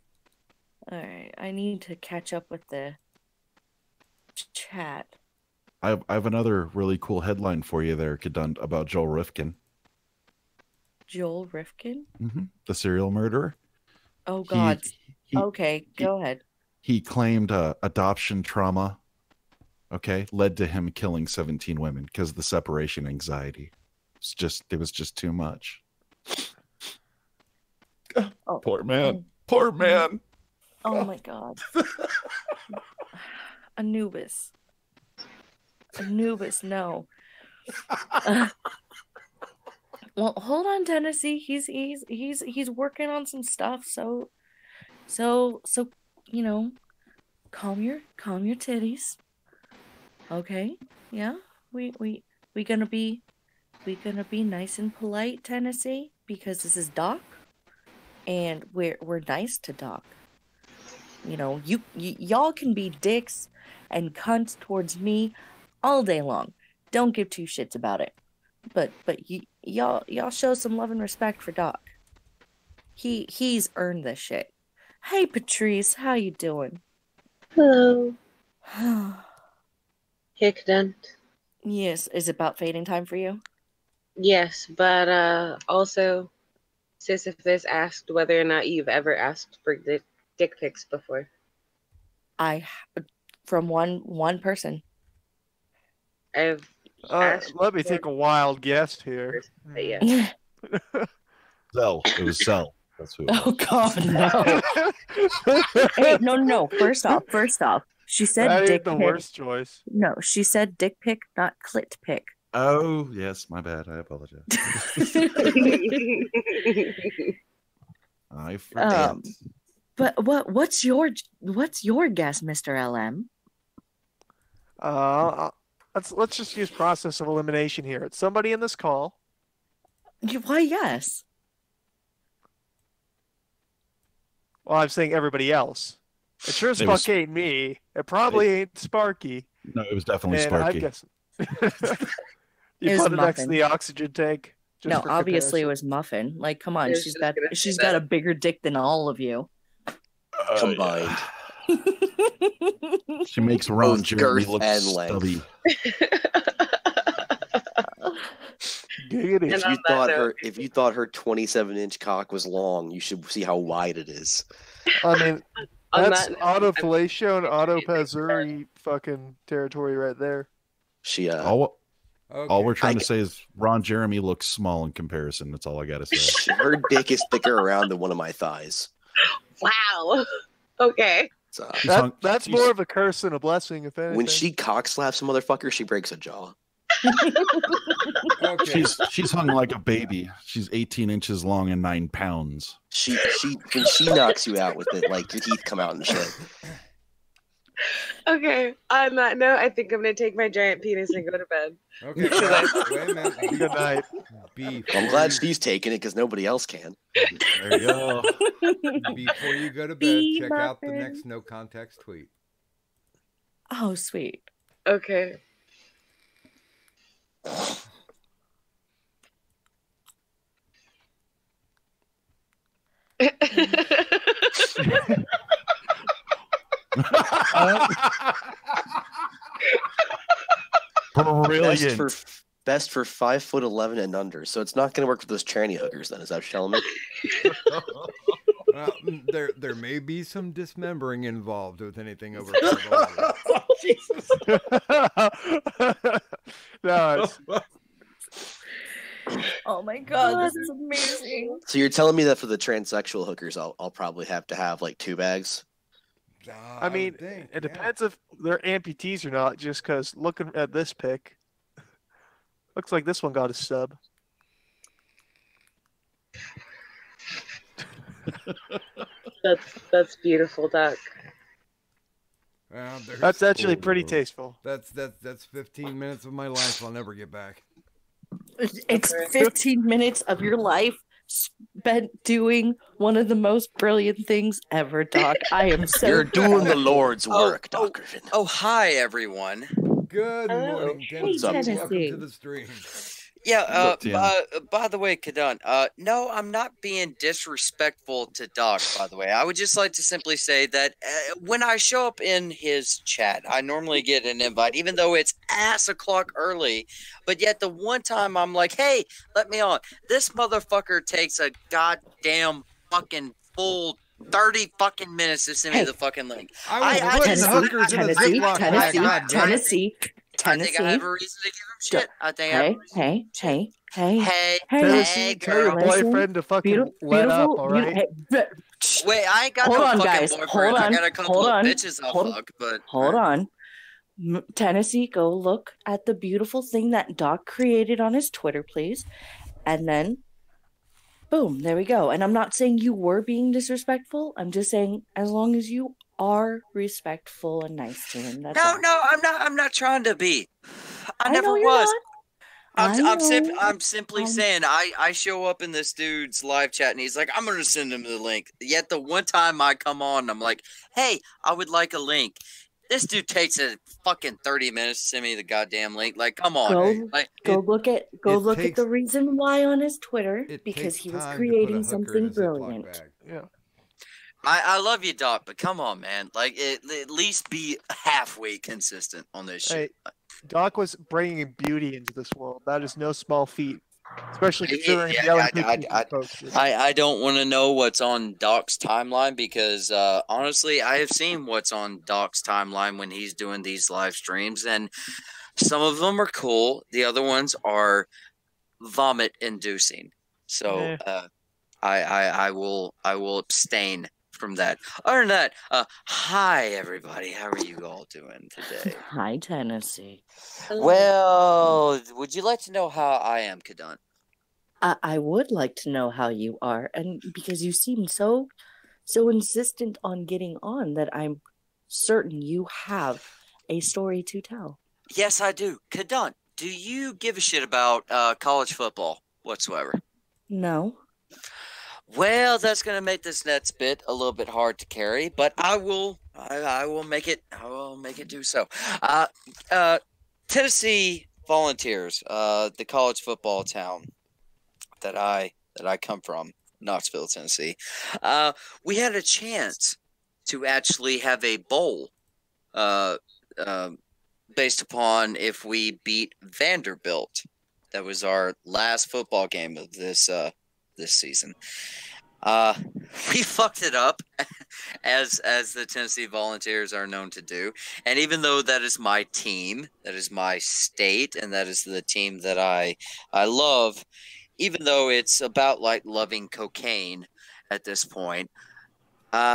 Alright, I need to catch up with the chat. I have another really cool headline for you there, Kadund, about Joel Rifkin. Joel Rifkin? The serial murderer. Oh God. Okay, go ahead. He claimed adoption trauma, led to him killing 17 women because of the separation anxiety. It was just too much. Oh. Poor man. Poor man. Oh my God. Anubis. Anubis, no. Well, hold on, Tennessee. He's working on some stuff. So, you know, calm your titties. Okay? Yeah. We gonna be nice and polite, Tennessee, because this is Doc, and we're nice to Doc. You know, y'all can be dicks and cunts towards me all day long. Don't give two shits about it. But y'all show some love and respect for Doc. He's earned this shit. Hey Patrice, how you doing? Hello. Hick done. Yes, is it about fading time for you? Yes, but also, Sisyphus asked whether or not you've ever asked for dick pics before. From one person. I've let me take a wild guess here. Yeah. Zell. It was Zell. That's who it was. Oh God, no. Hey, no. First off, she said that dick ain't the pic. worst choice. No, she said dick pic, not clit pic. Oh, yes, my bad. I apologize. I forget. But what's your guess, Mr. LM? Let's just use process of elimination here. It's somebody in this call. Why yes? Well, I'm saying everybody else. It sure as fuck ain't me. It probably ain't Sparky. No, it was definitely And Sparky. I'm guessing. You put it next to the oxygen tank. No, obviously it was Muffin. Like, come on, she's got a bigger dick than all of you combined. She makes Ron Jeremy look and stubby. If you thought her 27-inch cock was long, you should see how wide it is. I mean, that's autofellatio and autopazuri fucking territory right there. All we're trying to say is Ron Jeremy looks small in comparison. That's all I gotta say. Her dick is thicker around than one of my thighs. Wow. Okay. That's more of a curse than a blessing, if anything. When she cock slaps a motherfucker, she breaks a jaw. Okay. She's hung like a baby. She's 18 inches long and 9 pounds. When she knocks you out with it, like your teeth come out and shit. Okay. On that note, I think I'm gonna take my giant penis and go to bed. Okay. Wait a minute. Good night. I'm glad she's taking it because nobody else can. There you go. Before you go to bed, check out the next no context tweet. Oh, sweet. Okay. Brilliant. Best for 5'11" and under. So it's not going to work for those tranny hookers. Then is that what you're telling me? Well, there may be some dismembering involved with anything over 5'11". Jesus. No, Oh my God, this is amazing. So you're telling me that for the transsexual hookers, I'll probably have to have like 2 bags? I mean, it depends if they're amputees or not. Just because looking at this pic, looks like this one got a sub. That's beautiful, Doc. Well, That's actually pretty tasteful. That's 15 minutes of my life I'll never get back. It's 15 minutes of your life spent doing one of the most brilliant things ever, Doc. I am so You're doing the Lord's Oh, work, Doc Griffin. Oh, hi everyone. Good morning, Hey, Tennessee. Welcome Tennessee. to the stream. Yeah, Tim? by the way, Kadun, no, I'm not being disrespectful to Doc, by the way. I would just like to simply say that when I show up in his chat, I normally get an invite, even though it's ass o'clock early. But yet the one time I'm like, hey, let me on. This motherfucker takes a goddamn fucking full 30 fucking minutes to send me the fucking link. I was putting hookers in a Ziploc bag. God damn it. Tennessee. I think I have a reason to give him shit. I think I have a reason. Hey, Hey, Tell your girl. boyfriend to fucking let up, all right? Wait, I ain't got Hold no on, fucking guys. boyfriend. Hold I on. got a couple Hold of on. bitches I'll fuck, but Hold on. Tennessee, go look at the beautiful thing that Doc created on his Twitter, please. And then, boom, there we go. And I'm not saying you were being disrespectful. I'm just saying as long as you are respectful and nice to him. That's all. No, I'm not trying to be. I never know you're was. not. I'm simply saying I show up in this dude's live chat and he's like, I'm gonna send him the link. Yet the one time I come on, I'm like, hey, I would like a link. This dude takes a fucking 30 minutes to send me the goddamn link. Like, come on. Go look at the reason why on his Twitter, because he was creating something brilliant. Yeah. I love you, Doc, but come on, man. Like, at least be halfway consistent on this shit. Hey, Doc was bringing beauty into this world. That is no small feat, especially considering the other pictures he posted. I don't want to know what's on Doc's timeline because, honestly, I have seen what's on Doc's timeline when he's doing these live streams, and some of them are cool. The other ones are vomit-inducing. So, I will abstain from that. Other than that, hi everybody. How are you all doing today? Hi, Tennessee. Well, would you like to know how I am, Kadun? I would like to know how you are, and because you seem so insistent on getting on that I'm certain you have a story to tell. Yes, I do. Kadun, do you give a shit about college football whatsoever? No. Well, that's going to make this next bit a little bit hard to carry, but I will make it do so. Tennessee Volunteers, the college football town that I come from, Knoxville, Tennessee. We had a chance to actually have a bowl based upon if we beat Vanderbilt. That was our last football game of this season. We fucked it up as the Tennessee Volunteers are known to do. And even though that is my team, that is my state, and that is the team that I love, even though it's about like loving cocaine at this point, we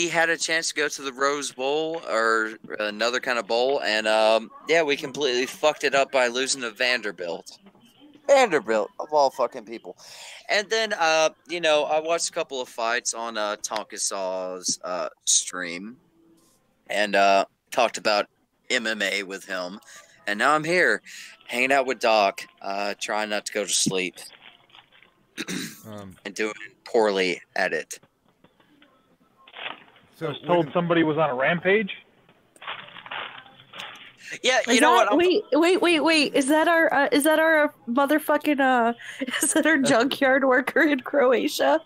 had a chance to go to the Rose Bowl or another kind of bowl, and we completely fucked it up by losing to Vanderbilt. Vanderbilt, of all fucking people. And then, I watched a couple of fights on Tonka Saw's stream and talked about MMA with him. And now I'm here, hanging out with Doc, trying not to go to sleep and doing poorly at it. I was told somebody was on a rampage. Yeah, you know what? Wait! Is that our motherfucking is that our junkyard worker in Croatia?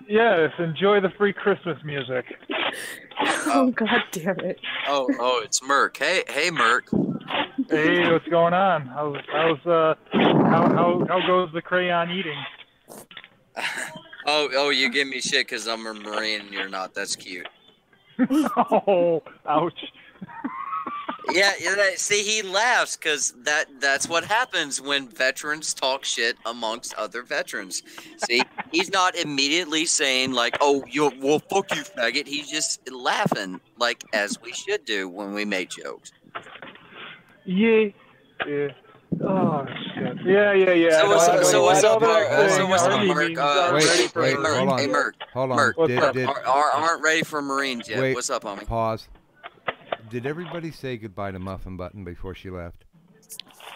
Yes, enjoy the free Christmas music. Oh god damn it! Oh, it's Merc. Hey, Merc. Hey, what's going on? How goes the crayon eating? Oh, you give me shit because I'm a Marine and you're not. That's cute. Oh, ouch. Yeah, see, he laughs because that's what happens when veterans talk shit amongst other veterans. See, he's not immediately saying like, "Oh, well, fuck you, faggot." He's just laughing, like as we should do when we make jokes. Yeah. Yeah. Oh shit. Yeah. So what's up, Merc? Hold on. Merc, aren't ready for Marines yet. Wait, what's up, homie? Pause. Did everybody say goodbye to Muffin Button before she left?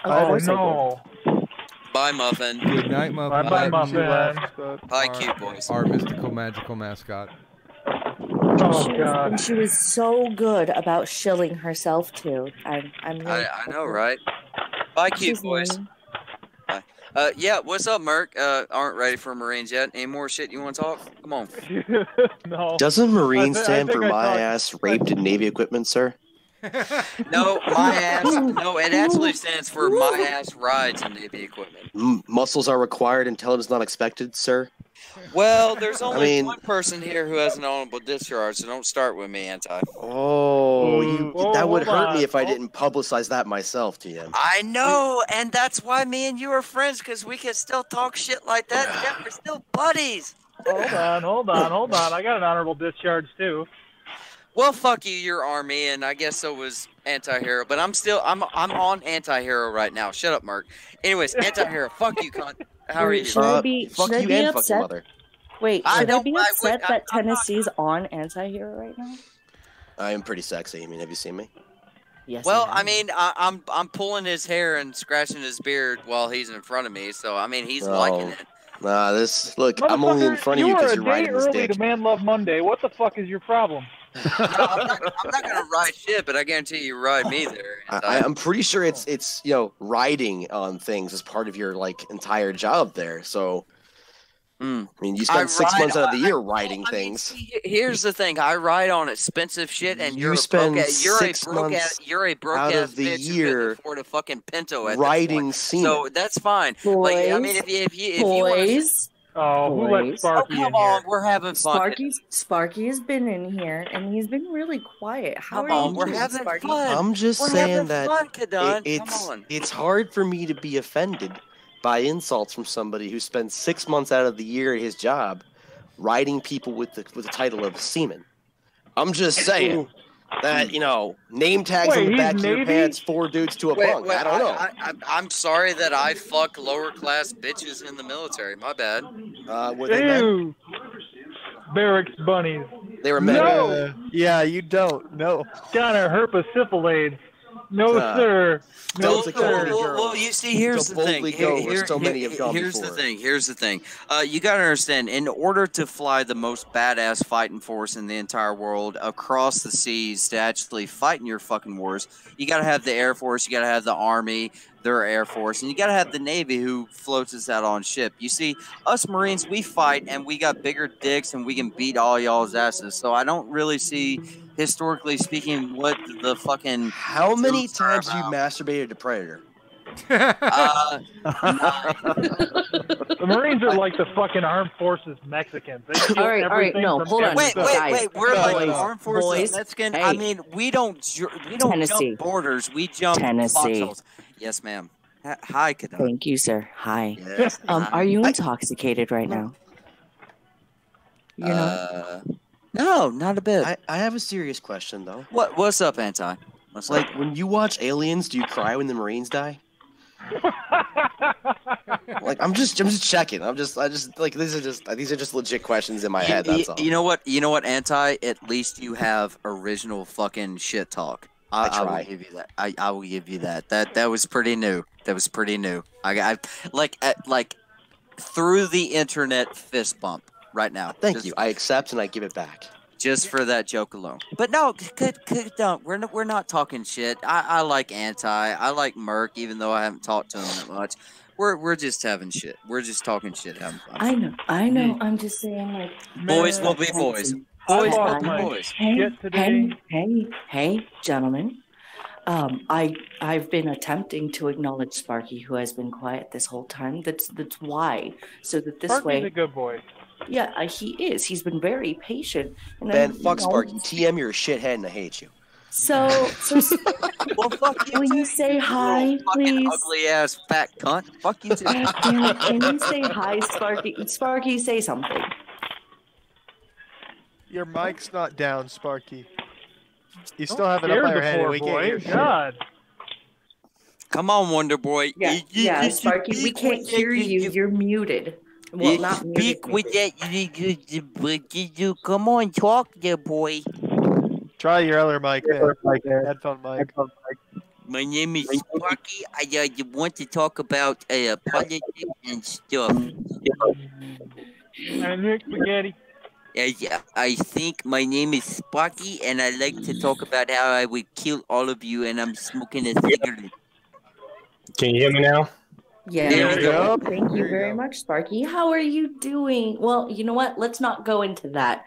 Oh no. Bye, Muffin. Good night, Muffin. Bye, Muffin. Bye, cute boys. Our mystical, magical mascot. Oh god. And she was so good about shilling herself too. I'm really I know, right? Bye, cute boys. Bye. Yeah, what's up, Merc? Aren't ready for Marines yet. Any more shit you want to talk? Come on. No. Doesn't Marine I stand think for I my talked- ass raped in Navy equipment, sir? No, my ass. No, it actually stands for my ass rides in Navy equipment. Muscles are required, intelligence not expected, sir. Well, there's only one person here who has an honorable discharge, so don't start with me, Anti. Oh, that would hold hurt on. me if I didn't publicize that myself, TM. I know, and that's why me and you are friends, because we can still talk shit like that. Yeah, we're still buddies. Hold on. I got an honorable discharge too. Well, fuck you, you're Army, and I guess so was Anti-Hero, but I'm on Anti-Hero right now. Shut up, Merc. Anyways, Anti-Hero, fuck you, cunt. How are you? Should I be fucking mother. Wait, I should I don't- be I- upset wait, that I'm not- Tennessee's on anti-hero right now? I am pretty sexy. I mean, have you seen me? Yes. Well, I mean, I'm pulling his hair and scratching his beard while he's in front of me, so I mean, he's liking it. Nah, I'm only in front of you because you're riding this early dick. to Man Love Monday. What the fuck is your problem? I'm not gonna ride shit, but I guarantee you ride me there. I'm pretty sure it's riding on things as part of your entire job there. So, I mean, you spend 6 months out of the year riding things. Here's the thing: I ride on expensive shit, and You spend you're a 6 broke months you're a broke out ass of the bitch who year couldn't afford a fucking Pinto at riding this semen. point. So that's fine. Like, I mean, if you wanna, Oh, who let Sparky come in on, here? we're having fun. Sparky has been in here and he's been really quiet. How Come are on, you we're doing, having Sparky? fun. I'm just We're saying having that fun, Kadon. Come on. it's hard for me to be offended by insults from somebody who spends 6 months out of the year at his job riding people with the title of seaman. I'm just saying that name tags on the Wait, back he's of your Navy? pants, 4 dudes to a bunk. I don't know. I'm sorry that I fuck lower class bitches in the military. My bad. Were they men? Ew. Barracks bunnies. They were men. No. Yeah, you don't. No. Gotta herpes. No, Uh, sir. No, Don't sir. Well, you see, here's To the thing. boldly go where so many have gone Here's before. the thing. Here's the thing. You got to understand, in order to fly the most badass fighting force in the entire world across the seas to actually fight in your fucking wars, you got to have the Air Force, you got to have the Army, their Air Force, and you got to have the Navy who floats us out on ship. You see, us Marines, we fight and we got bigger dicks and we can beat all y'all's asses. So I don't really see, historically speaking, what the fucking... How many times have you masturbated to Predator? The Marines are like the fucking armed forces Mexicans. They steal All right, everything no, from hold on. Wait, everybody. we're like Boys, armed forces boys, Mexican. hey. I mean, we don't Tennessee. jump borders. We jump Tennessee. foxholes. Yes, ma'am. Hi, Kadon. Thank you, sir. Hi. Yes, Are you intoxicated right now? You're not? No, not a bit. I have a serious question though. What's up, Anti? What's Like up? when you watch Aliens, do you cry when the Marines die? I'm just checking. these are just legit questions in my head. That's all. You know what? Anti? At least you have original fucking shit talk. I will try. give you that. I will give you that. That was pretty new. That was pretty new. I like through the internet fist bump right now. Thank you. I accept and I give it back. Just for that joke alone. But no, don't. We're not talking shit. I like Anti. I like Merc, even though I haven't talked to him that much. We're just having shit. We're just talking shit, having fun. I know. I'm just saying, like, Boys will be boys. I Boys will lost be my boys. shit today. Hey, gentlemen. I've been attempting to acknowledge Sparky, who has been quiet this whole time. That's why, so that this Sparky's way. a good boy. Yeah, he is. He's been very patient. And Ben, then, fuck Sparky. TM, you're a shithead and I hate you. So Well, fuck you. will you say hi, Fucking please? ugly ass fat cunt. Fuck you too. God damn it! Can you say hi, Sparky? Sparky, say something. Your mic's not down, Sparky. You Don't still have it up scare by the your head, and poor we can't boy. hear shit. God. Come on, Wonder Boy. Yeah, Sparky, we can't hear you. You're muted. Well, not muted. Speak with that. Come on, talk there, boy. Try your other mic, man. Headphone mic. My name is Sparky. I want to talk about politics and stuff. And Nick Spaghetti. I think my name is Sparky, and I like to talk about how I would kill all of you, and I'm smoking a cigarette. Can you hear me now? Yeah, There we go. thank you very much, Sparky. How are you doing? Well, you know what? Let's not go into that.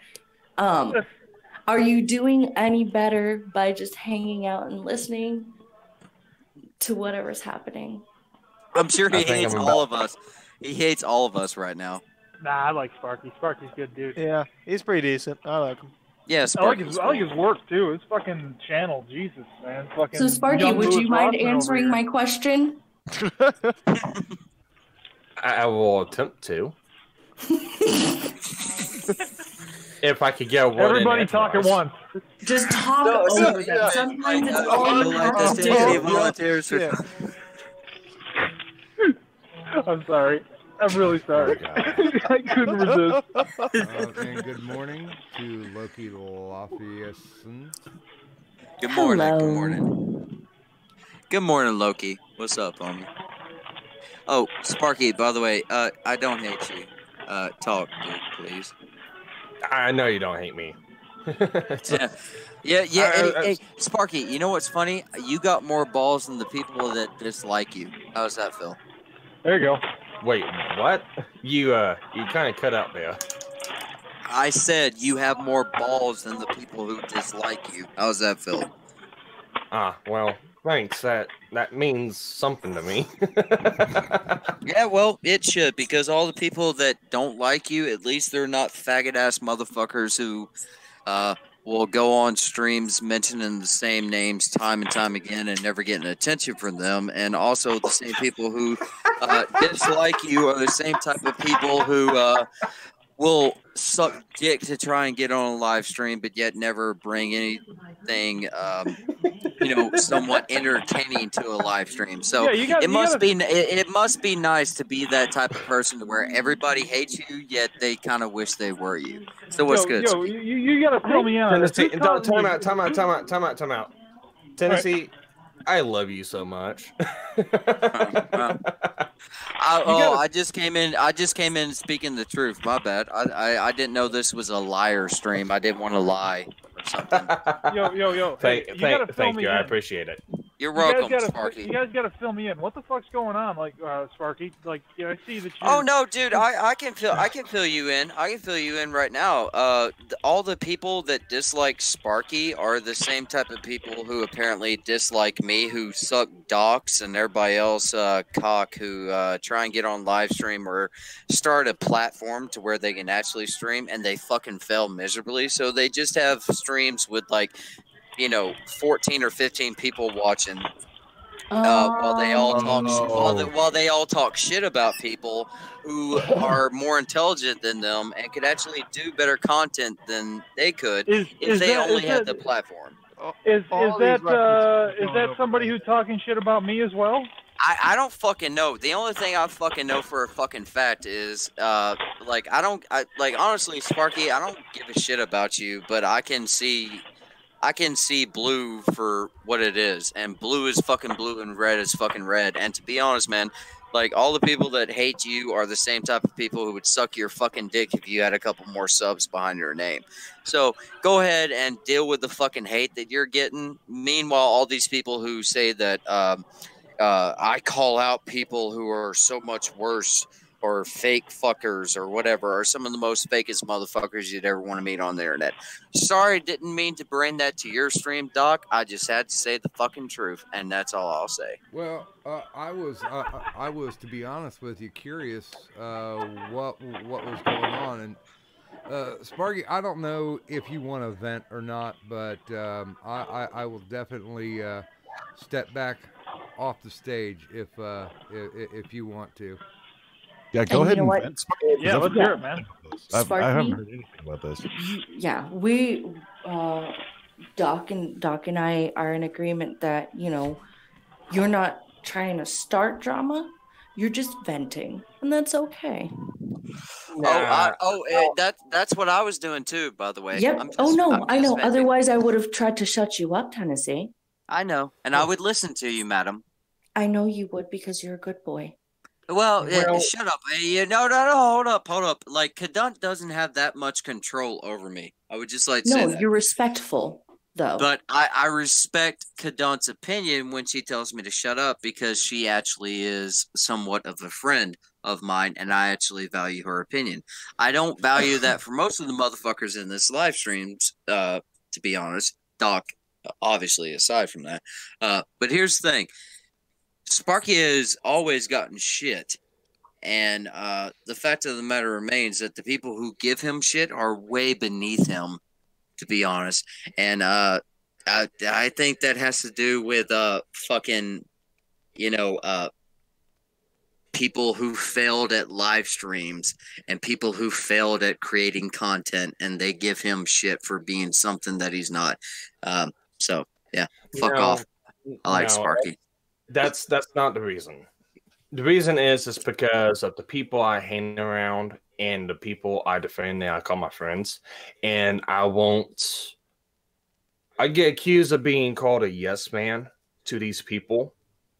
Are you doing any better by just hanging out and listening to whatever's happening? I'm sure he hates all of us. He hates all of us right now. Nah, I like Sparky. Sparky's a good dude. Yeah, he's pretty decent. I like him. Yeah, I Sparky's like his work too. His fucking channel, Jesus, man. Fucking So, Sparky, young would Louis you mind Rossman over answering here. my question? I will attempt to. If I could get one. Everybody talk at once. Just talk over them. Sometimes it's all you have to do. I'm sorry. I'm really sorry. I couldn't resist. And good morning to Loki Lafayette. Good morning. Hello. Good morning. Good morning, Loki. What's up, homie? Oh, Sparky. By the way, I don't hate you. Talk, dude, please. I know you don't hate me. Yeah. Hey, Sparky. You know what's funny? You got more balls than the people that dislike you. How does that feel? There you go. Wait, what? You kind of cut out there. I said you have more balls than the people who dislike you. How does that feel? Well, thanks. That means something to me. Yeah, well, it should, because all the people that don't like you, at least they're not faggot-ass motherfuckers who will go on streams mentioning the same names time and time again and never getting attention from them. And also the same people who dislike you are the same type of people who will suck dick to try and get on a live stream, but yet never bring anything, somewhat entertaining to a live stream. So it must be nice to be that type of person to where everybody hates you, yet they kind of wish they were you. So what's good? You gotta fill me in. Tennessee, time out. Tennessee, I love you so much. I just came in speaking the truth. My bad. I didn't know this was a liar stream. I didn't want to lie or something. Yo. Thank you. I in. appreciate it. You're welcome, Sparky. You guys gotta fill me in. What the fuck's going on, Sparky? I see that you. Oh no, dude! I can fill you in. I can fill you in right now. All the people that dislike Sparky are the same type of people who apparently dislike me, who suck docks, and everybody else cock who try and get on live stream or start a platform to where they can actually stream, and they fucking fail miserably. So they just have streams with 14 or 15 people watching while they all talk shit about people who are more intelligent than them and could actually do better content than they could if they only had the platform. Is that somebody who's talking shit about me as well? I don't fucking know. The only thing I fucking know for a fucking fact is honestly, Sparky, I don't give a shit about you, but I can see blue for what it is, and blue is fucking blue and red is fucking red. And to be honest, man, all the people that hate you are the same type of people who would suck your fucking dick if you had a couple more subs behind your name. So go ahead and deal with the fucking hate that you're getting. Meanwhile, all these people who say that I call out people who are so much worse or fake fuckers or whatever are some of the most fakest motherfuckers you'd ever want to meet on the internet. Sorry, didn't mean to bring that to your stream, Doc. I just had to say the fucking truth, and that's all I'll say. Well, I was, to be honest with you, curious what was going on, Sparky, I don't know if you want to vent or not, but I will definitely step back off the stage if you want to. Yeah, go And you ahead know and what? vent, Sparky, 'cause Yeah, that's let's what hear I'm it, man. thinking about this. I haven't heard anything about this. Yeah, Doc and I are in agreement that, you're not trying to start drama. You're just venting, and that's okay. That's what I was doing too. By the way, Yep. Oh no, I know. Otherwise, I would have tried to shut you up, Tennessee. I know, and I would listen to you, madam. I know you would because you're a good boy. Well, shut up. No, hold up. Like, Cadunt doesn't have that much control over me. I would just like to say No, that. you're respectful, though. But I respect Cadunt's opinion when she tells me to shut up because she actually is somewhat of a friend of mine, and I actually value her opinion. I don't value that for most of the motherfuckers in this live streams, to be honest. Doc, obviously, aside from that. But here's the thing. Sparky has always gotten shit. And the fact of the matter remains that the people who give him shit are way beneath him, to be honest. And I think that has to do with fucking, people who failed at live streams and people who failed at creating content, and they give him shit for being something that he's not. So yeah, fuck off. I like Sparky. That's not the reason. The reason is because of the people I hang around and the people I defend and I call my friends. And I get accused of being called a yes man to these people,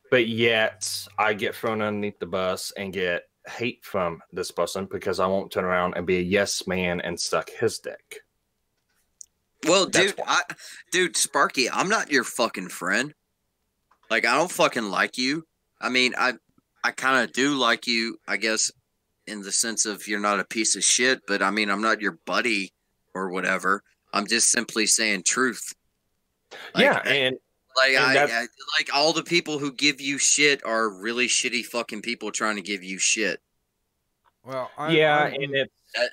but yet I get thrown underneath the bus and get hate from this person because I won't turn around and be a yes man and suck his dick. Well, dude, Sparky, I'm not your fucking friend. Like, I don't fucking like you. I mean, I kind of do like you, I guess, in the sense of you're not a piece of shit, but I mean, I'm not your buddy or whatever. I'm just simply saying truth. And like all the people who give you shit are really shitty fucking people trying to give you shit. Well,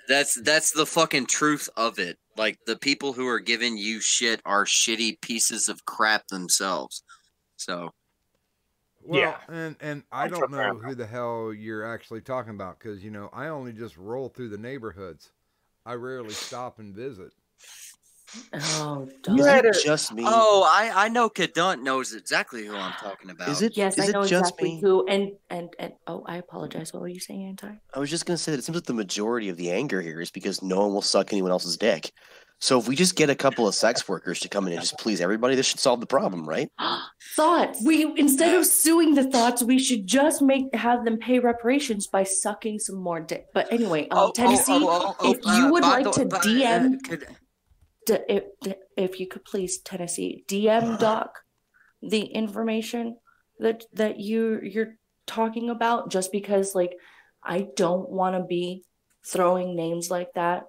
that's the fucking truth of it. Like, the people who are giving you shit are shitty pieces of crap themselves. So, well, and I don't know who the hell you're actually talking about because, I only just roll through the neighborhoods. I rarely stop and visit. Oh, is it just me? Oh, I know Cadunt knows exactly who I'm talking about. Is it? Yes, is I know it just exactly me? who. And oh, I apologize. What were you saying, Anti? I was just gonna say that it seems like the majority of the anger here is because no one will suck anyone else's dick. So if we just get a couple of sex workers to come in and just please everybody, this should solve the problem, right? Thoughts. Instead of suing the thoughts, we should just have them pay reparations by sucking some more dick. But anyway, Tennessee, if you would like to DM, if you could please, Tennessee, DM Doc the information that you're talking about, just because, like, I don't want to be throwing names like that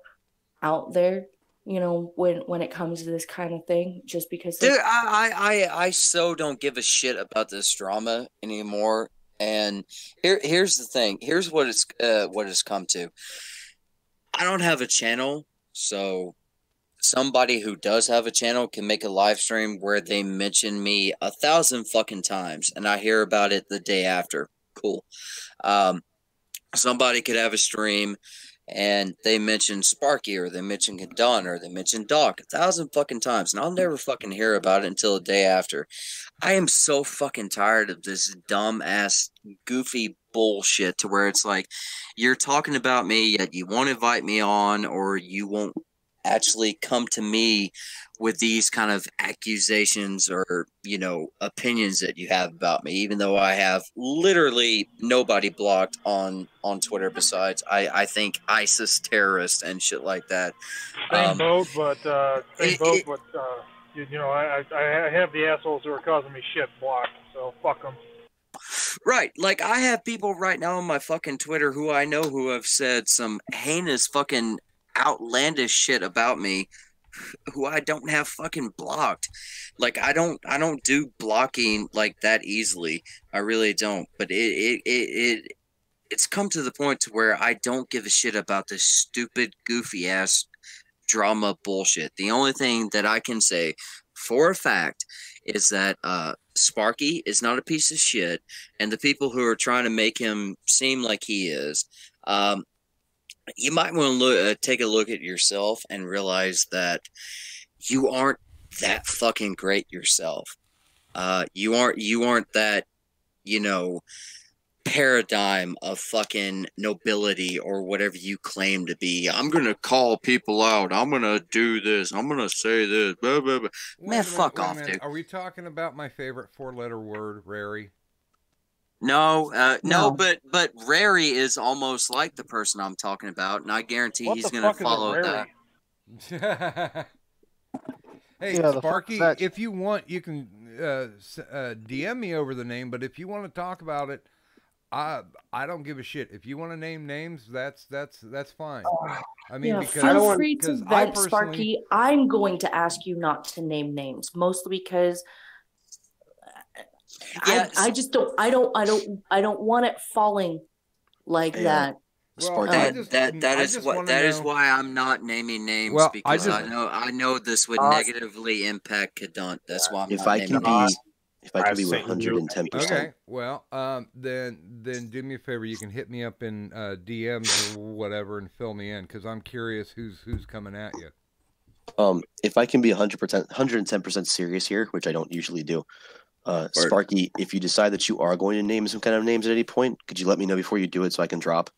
out there. When it comes to this kind of thing, just because. Dude, I so don't give a shit about this drama anymore. And here's the thing. Here's what it's come to. I don't have a channel, so somebody who does have a channel can make a live stream where they mention me 1,000 fucking times, and I hear about it the day after. Cool. Somebody could have a stream and they mention Sparky or they mention Cadunt or they mention Doc 1,000 fucking times, and I'll never fucking hear about it until the day after. I am so fucking tired of this dumb ass goofy bullshit to where it's like you're talking about me yet you won't invite me on, or you won't actually come to me with these kind of accusations or opinions that you have about me, even though I have literally nobody blocked on Twitter besides I think ISIS terrorists and shit like that. Same boat, but I have the assholes who are causing me shit blocked, so fuck them. Right, like I have people right now on my fucking Twitter who I know who have said some heinous fucking outlandish shit about me, who I don't have fucking blocked. Like I don't do blocking like that easily. I really don't. But it it's come to the point to where I don't give a shit about this stupid, goofy ass drama bullshit. The only thing that I can say for a fact is that Sparky is not a piece of shit, and the people who are trying to make him seem like he is, you might want to take a look at yourself and realize that you aren't that fucking great yourself. You aren't that, you know, paradigm of fucking nobility or whatever you claim to be. I'm gonna call people out. I'm gonna do this. I'm gonna say this. Blah, blah, blah. Man, fuck off, dude. Are we talking about my favorite 4-letter word, Rary? No, but Rary is almost like the person I'm talking about, and I guarantee he's gonna follow that. Hey, Yeah, Sparky, if you want, you can DM me over the name. But if you want to talk about it, I don't give a shit. If you want to name names, that's fine. I mean, Yeah, because feel free to vent, Sparky. I'm going to ask you not to name names, mostly because I just don't want it falling like that. Well, that is why I'm not naming names, because I know this would negatively impact Kadant. That's why I'm not naming names. If I can be 110%. Okay, well, then do me a favor. You can hit me up in DMs or whatever and fill me in, because I'm curious who's coming at you. If I can be 110% serious here, which I don't usually do, Sparky, if you decide that you are going to name some kind of names at any point, could you let me know before you do it so I can drop?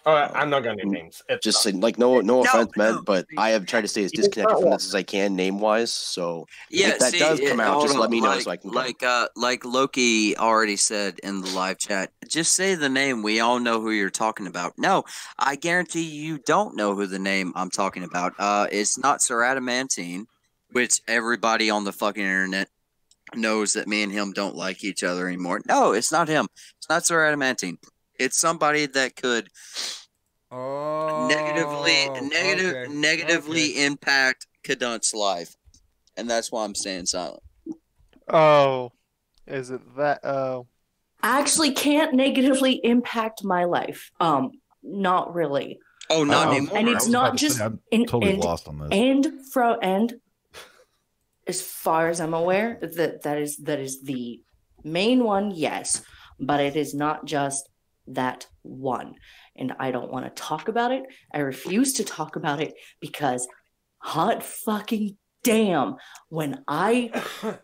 I'm not gonna name names. Just say, like, no offense, man, but I have tried to stay as disconnected from this as I can name wise. So if that does come out, just let me know so I can go. Like Loki already said in the live chat, just say the name. We all know who you're talking about. No, I guarantee you don't know who the name I'm talking about. It's not Sir Adamantine, which everybody on the fucking internet knows that me and him don't like each other anymore. No, it's not him. It's not Sir Adamantine. It's somebody that could negatively impact Kadant's life, and that's why I'm staying silent. Oh, is it that? Oh, actually can't negatively impact my life. Not really. Oh, not anymore. And it's not just. I'm totally lost on this. And as far as I'm aware, that is the main one. Yes, but it is not just that one, and I don't want to talk about it. I refuse to talk about it because hot fucking damn when I and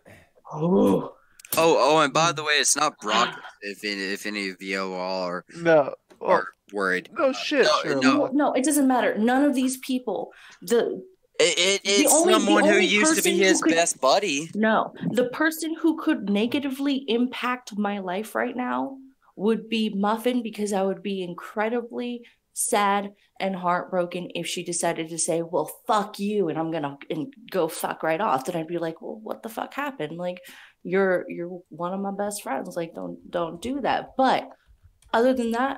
by the way, it's not Brock. If any of you all are worried. No shit. No, it doesn't matter. None of these people. It's someone who used to be his best buddy. No, the person who could negatively impact my life right now would be Muffin, because I would be incredibly sad and heartbroken if she decided to say, well, fuck you, and I'm gonna go fuck right off. Then I'd be like, well, what the fuck happened? Like, you're one of my best friends. Like, don't do that. But other than that,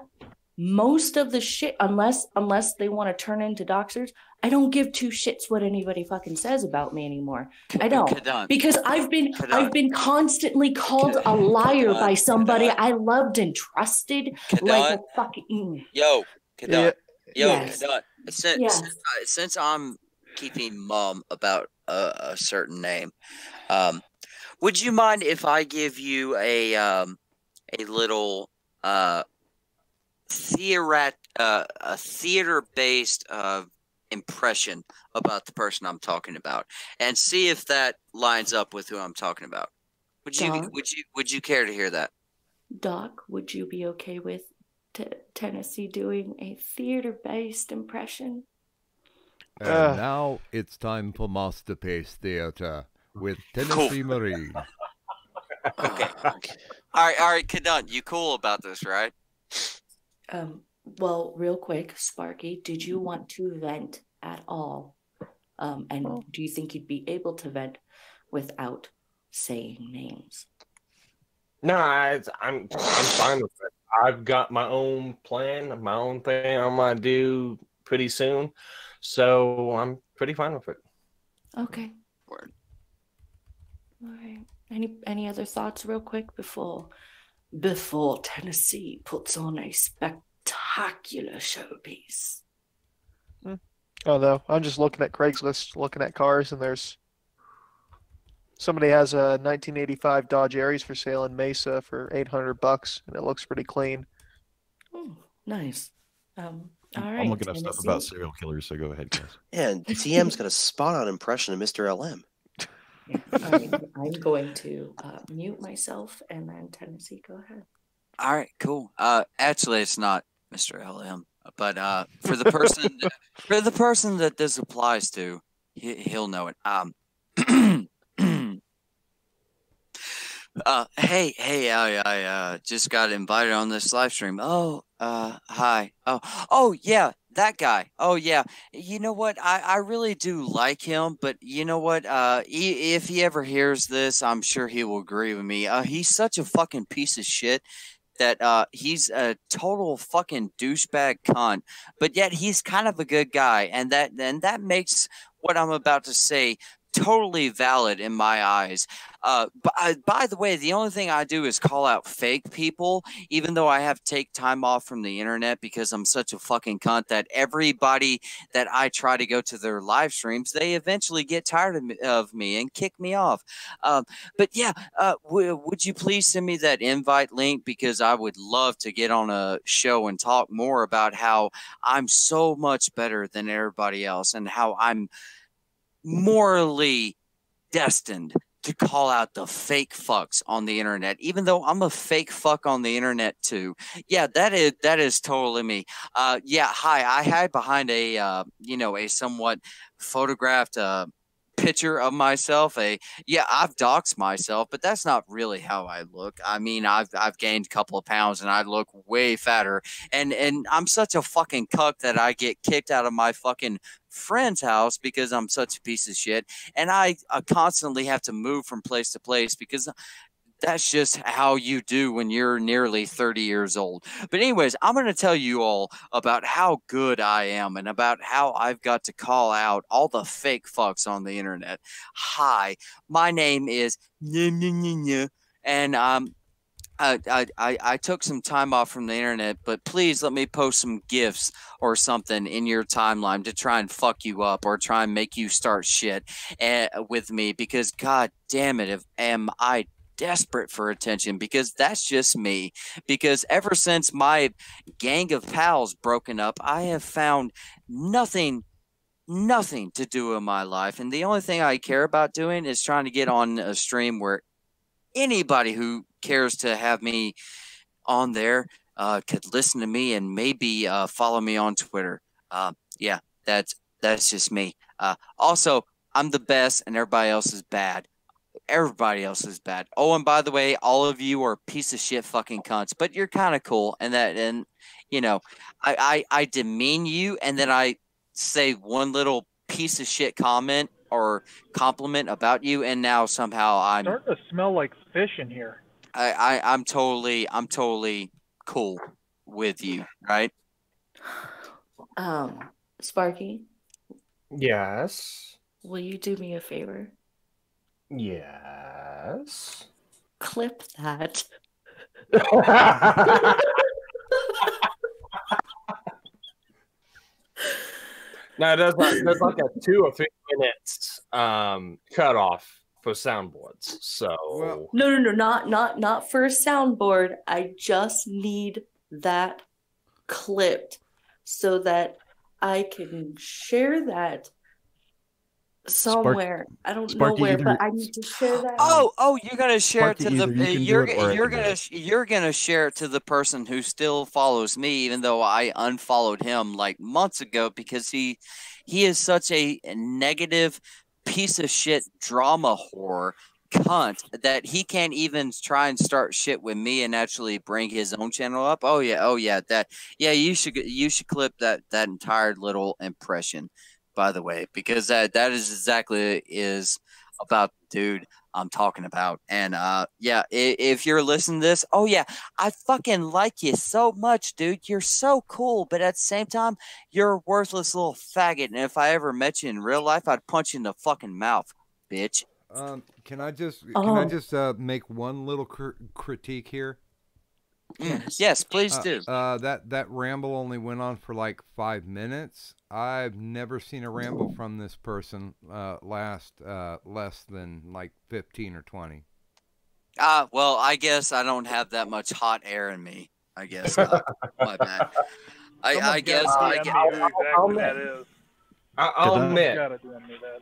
most of the shit, unless they want to turn into doxers, I don't give two shits what anybody fucking says about me anymore. I don't, because I've been constantly called a liar by somebody I loved and trusted, like a fucking Kadant. Yes. Kadant. Since I'm keeping mum about a certain name, would you mind if I give you a little theater-based impression about the person I'm talking about, and see if that lines up with who I'm talking about? Would you care to hear that? Doc, would you be okay with Tennessee doing a theater-based impression? And now it's time for Masterpiece Theater with Tennessee Marine. Okay. All right, Kadant, you cool about this, right? Well, real quick, Sparky, did you want to vent at all? And do you think you'd be able to vent without saying names? No, I'm fine with it. I've got my own plan, my own thing I'm gonna do pretty soon, so I'm pretty fine with it. Okay. Word. All right. Any other thoughts, real quick, before before Tennessee puts on a spectacular showpiece. Although I'm just looking at Craigslist, looking at cars, and there's somebody has a 1985 Dodge Aries for sale in Mesa for $800, and it looks pretty clean. Oh, nice. All I'm right, looking up stuff Tennessee. about serial killers, so go ahead, guys. And TM's got a spot-on impression of Mr. LM. I'm going to mute myself, and then Tennessee, go ahead. All right, cool. Actually, it's not Mr. LM, but for the person that this applies to, he'll know it. Hey, I just got invited on this live stream. Oh, hi. Oh, yeah, that guy. Oh, yeah. You know what? I really do like him, but you know what? If he ever hears this, I'm sure he will agree with me. He's such a fucking piece of shit that he's a total fucking douchebag cunt, but yet he's kind of a good guy, and that makes what I'm about to say totally valid in my eyes. By the way, the only thing I do is call out fake people, even though I have to take time off from the internet because I'm such a fucking cunt that everybody that I try to go to their live streams, they eventually get tired of me and kick me off. But yeah, would you please send me that invite link, because I would love to get on a show and talk more about how I'm so much better than everybody else and how I'm morally destined to call out the fake fucks on the internet, even though I'm a fake fuck on the internet too. Yeah, that is totally me. Yeah, hi. I hide behind a a somewhat photographed picture of myself. I've doxed myself, but that's not really how I look. I mean, I've gained a couple of pounds and I look way fatter, and I'm such a fucking cuck that I get kicked out of my fucking friend's house because I'm such a piece of shit, and I constantly have to move from place to place because that's just how you do when you're nearly 30 years old. But anyways, I'm going to tell you all about how good I am and about how I've got to call out all the fake fucks on the internet. Hi, my name is and I took some time off from the internet, but please let me post some GIFs or something in your timeline to try and fuck you up or try and make you start shit with me, because god damn it, am I desperate for attention, because that's just me. Because ever since my gang of pals broken up, I have found nothing to do in my life, and the only thing I care about doing is trying to get on a stream where anybody who cares to have me on there could listen to me and maybe follow me on Twitter. Yeah, that's just me. Also, I'm the best and everybody else is bad. Everybody else is bad. Oh, and by the way, all of you are piece of shit fucking cunts, but you're kind of cool. And you know, I demean you, and then I say one little piece of shit comment or compliment about you, and now somehow I'm starting to smell like fish in here. I'm totally cool with you, right? Sparky, Yes. will you do me a favor? Yes. Clip that. Now there's like a 2 or 3 minutes cut off for soundboards. So No, not for a soundboard. I just need that clipped so that I can share that somewhere. I don't know where, but I need to share that. Oh, you're gonna share it to Sparky, the either you can do you're it or I you're can do gonna it. you're gonna share it to the person who still follows me, even though I unfollowed him like months ago because he is such a negative piece of shit drama whore cunt that he can't even try and start shit with me and actually bring his own channel up. Oh yeah, you should clip that entire little impression, by the way, because that is exactly is about the dude I'm talking about. And if you're listening to this, oh yeah, I fucking like you so much, dude. You're so cool, but at the same time, you're a worthless little faggot. And if I ever met you in real life, I'd punch you in the fucking mouth, bitch. Can I just Oh. make one little critique here? Yes, please do. That ramble only went on for like 5 minutes. I've never seen a ramble from this person last less than like 15 or 20. Well, I guess I don't have that much hot air in me. I guess. My bad. I guess. Someone's I gotta guess. DM me who exactly that is. I'll admit. Gotta DM me that.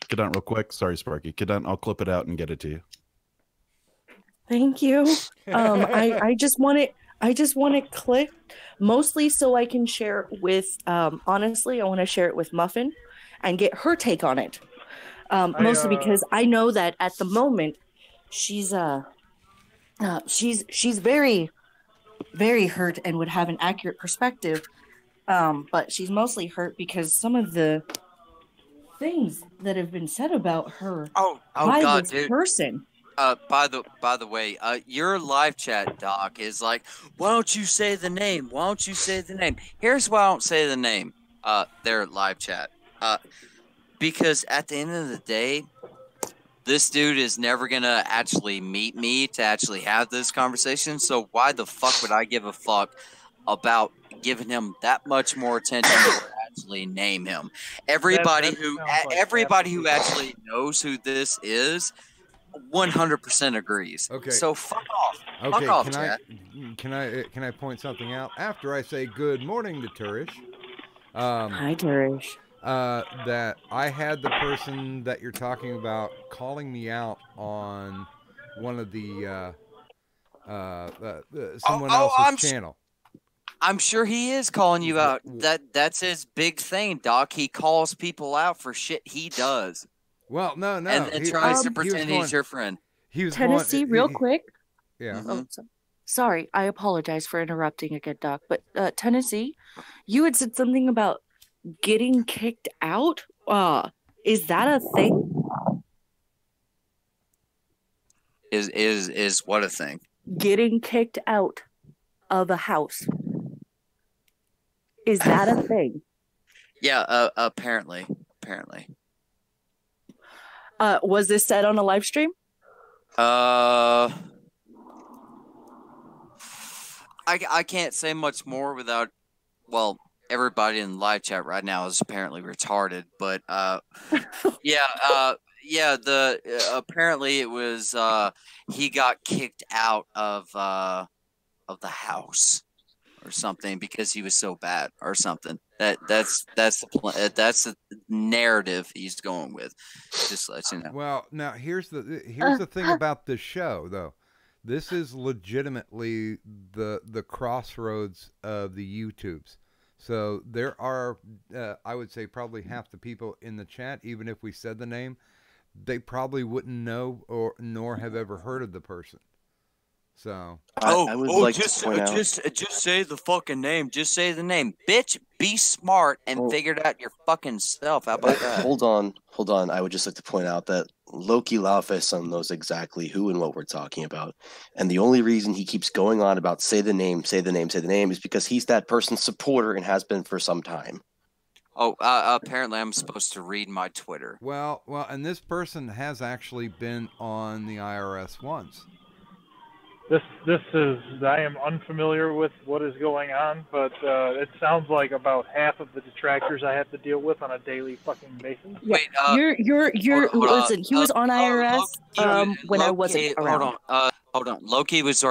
Kadant, real quick. Sorry, Sparky. Kadant, I'll clip it out and get it to you. Thank you. I just want it clipped mostly so I can share it with honestly, I want to share it with Muffin and get her take on it. Mostly because I know that at the moment she's very, very hurt and would have an accurate perspective. But she's mostly hurt because some of the things that have been said about her by God, this dude. person. By the way, your live chat, Doc, is like, why don't you say the name? Why don't you say the name? Here's why I don't say the name. Their live chat. Because at the end of the day, this dude is never gonna actually meet me to actually have this conversation. So why the fuck would I give a fuck about giving him that much more attention to actually name him? Everybody who actually knows who this is 100% agrees. Okay. So fuck off. Okay. Fuck off, Can I point something out after I say good morning to Turish? Hi, Turish. That I had the person that you're talking about calling me out on one of the someone else's channel. I'm sure he is calling you out. That's his big thing, Doc. He calls people out for shit he does. Well, no. And tries to pretend he's your friend. He was Tennessee, real quick. Yeah. Oh, sorry. I apologize for interrupting again, Doc. But Tennessee, you had said something about getting kicked out. Is that a thing? Is what a thing? Getting kicked out of a house. Is that a thing? Yeah, apparently. Was this said on a live stream? I can't say much more without, well, everybody in the live chat right now is apparently retarded, but apparently it was he got kicked out of the house or something because he was so bad or something. That's the narrative he's going with. Just to let you know. Well, now here's the thing about this show, though. This is legitimately the crossroads of the YouTubes. So there are, I would say, probably half the people in the chat, even if we said the name, they probably wouldn't know nor have ever heard of the person. So just say the fucking name. Just say the name, bitch. Be smart and figure it out your fucking self. How about that? Hold on. I would just like to point out that Loki Laufey knows exactly who and what we're talking about, and the only reason he keeps going on about say the name is because he's that person's supporter and has been for some time. Oh, apparently I'm supposed to read my Twitter. Well, and this person has actually been on the IRS once. This is, I am unfamiliar with what is going on, but it sounds like about half of the detractors I have to deal with on a daily fucking basis. Wait, you're listen, he was on IRS when I wasn't around. Hold on. Loki was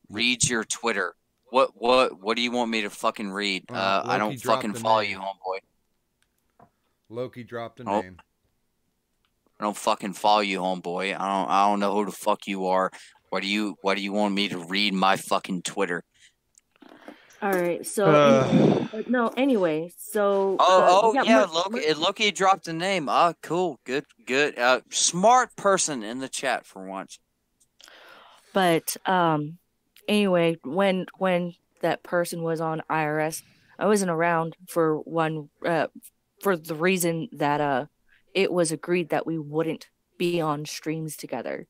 read your Twitter. What do you want me to fucking read? I don't fucking follow you, homeboy. Loki dropped a name. I don't fucking follow you, homeboy. I don't know who the fuck you are. What do you want me to read my fucking Twitter? All right, so anyway, so Loki dropped a name. Cool, good. Smart person in the chat for once. But anyway, when that person was on IRS, I wasn't around for the reason that it was agreed that we wouldn't be on streams together.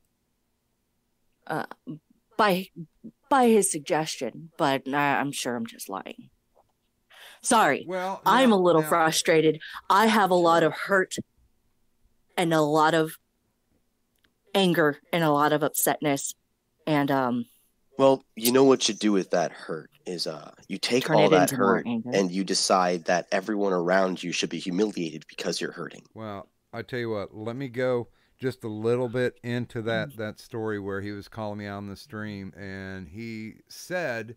By his suggestion, but I'm sure I'm just lying. Sorry. Well, I'm a little frustrated. I have a lot of hurt and a lot of anger and a lot of upsetness And Well, you know what you do with that hurt is you take turn all it that into more hurt anger. and you decide that everyone around you should be humiliated because you're hurting. Well, I tell you what, let me go just a little bit into that story where he was calling me out on the stream, and he said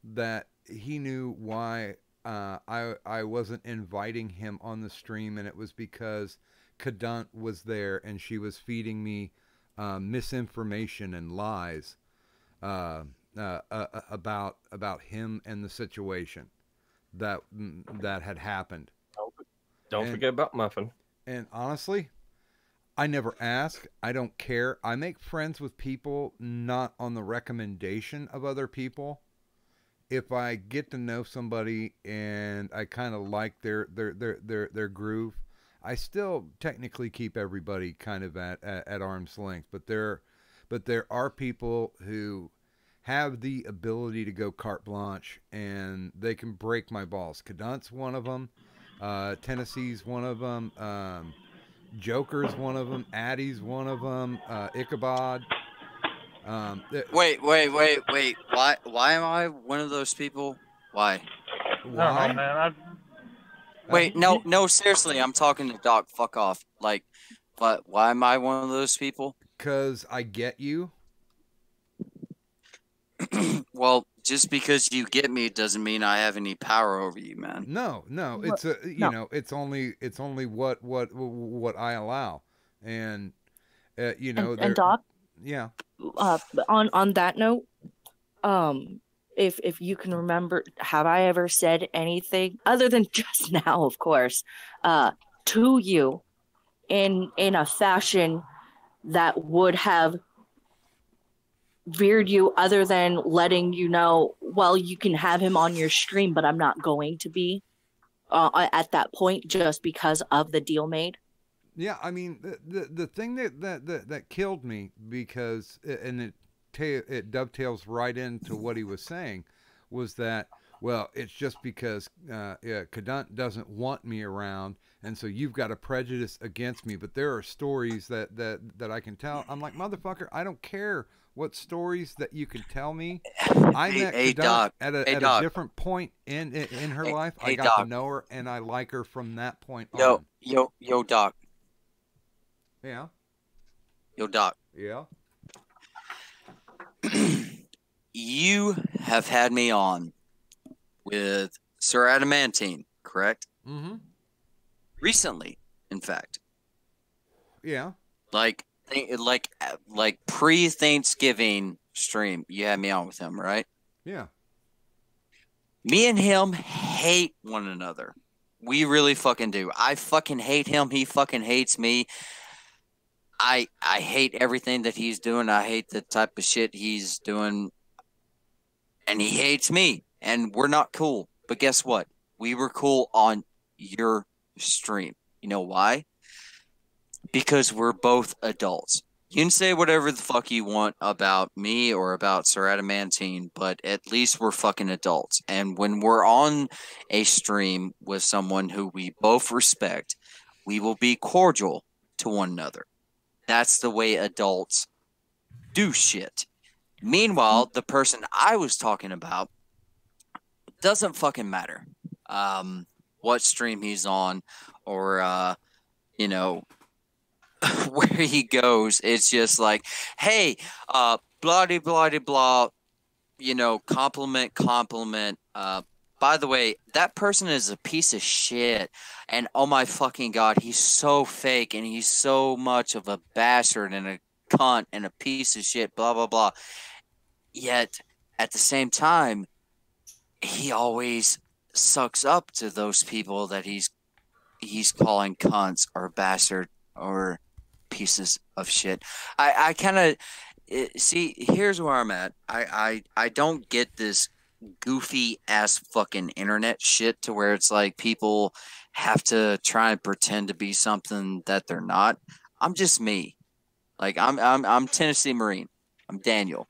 that he knew why I wasn't inviting him on the stream, and it was because Kadunt was there and she was feeding me misinformation and lies about him and the situation that had happened. Don't forget about Muffin. And honestly, I never ask. I don't care. I make friends with people not on the recommendation of other people. If I get to know somebody and I kind of like their groove, I still technically keep everybody kind of at arm's length. But there are people who have the ability to go carte blanche, and they can break my balls. Cadunt's one of them. Tennessee's one of them. Joker's one of them. Addie's one of them. Ichabod. Wait. Why am I one of those people? Why? I don't know, man. Wait, no, seriously, I'm talking to Doc. Fuck off. Like, but why am I one of those people? 'Cause I get you. Well, just because you get me doesn't mean I have any power over you, man. No, it's it's only what I allow, and and Doc. Yeah. On that note, if you can remember, have I ever said anything other than just now, of course, to you in a fashion that would have veered you, other than letting you know, well, you can have him on your stream, but I'm not going to be at that point just because of the deal made? Yeah, I mean the thing that killed me, because it dovetails right into what he was saying, was that, well, it's just because Kadunt doesn't want me around, and so you've got a prejudice against me. But there are stories that I can tell. I'm like, motherfucker, I don't care what stories that you can tell me. I met Kadunt at a different point in her life. I got to know her, and I like her from that point on. Yo, Doc. Yeah. Yo, Doc. Yeah. You have had me on with Sir Adamantine, correct? Mm-hmm. Recently, in fact. Yeah. Like pre-Thanksgiving stream, you had me on with him, right? Yeah. Me and him hate one another. We really fucking do. I fucking hate him. He fucking hates me. I hate everything that he's doing. I hate the type of shit he's doing. And he hates me. And we're not cool. But guess what? We were cool on your stream. You know why? Because we're both adults. You can say whatever the fuck you want about me or about Sir Adamantine, but at least we're fucking adults. And when we're on a stream with someone who we both respect, we will be cordial to one another. That's the way adults do shit. Meanwhile, the person I was talking about doesn't fucking matter what stream he's on or, where he goes. It's just like, hey, blah, compliment. By the way, that person is a piece of shit. And oh my fucking God, he's so fake and he's so much of a bastard and a cunt and a piece of shit, blah, blah, blah. Yet, at the same time, he always sucks up to those people that he's calling cunts or bastard or pieces of shit. I kind of see, here's where I'm at. I don't get this goofy ass fucking internet shit to where it's like people have to try and pretend to be something that they're not. I'm just me. Like I'm Tennessee Marine. I'm Daniel.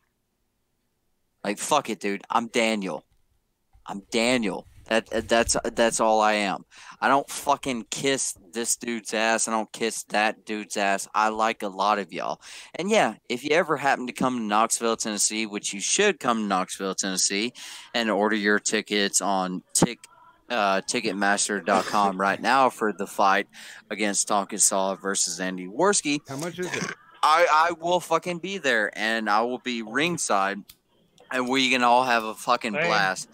Like fuck it, dude. I'm Daniel. That's all I am. I don't fucking kiss this dude's ass. I don't kiss that dude's ass. I like a lot of y'all. And yeah, if you ever happen to come to Knoxville, Tennessee, which you should come to Knoxville, Tennessee, and order your tickets on Ticketmaster.com right now for the fight against Tonkin Saw versus Andy Worski. How much is it? I will fucking be there, and I will be ringside, and we can all have a fucking blast.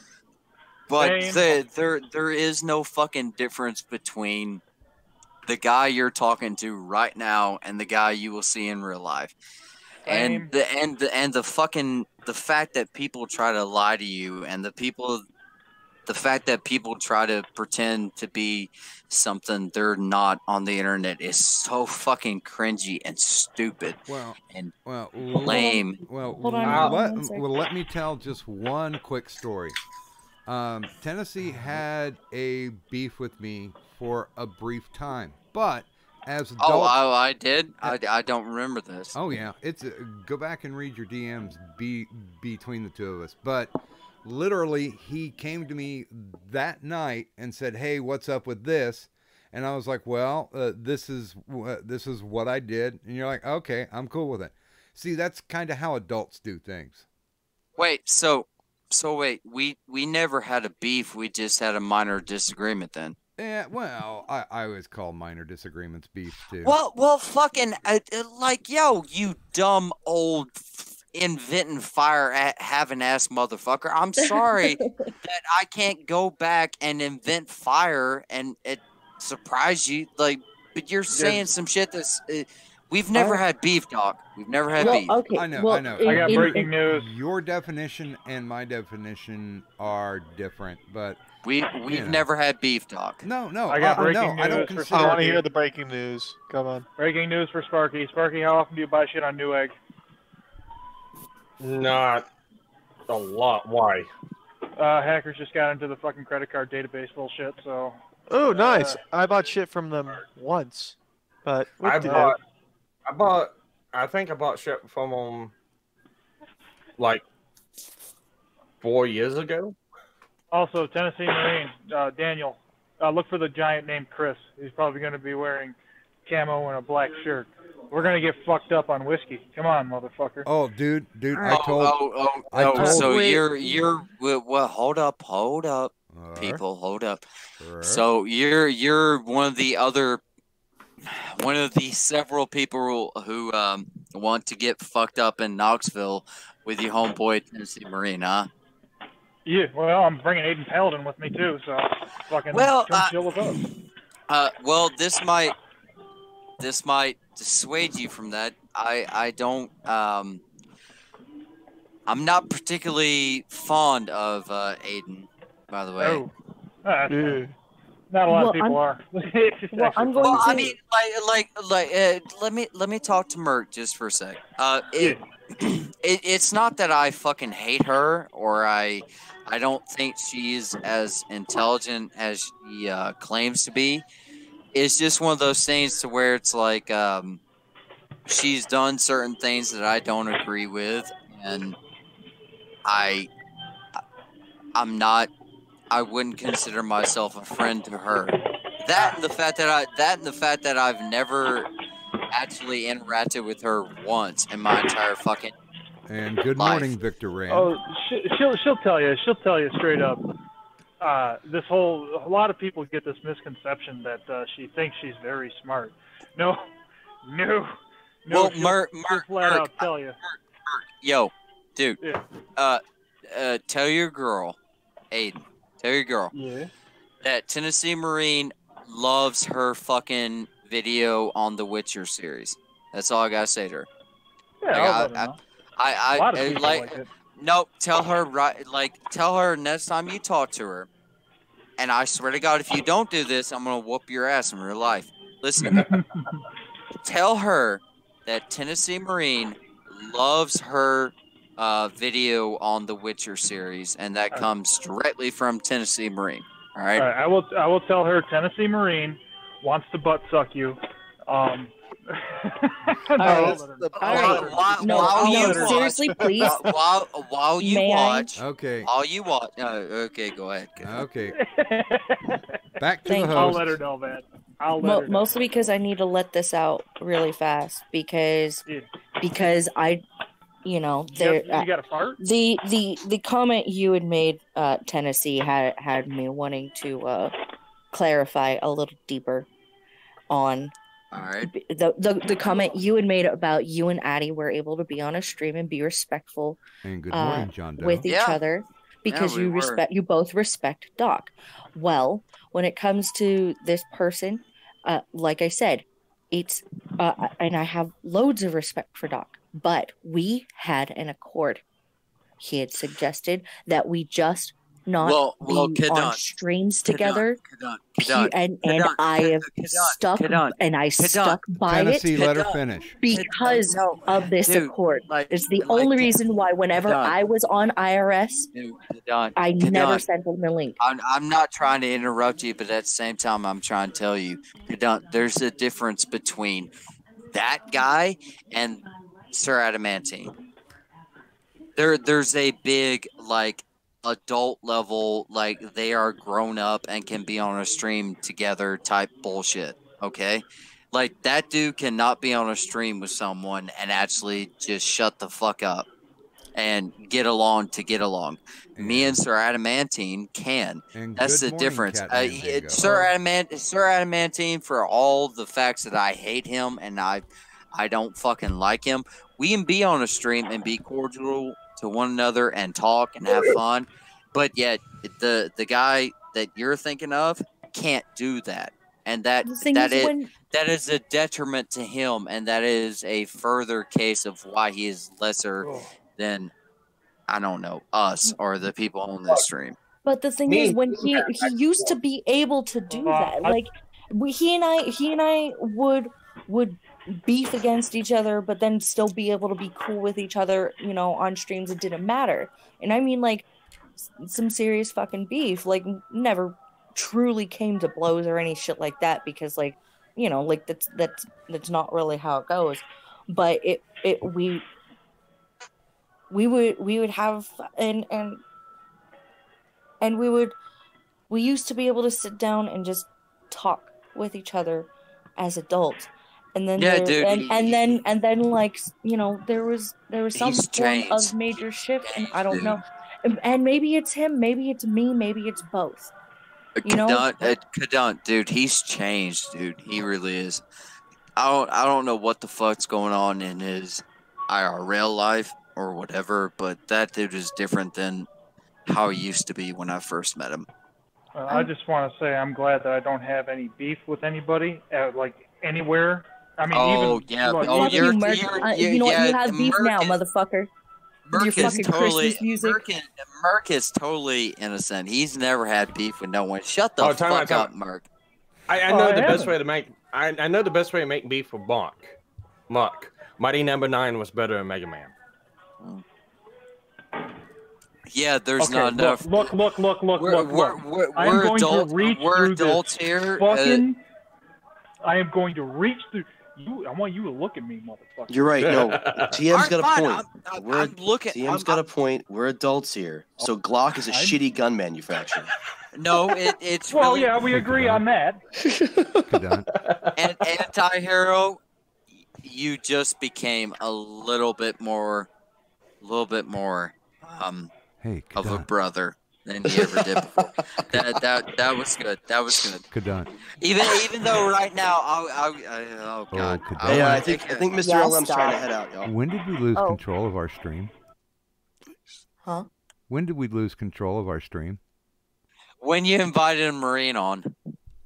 But there is no fucking difference between the guy you're talking to right now and the guy you will see in real life. And the fact that people try to lie to you, and the fact that people try to pretend to be something they're not on the internet is so fucking cringy and stupid. Lame. Let me tell just one quick story. Tennessee had a beef with me for a brief time, but as adults, I did. I don't remember this. Oh yeah, it's go back and read your DMs between the two of us. But literally, he came to me that night and said, "Hey, what's up with this?" And I was like, "Well, this is what I did." And you're like, "Okay, I'm cool with it." See, that's kind of how adults do things. Wait, so wait, we never had a beef. We just had a minor disagreement then. Yeah, well, I always call minor disagreements beef too. Well, fucking like, yo, you dumb old inventing fire having ass motherfucker. I'm sorry that I can't go back and invent fire and it surprise you. Like, but you're saying some shit that's. We've never had beef, Doc. We've never had beef. Okay. I know. I got breaking news. Your definition and my definition are different, but we've never had beef, Doc. No. I got breaking news. I don't consider. I want to hear the breaking news. Come on. Breaking news for Sparky. Sparky, how often do you buy shit on Newegg? Not a lot. Why? Hackers just got into the fucking credit card database bullshit. So. Oh, nice. I bought shit from them once, but I think I bought shit from them like 4 years ago. Also, Tennessee Marine, Daniel, look for the giant named Chris. He's probably going to be wearing camo and a black shirt. We're going to get fucked up on whiskey. Come on, motherfucker. Oh, dude, I told. So you're well. Hold up, people, hold up. So you're one of the several people who want to get fucked up in Knoxville with your homeboy Tennessee Marine, huh? Yeah, well, I'm bringing Aiden Paladin with me too, so fucking chill with us. Well, this might dissuade you from that. I don't. I'm not particularly fond of Aiden, by the way. Oh, not a lot of people are. I mean, let me talk to Merc just for a sec. It's not that I fucking hate her or I don't think she's as intelligent as she claims to be. It's just one of those things to where it's like she's done certain things that I don't agree with, and I wouldn't consider myself a friend to her. That and the fact that I've never actually interacted with her once in my entire fucking And good life. morning, Victor Rand. Oh, she'll tell you. She'll tell you straight up. A lot of people get this misconception that she thinks she's very smart. No. Well, she'll flat out tell you. Yo, dude. Yeah. Tell your girl, Aiden. Tell your girl. Yeah. That Tennessee Marine loves her fucking video on the Witcher series. That's all I gotta say to her. Yeah, a lot of people like it. No, tell her next time you talk to her. And I swear to God, if you don't do this, I'm gonna whoop your ass in real life. Listen to me. Tell her that Tennessee Marine loves her video on the Witcher series, and that comes directly from Tennessee Marine. All right. I will tell her Tennessee Marine wants to butt suck you. All right. No, seriously, please. While you May I? watch. Okay. While you watch. Okay, go ahead. Okay. Back to Thank the you. host. I'll let her know, man. I'll let her know. Mostly because I need to let this out really fast because I, you know, there. You got a fart? The comment you had made, Tennessee, had me wanting to clarify a little deeper on. All right. The comment you had made about you and Addie were able to be on a stream and be respectful And good morning, John Doe. with each other because we were. you both respect Doc. Well, when it comes to this person, like I said, it's and I have loads of respect for Doc, but we had an accord. He had suggested that we just not be on streams together. And I have stuck by Tennessee, it let her finish. because of this accord. It's the only reason why whenever I was on IRS, I never sent them the link. I'm not trying to interrupt you, but at the same time, I'm trying to tell you, there's a difference between that guy and Sir Adamantine. There's a big, like, adult level, like, they are grown up and can be on a stream together type bullshit, okay? Like, that dude cannot be on a stream with someone and actually just shut the fuck up and get along to get along. Me and Sir Adamantine can. And that's the good morning, difference. Catman Sir Adamantine, for all the facts that I hate him and I don't fucking like him, we can be on a stream and be cordial to one another and talk and have fun, but yet the guy that you're thinking of can't do that, and that is a detriment to him, and that is a further case of why he is lesser than, I don't know, us or the people on this stream. But the thing is, when he used to be able to do that, like he and I would beef against each other, but then still be able to be cool with each other, you know, on streams. It didn't matter. And I mean, like, some serious fucking beef, like, never truly came to blows or any shit like that, because, like, you know, like, that's not really how it goes. But we would have and we used to be able to sit down and just talk with each other as adults. And then and then like, you know, there was some form of major shift, and I don't know, and maybe it's him, maybe it's me, maybe it's both. You know, Kadant, dude, he's changed, dude. He really is. I don't know what the fuck's going on in his IRL life or whatever, but that dude is different than how he used to be when I first met him. I just want to say I'm glad that I don't have any beef with anybody, like, anywhere. I mean, you know what? You have beef now, motherfucker. Merc is totally innocent. He's never had beef with no one. Shut the fuck up, Merc. I know the best way to make. I know the best way to make beef with Muck. Mighty Number 9 was better than Mega Man. Yeah, there's not enough. Look. We're adults here. I am going to reach through. I want you to look at me, motherfucker. You're right. No, TM's got a point. TM's got a point. We're adults here. So Glock is a shitty gun manufacturer. No, it's well, really... yeah, we agree on that. And Anti-Hero, you just became a little bit more of a brother than you ever did before. That was good. That was good. Kadant. Even though right now, oh god. I think Mr. LM's trying to head out, y'all. When did we lose control of our stream? Huh? When did we lose control of our stream? When you invited a Marine on.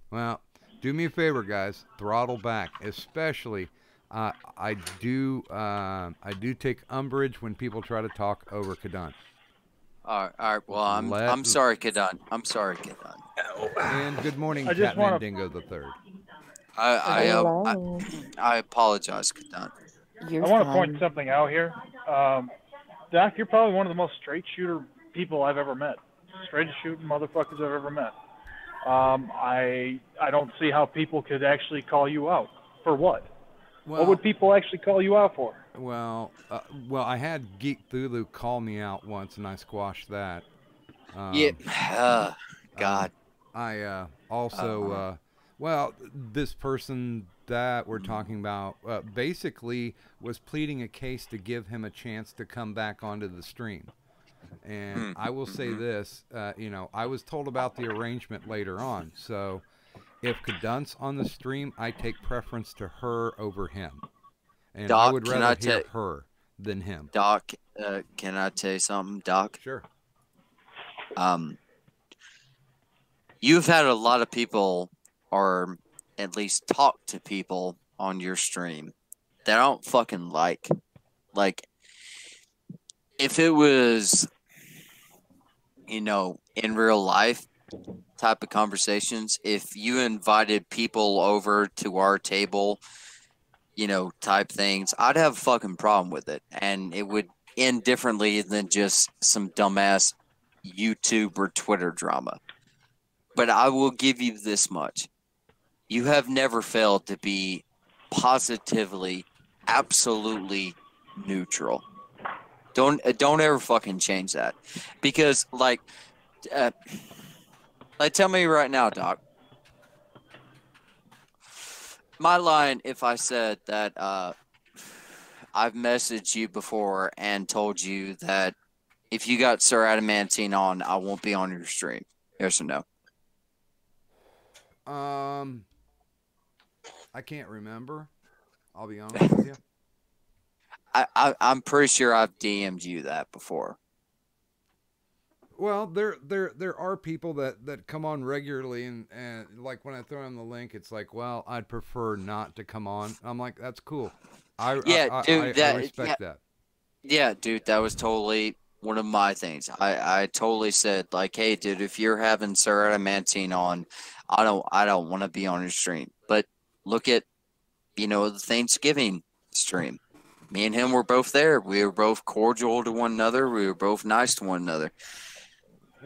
Well, do me a favor, guys. Throttle back, especially. I do take umbrage when people try to talk over Kadant. All right. Well, I'm sorry, Kadant. I'm sorry, Kadant. And good morning, Catman Dingo the Third. I apologize, Kadant. I want to point something out here. Doc, you're probably one of the most straight shooter people I've ever met. Straightest shooting motherfuckers I've ever met. I don't see how people could actually call you out. For what? Well, what would people actually call you out for? Well, I had Geek Thulu call me out once, and I squashed that. God. I also, this person that we're talking about basically was pleading a case to give him a chance to come back onto the stream. And I will say this, I was told about the arrangement later on. So if Kadunt's on the stream, I take preference to her over him. And Doc, I would rather hear her than him. Doc, can I tell you something, Doc? Sure. You've had a lot of people, or at least talk to people on your stream that I don't fucking like. Like, if it was, in real life type of conversations, if you invited people over to our table, type things, I'd have a fucking problem with it. And it would end differently than just some dumbass YouTube or Twitter drama. But I will give you this much. You have never failed to be positively, absolutely neutral. Don't ever fucking change that. Because, tell me right now, Doc. My line, if I said that I've messaged you before and told you that if you got Sir Adamantine on, I won't be on your stream. Yes or no? I can't remember. I'll be honest with you. I'm pretty sure I've DM'd you that before. Well, there are people that come on regularly, and like when I throw them the link, it's like, well, I'd prefer not to come on. I'm like, that's cool. I respect that. Yeah, dude, that was totally one of my things. I totally said, like, hey, dude, if you're having Sir Adamantine on, I don't want to be on your stream. But look at, the Thanksgiving stream. Me and him were both there. We were both cordial to one another. We were both nice to one another.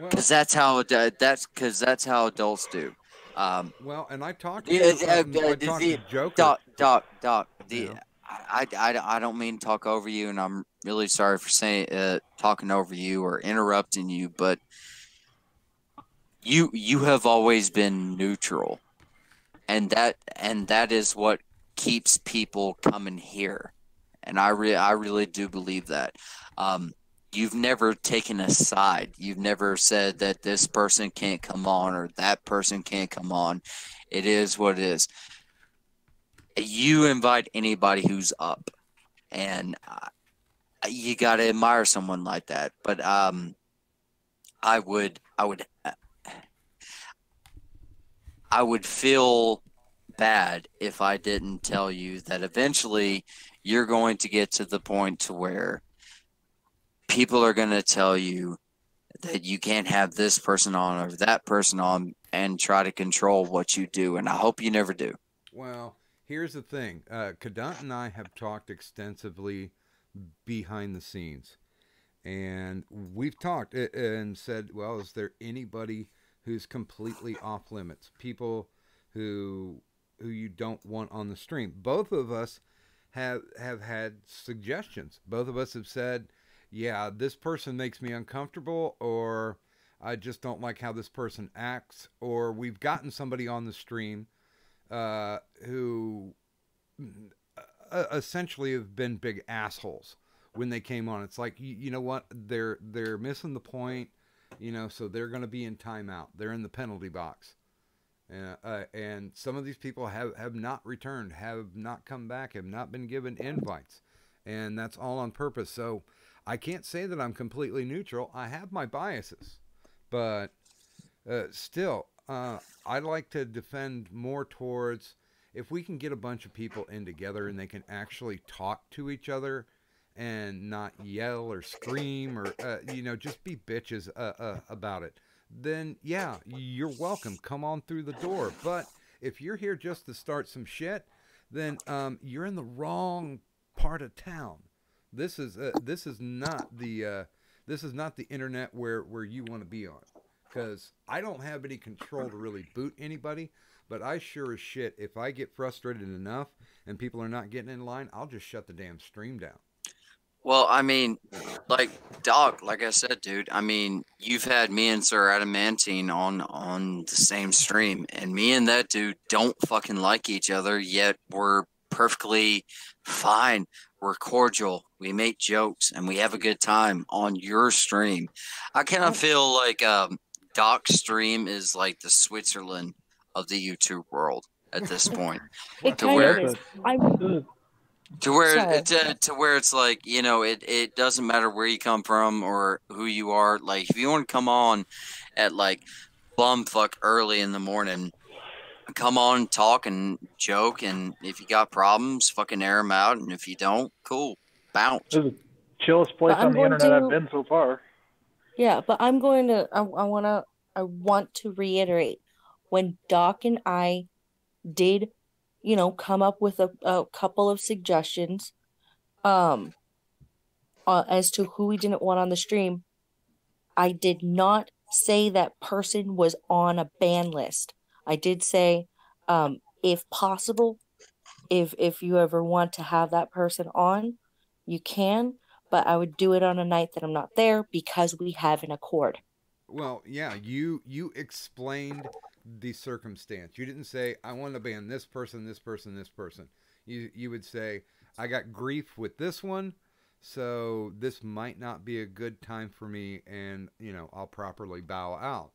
Because that's how adults do. And I talked to Joker. Doc. I don't mean to talk over you, and I'm really sorry for saying talking over you or interrupting you, but you have always been neutral, and that is what keeps people coming here, and I really do believe that. You've never taken a side. You've never said that this person can't come on or that person can't come on. It is what it is. You invite anybody who's up, and you got to admire someone like that. But I would feel bad if I didn't tell you that eventually you're going to get to the point to where people are going to tell you that you can't have this person on or that person on and try to control what you do. And I hope you never do. Well, here's the thing. Kadunt and I have talked extensively behind the scenes. And we've talked and said, well, is there anybody who's completely off limits? People who you don't want on the stream. Both of us have had suggestions. Both of us have said, yeah, this person makes me uncomfortable, or I just don't like how this person acts, or we've gotten somebody on the stream who essentially have been big assholes when they came on. It's like, you know what, they're missing the point, so they're going to be in timeout. They're in the penalty box. And some of these people have not returned, have not come back, have not been given invites, and that's all on purpose. So I can't say that I'm completely neutral. I have my biases, but still, I like to defend more towards if we can get a bunch of people in together and they can actually talk to each other and not yell or scream or, just be bitches about it, then yeah, you're welcome. Come on through the door. But if you're here just to start some shit, then you're in the wrong part of town. This is not the internet where you want to be on, because I don't have any control to really boot anybody, But I sure as shit, if I get frustrated enough and people are not getting in line, I'll just shut the damn stream down. Well, I mean, like Doc, like I said, dude. I mean, you've had me and Sir Adamantine on the same stream, and me and that dude don't fucking like each other. Yet we're perfectly fine. We're cordial. We make jokes, and we have a good time on your stream. I kind of feel like Doc's stream is like the Switzerland of the YouTube world at this point. It To kind where of is. I'm Sorry. to where it's like, it doesn't matter where you come from or who you are. Like, if you want to come on at like bumfuck early in the morning, come on, talk and joke, and if you got problems, fucking air them out, and if you don't, cool, bounce. This is the chillest place But I'm on the going internet to- I've been so far. Yeah, but I'm going to. I want to reiterate when Doc and I did, come up with a couple of suggestions, as to who we didn't want on the stream. I did not say that person was on a ban list. I did say, if possible, if you ever want to have that person on, you can, but I would do it on a night that I'm not there because we have an accord. Well, yeah, you explained the circumstance. You didn't say, I want to ban this person, this person, this person. You would say, I got grief with this one, so this might not be a good time for me, and, I'll properly bow out.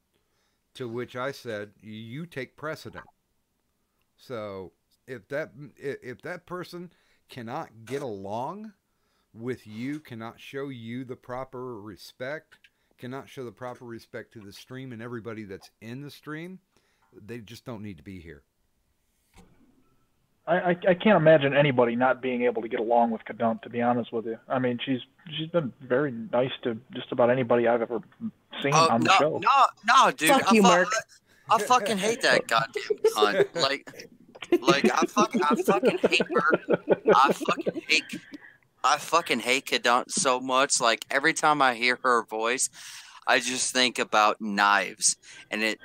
To which I said, you take precedent. So if that person cannot get along with you, cannot show you the proper respect, cannot show the proper respect to the stream and everybody that's in the stream, they just don't need to be here. I can't imagine anybody not being able to get along with Kadant, to be honest with you. I mean, she's been very nice to just about anybody I've ever seen on the show. No, dude. Fuck you, Mark. I fucking hate that goddamn cunt. Like I fucking hate her. I fucking hate Kadant so much. Like, every time I hear her voice, I just think about knives, and it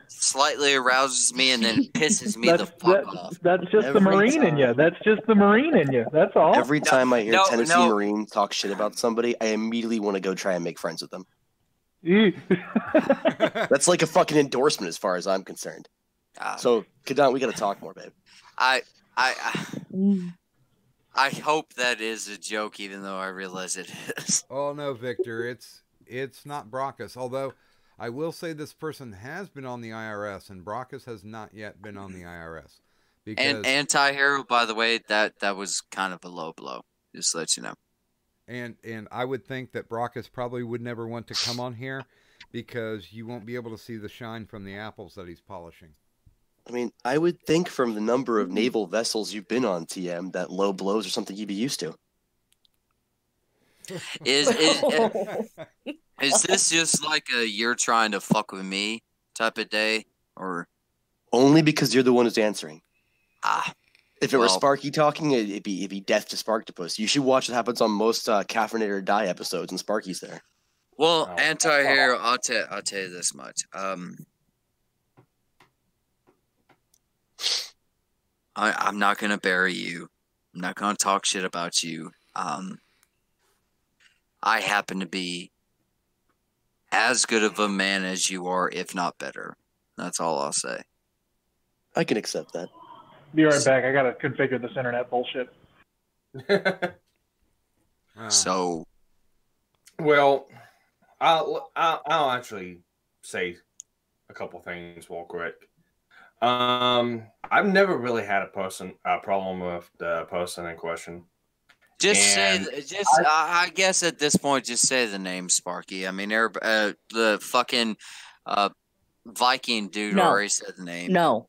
slightly arouses me, and then it pisses me the fuck off. That's just the Every Marine in you. That's just the Marine in you. That's all. Every time I hear no, Tennessee no. Marine talk shit about somebody, I immediately want to go try and make friends with them. That's like a fucking endorsement as far as I'm concerned. So, Kadant, we got to talk more, babe. I hope that is a joke, even though I realize it is. Oh no, Victor, it's not Brockus. Although I will say this person has been on the IRS, and Brockus has not yet been on the IRS. Because And anti-hero, by the way, that was kind of a low blow. Just to let you know. and I would think that Brockus probably would never want to come on here because you won't be able to see the shine from the apples that he's polishing. I mean, I would think from the number of naval vessels you've been on, TM, that low blows are something you'd be used to. Is this just like a you're trying to fuck with me type of day, or Only because you're the one who's answering. If it were well- Sparky talking, it'd be death to Sparktopus. You should watch what happens on most Caffeinator or Die episodes, and Sparky's there. Well, Oh. anti-hero, I'll tell you this much. I'm not gonna bury you. I'm not gonna talk shit about you. I happen to be as good of a man as you are, if not better. That's all I'll say. I can accept that. Be right back. I gotta configure this internet bullshit. So, Well, I'll actually say a couple things real quick. I've never really had a problem with the person in question. And I guess at this point, just say the name Sparky. I mean, the fucking Viking dude No. already said the name. No.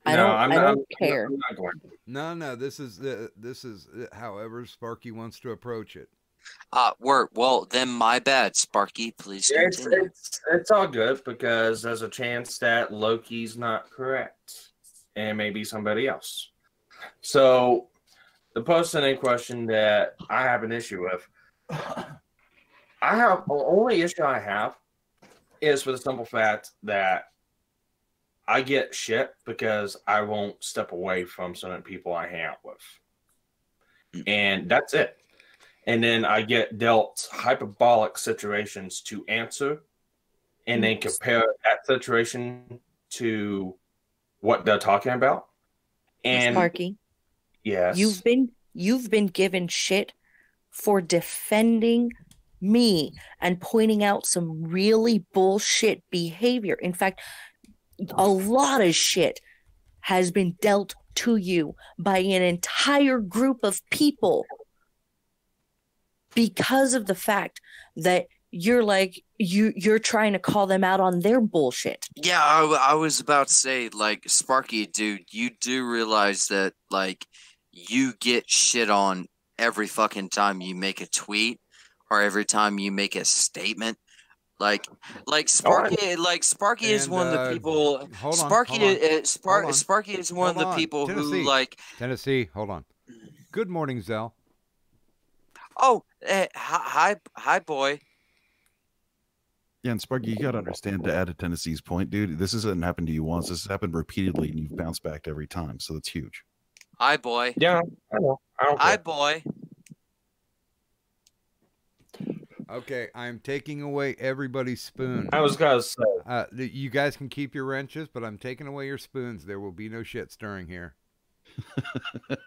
I don't care. I'm not going to. No, this is however Sparky wants to approach it. Well, then my bad, Sparky. Please continue. It's all good because there's a chance that Loki's not correct and maybe somebody else. So the person in question that I have an issue with, the only issue I have is for the simple fact that I get shit because I won't step away from certain people I hang out with. And that's it. And then I get dealt hyperbolic situations to answer and then compare that situation to what they're talking about. And Sparky, yes, you've been given shit for defending me and pointing out some really bullshit behavior. In fact, a lot of shit has been dealt to you by an entire group of people because of the fact that you're trying to call them out on their bullshit. Yeah, I was about to say, like, Sparky, dude, you do realize that, like, you get shit on every fucking time you make a tweet or every time you make a statement. Like Sparky is And, one of the people. hold on, Sparky, hold on. Sparky is one of Hold the on. people Tennessee. who like. Tennessee, hold on. Good morning, Zell. Oh, hi, boy. Yeah, and Sparky, you got to understand, to add to Tennessee's point, dude, this hasn't happened to you once. This has happened repeatedly, and you've bounced back every time. So that's huge. Hi, boy. Yeah, I know. I don't Hi, care. boy. Okay, I'm taking away everybody's spoon. I was gonna say, you guys can keep your wrenches, but I'm taking away your spoons. There will be no shit stirring here. All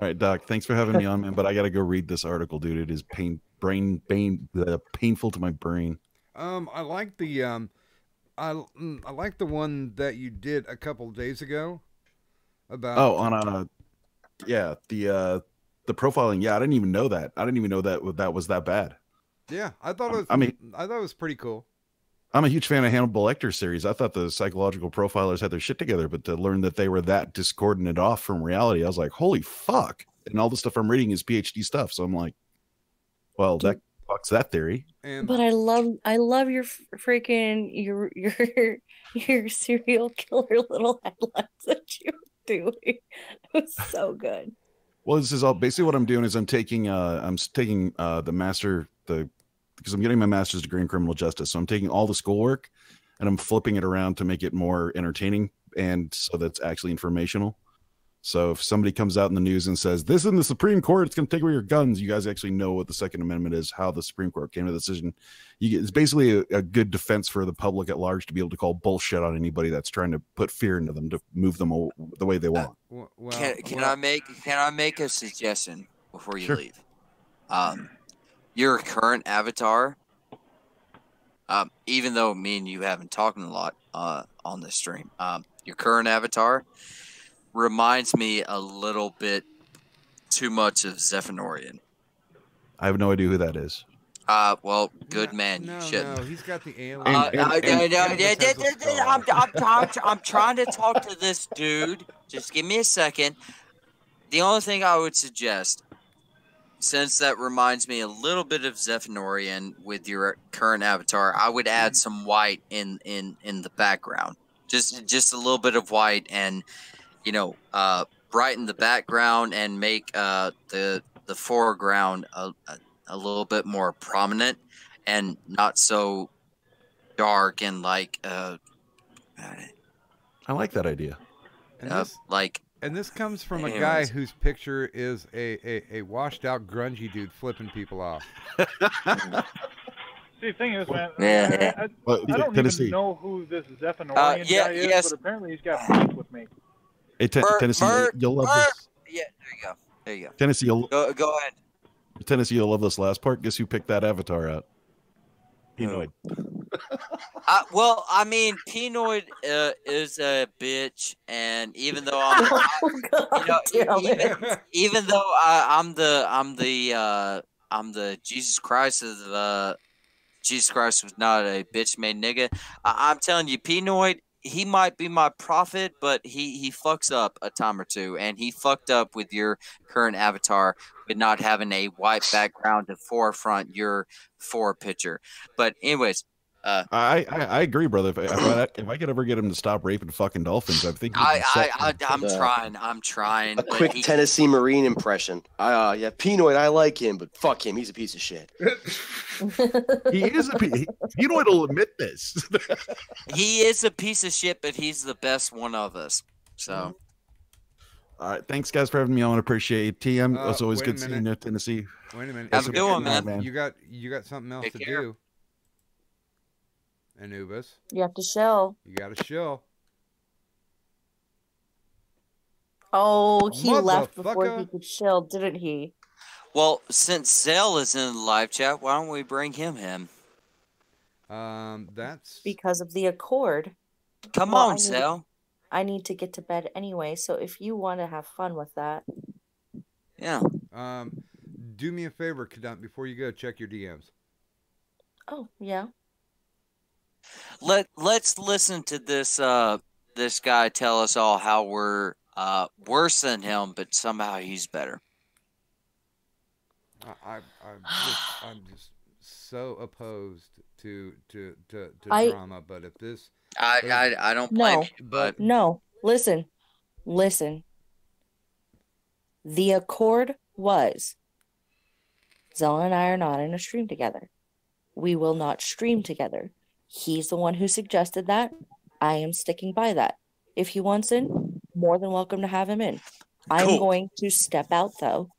right, Doc, thanks for having me on, man. But I got to go read this article, dude. It is painful to my brain. I like the I like the one that you did a couple days ago about. Oh, on the profiling. Yeah, I didn't even know that. I didn't even know that was that bad. Yeah, I thought it was. I thought it was pretty cool. I'm a huge fan of Hannibal Lecter's series. I thought the psychological profilers had their shit together, but to learn that they were that discordant off from reality, I was like, holy fuck. And all the stuff I'm reading is PhD stuff. So I'm like, well, that fucks that theory. But I love your freaking your serial killer little headlines that you were doing. It was so good. Well, this is all basically what I'm doing is I'm taking because I'm getting my master's degree in criminal justice. So I'm taking all the schoolwork and I'm flipping it around to make it more entertaining and so that's actually informational. So if somebody comes out in the news and says, this in the Supreme Court, it's going to take away your guns, you guys actually know what the Second Amendment is, how the Supreme Court came to the decision. It's basically a good defense for the public at large to be able to call bullshit on anybody that's trying to put fear into them to move them the way they want. Can I make a suggestion before you Sure. leave? Your current avatar, even though me and you haven't talked a lot on this stream, your current avatar reminds me a little bit too much of Zephyrian. I have no idea who that is. Well, good man, you shouldn't. No, he's got the alien. I'm trying to talk to this dude. Just give me a second. The only thing I would suggest, since that reminds me a little bit of Zephyrian with your current avatar, I would add some white in the background. Just a little bit of white, and brighten the background and make the foreground a little bit more prominent and not so dark and like I like that idea. And this comes from a guy whose picture is a washed out grungy dude flipping people off. See, the thing is, man, Yeah. I don't Tennessee. even know who this Zephyrian guy is, but apparently he's got beef with me. Hey, Tennessee, you'll love this. Yeah, there you go. Tennessee, Go ahead. Tennessee, you'll love this last part. Guess who picked that avatar out? Pinoid. Well, I mean, Pinoid is a bitch, and even though I'm, even though I'm the Jesus Christ of Jesus Christ was not a bitch made nigga. I'm telling you, Pinoid, he might be my prophet, but he fucks up a time or two, and he fucked up with your current avatar with not having a white background to forefront your picture. But anyways, I agree, brother. If I could ever get him to stop raping fucking dolphins, I think he'd be set. I'm trying. A quick Tennessee Marine impression. Yeah, Pinoid, I like him, but fuck him. He's a piece of shit. He is a piece. Pinoid will admit this. He is a piece of shit, but he's the best one of us. So. All right, thanks guys for having me on. Appreciate it. TM, it's always wait a good seeing minute. you, Tennessee. Wait a minute. Have a good one, man. You got something else to do. Anubis. You have to shill. You got to shill. Oh, he left before Motherfucker. he could shill, didn't he? Well, since Zell is in the live chat, why don't we bring him in? That's because of the Accord. Come on, Zell. I need to get to bed anyway, so if you want to have fun with that. Yeah. Do me a favor, Kadant, before you go, check your DMs. Oh, yeah. Let's listen to this this guy tell us all how we're worse than him, but somehow he's better. I'm just so opposed to drama, but if this I don't blame you, but no, listen. The Accord was Zell and I are not in a stream together. We will not stream together. He's the one who suggested that. I am sticking by that. If he wants in, more than welcome to have him in. I'm going to step out though.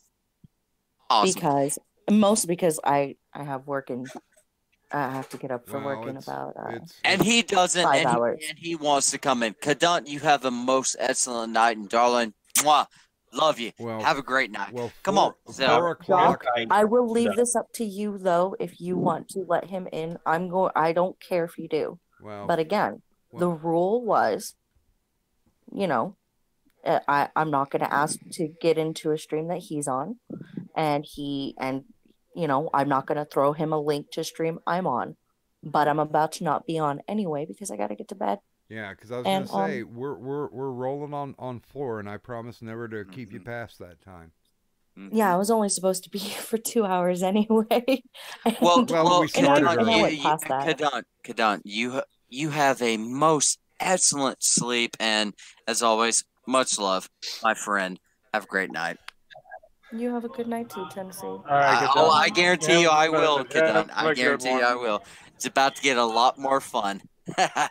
Awesome. Because I have work and I have to get up for work in about and he doesn't 5 hours. And he wants to come in. Kadant, you have a most excellent night, and darling, mwah, love you. Have a great night. Come on, Zell. Doc, I will leave this up to you though. If you want to let him in, I don't care if you do. But again, the rule was, I'm not going to ask to get into a stream that he's on, and I'm not going to throw him a link to stream I'm on, but I'm about to not be on anyway because I got to get to bed. Yeah, because I was going to say we're rolling on floor, and I promise never to keep you past that time. Yeah, I was only supposed to be here for 2 hours anyway. Kadant, you have a most excellent sleep, and as always, much love, my friend. Have a great night. You have a good night too, Tennessee. I guarantee you I will, Kadant. I guarantee you I will. It's about to get a lot more fun.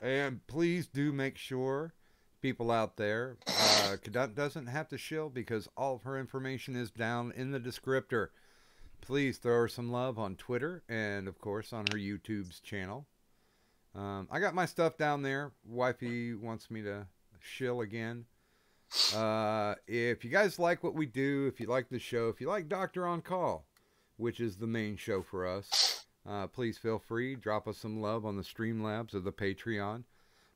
And please do make sure, people out there, Kadant doesn't have to shill because all of her information is down in the descriptor. Please throw her some love on Twitter and, of course, on her YouTube's channel. I got my stuff down there. Wifey wants me to shill again. If you guys like what we do, if you like the show, if you like Doctor on Call, which is the main show for us, please feel free, drop us some love on the Streamlabs or the Patreon.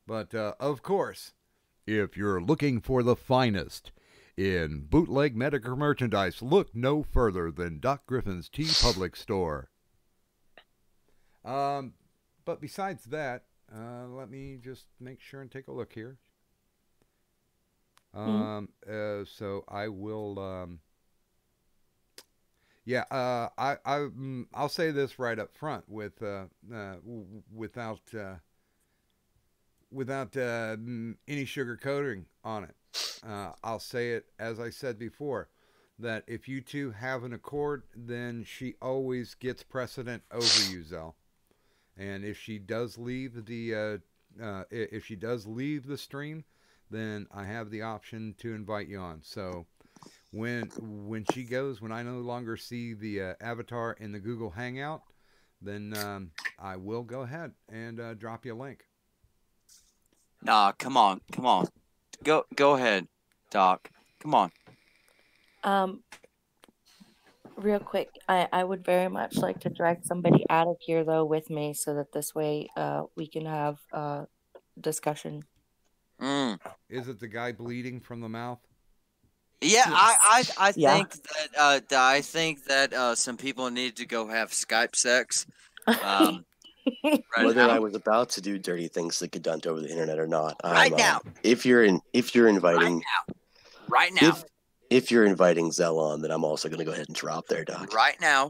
But of course, if you're looking for the finest in bootleg medical merchandise, look no further than Doc Griffin's Tea Public Store. But besides that, let me just make sure and take a look here. So I will, I'll say this right up front without any sugarcoating on it. I'll say it as I said before, that if you two have an accord, then she always gets precedent over you, Zell. And if she does leave the stream, then I have the option to invite you on. So when she goes, when I no longer see the avatar in the Google Hangout, then I will go ahead and drop you a link. Nah, come on. Go ahead, Doc. Come on. Real quick, I would very much like to drag somebody out of here though with me so that this way we can have discussion. Is it the guy bleeding from the mouth? Yeah, Yes. I think that some people need to go have Skype sex. Whether I was about to do dirty things that get done over the internet or not. Now. If you're inviting Right now. If you're inviting Zell on, then I'm also going to go ahead and drop there, Doc. Right now.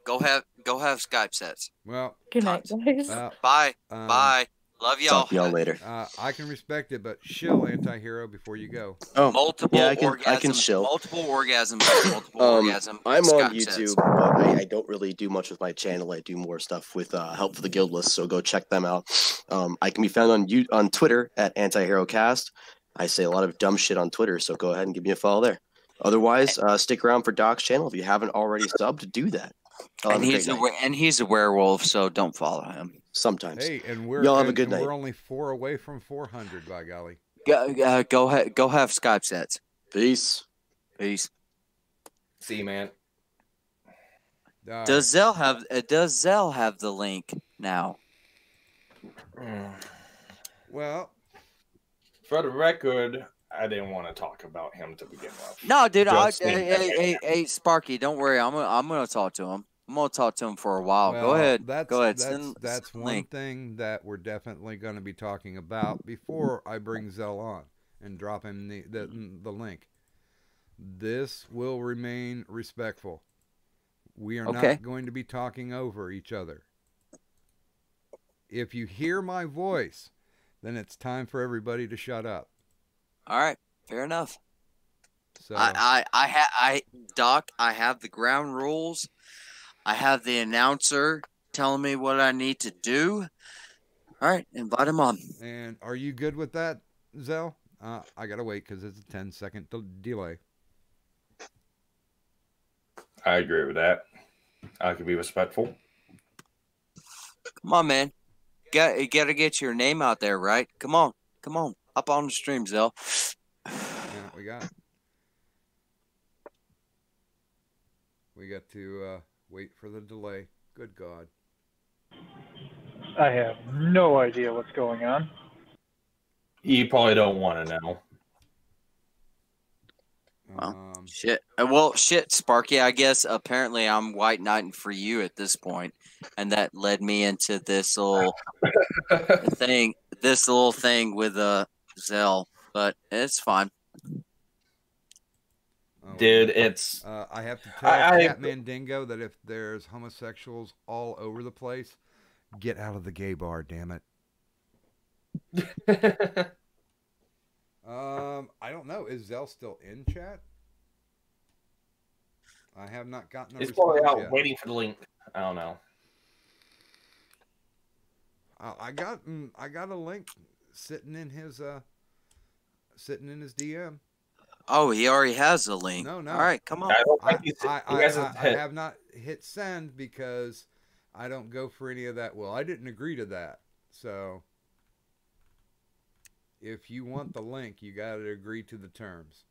Go Go have Skype sets. Well, Good night, guys. Bye. um, Bye. Love y'all. Talk to y'all later. I can respect it, but shill anti-hero before you go. Oh, Multiple yeah, orgasms. I can chill. Multiple orgasms. Multiple orgasm. I'm on Skype YouTube, sets. but I don't really do much with my channel. I do more stuff with Help for the Guildless, so go check them out. I can be found on Twitter at AntiHeroCast. I say a lot of dumb shit on Twitter, so go ahead and give me a follow there. Otherwise, stick around for Doc's channel. If you haven't already subbed, do that. And he's a werewolf, so don't follow him. Sometimes. Hey, and we're Y'all have a good night. We're only 4 away from 400, by golly. Go have Skype sets. Peace. See you, man. Does Zell have the link now? Well, for the record, I didn't want to talk about him to begin with. No, dude. Hey, Sparky, don't worry. I'm gonna talk to him. I'm gonna talk to him for a while. Well, Go ahead. Go ahead. That's Send one link. thing that we're definitely going to be talking about before I bring Zell on and drop him the link. This will remain respectful. We are not going to be talking over each other. If you hear my voice, then it's time for everybody to shut up. All right, fair enough. So Doc, I have the ground rules. I have the announcer telling me what I need to do. All right, invite him on. And are you good with that, Zell? I gotta wait because it's a 10-second delay. I agree with that. I could be respectful. Come on, man. You gotta get your name out there, right? Come on. Up on the stream, Zell. Yeah, we got to wait for the delay. Good God. I have no idea what's going on. You probably don't want to know. Shit. Well, shit, Sparky. I guess apparently I'm white knighting for you at this point, and that led me into this little thing. This little thing with Zell, but it's fine. Dude, it's. I have to tell Cat Mandingo that if there's homosexuals all over the place, get out of the gay bar. Damn it. I don't know. Is Zell still in chat? I have not gotten a He's response probably out yet. waiting for the link. I don't know. I got a link sitting in his DM. Oh, he already has a link. No. All right, come on. I have not hit send because I don't go for any of that. Well, I didn't agree to that. So if you want the link, you got to agree to the terms.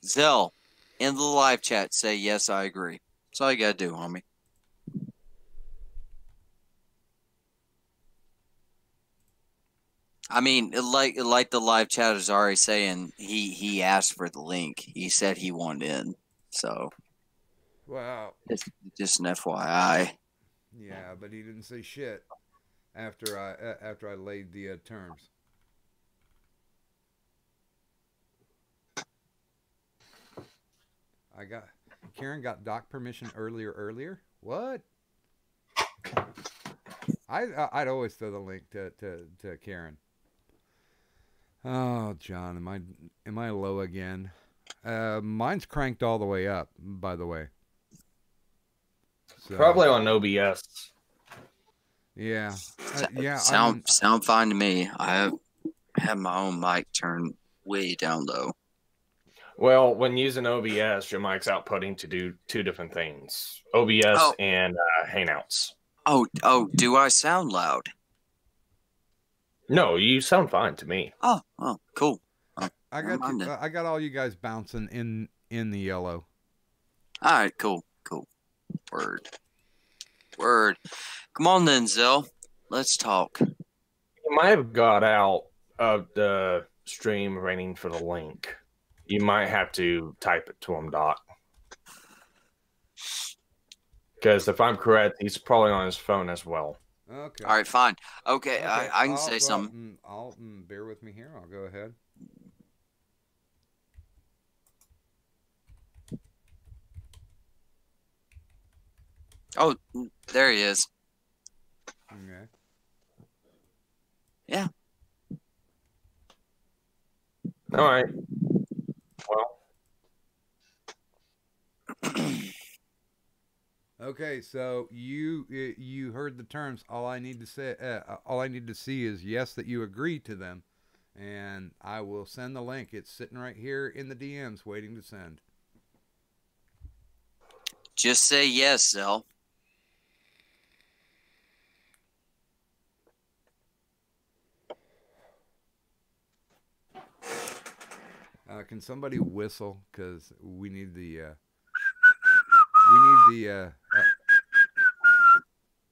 Zell, in the live chat, say yes, I agree. That's all you gotta do, homie. I mean, like the live chat is already saying, he asked for the link. He said he wanted in. So, wow, just an FYI. Yeah, but he didn't say shit after I laid the terms. Karen got doc permission earlier. What? I'd always throw the link to Karen. Oh, John, am I low again? Mine's cranked all the way up, by the way. So, probably on OBS. Yeah. Sound fine to me. I have my own mic turned way down low. Well, when using OBS, your mic's outputting to do two different things: OBS and Hangouts. Oh, do I sound loud? No, you sound fine to me. Oh, cool. I got all you guys bouncing in the yellow. All right, cool. Word. Come on then, Zell. Let's talk. You might have got out of the stream waiting for the link. You might have to type it to him, Doc. Because if I'm correct, he's probably on his phone as well. Okay. All right, fine. Okay, I can say something. Bear with me here. I'll go ahead. Oh, there he is. Okay. Yeah. All right. Well, Okay, so you heard the terms. All I need to say, all I need to see is yes that you agree to them, and I will send the link. It's sitting right here in the DMs, waiting to send. Just say yes, Zell. Can somebody whistle? Because we need the.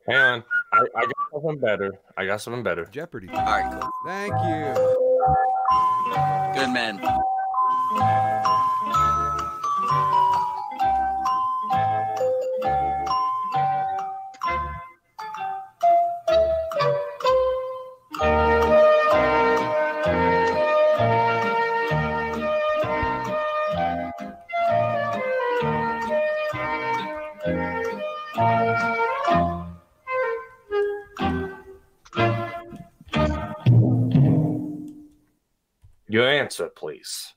hang on. I got something better. Jeopardy. All right, cool. Thank you. Good man. Your answer, please.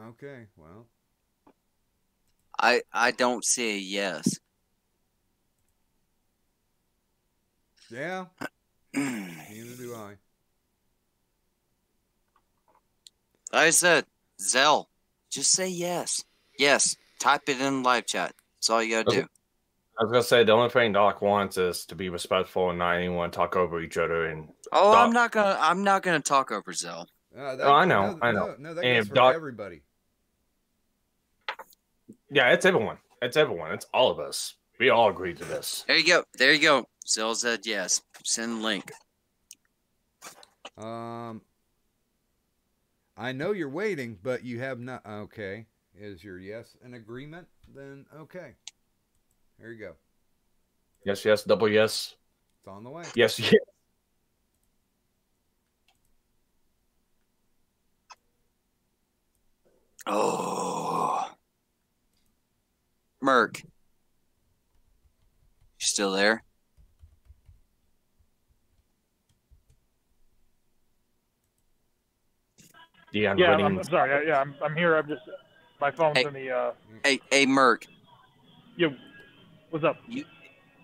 Okay, well. I don't see a yes. Yeah. Neither do I. Like I said, Zell, just say yes. Yes. Type it in live chat. That's all you gotta do. I was gonna say the only thing Doc wants is to be respectful and not anyone talk over each other. And Oh, Doc, I'm not gonna talk over Zell. I know. No, that and goes if for Doc, everybody. yeah, it's everyone. It's everyone. It's all of us. We all agree to this. There you go. There you go. Zell said yes. Send link. I know you're waiting, but you have not. Okay. Is your yes an agreement? Then okay. There you go. Yes, yes, double yes. It's on the way. Yes, yes. Oh. Merc. You still there? Yeah, I'm sorry. Yeah, I'm here. I'm just my phone's in the. Hey, Merc. Yo, what's up?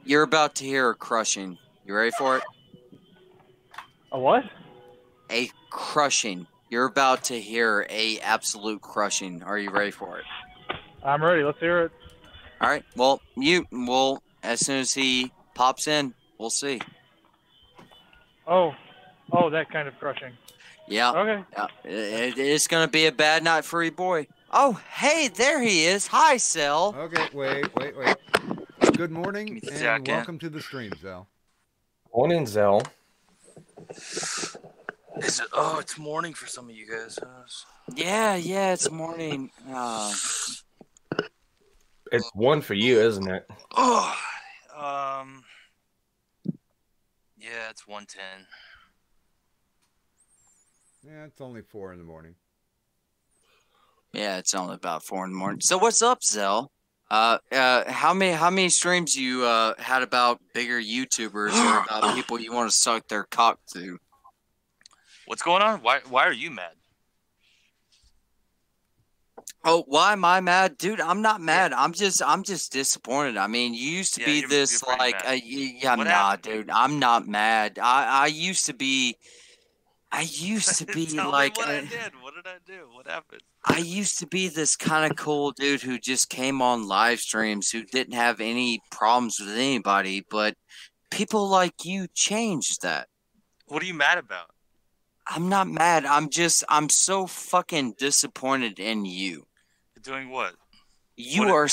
You're about to hear a crushing. You ready for it? A what? A crushing. You're about to hear a absolute crushing. Are you ready for it? I'm ready. Let's hear it. All right. Well, as soon as he pops in, we'll see. Oh, that kind of crushing. Yeah. Okay. Yeah. It's gonna be a bad night for your boy. Oh, hey, there he is. Hi, Zell. Okay, wait. Good morning and welcome to the stream, Zell. Morning, Zell. Is it? Oh, it's morning for some of you guys. Yeah, it's morning. It's one for you, isn't it? Oh, yeah, it's 1:10. Yeah, it's only 4 in the morning. Yeah, it's only about 4 in the morning. So what's up, Zell? How many streams you had about bigger YouTubers or about people you want to suck their cock to? What's going on? Why are you mad? Oh, why am I mad, dude? I'm not mad. Yeah. I'm just disappointed. I mean, you used to be this like, dude. I'm not mad. I used to be. I used to be Tell like. Me what I did. What did I do? What happened? I used to be this kind of cool dude who just came on live streams who didn't have any problems with anybody, but people like you changed that. What are you mad about? I'm not mad. I'm so fucking disappointed in you. Doing what? You are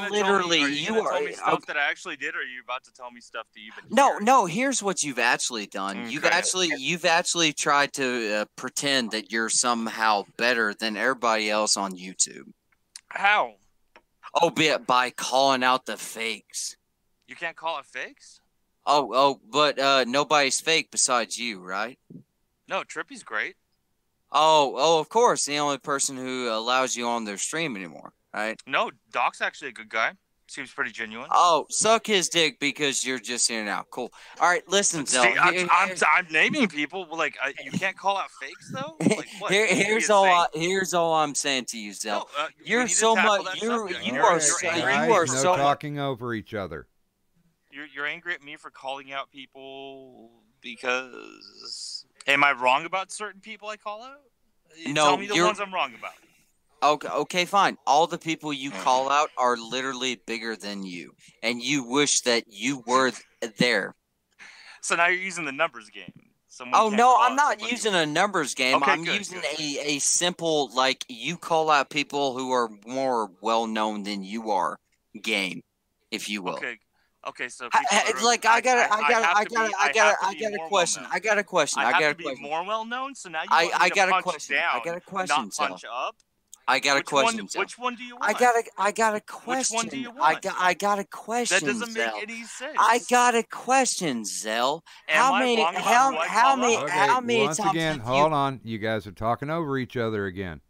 literally tell me stuff that I actually did, or are you about to tell me stuff that you've been No, here's what you've actually done. Okay. You've actually tried to pretend that you're somehow better than everybody else on YouTube. How? Oh, by calling out the fakes. You can't call it fakes? But nobody's fake besides you, right? No, Trippy's great. Oh, of course. The only person who allows you on their stream anymore, right? No, Doc's actually a good guy. Seems pretty genuine. Oh, suck his dick because you're just here now. Cool. All right, listen, Zell. See, I'm naming people. Like, you can't call out fakes though. Like, what? Here's all I'm saying to you, Zell. No, you're so much. You are so talking over each other. You're angry at me for calling out people because. Am I wrong about certain people I call out? No, tell me the ones I'm wrong about. Okay, fine. All the people you call out are literally bigger than you, and you wish that you were there. So now you're using the numbers game. I'm not using a numbers game. Okay, I'm using a simple, like, you call out people who are more well known than you are game, if you will. Okay, so I got a question. I got a question. I have to be more well known. So now you want me to punch down, I got a question. not punch up. I got a question. Which one do you want? I got a question. Which one do you want? I got a question. That doesn't Zell. make any sense. I got a question, Zell. How many Once again, hold on. You guys are talking over each other again.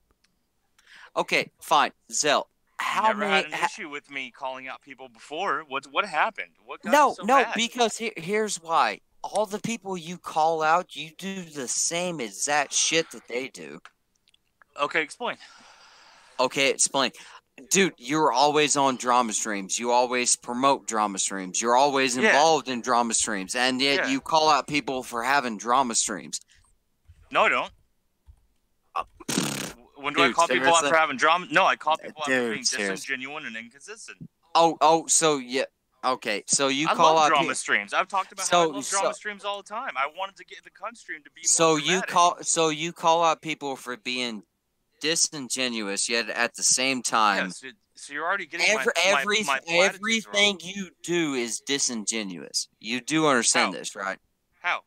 Okay, fine, Zell. How never many? had an issue with me calling out people before. What happened? What got so bad? Because here's why. All the people you call out, you do the same exact shit that they do. Okay, explain. Okay, explain. Dude, you're always on drama streams. You always promote drama streams. You're always involved in drama streams. And yet you call out people for having drama streams. No, I don't. When do I call people out for having drama? No, I call people out for being disingenuous and inconsistent. So yeah. Okay, so you I call love out drama streams. I've talked about how I love drama streams all the time. I wanted to get the cunt stream to be more dramatic. you call out people for being disingenuous, yet at the same time, so you're already getting everything you do is disingenuous. You do understand this, right? How?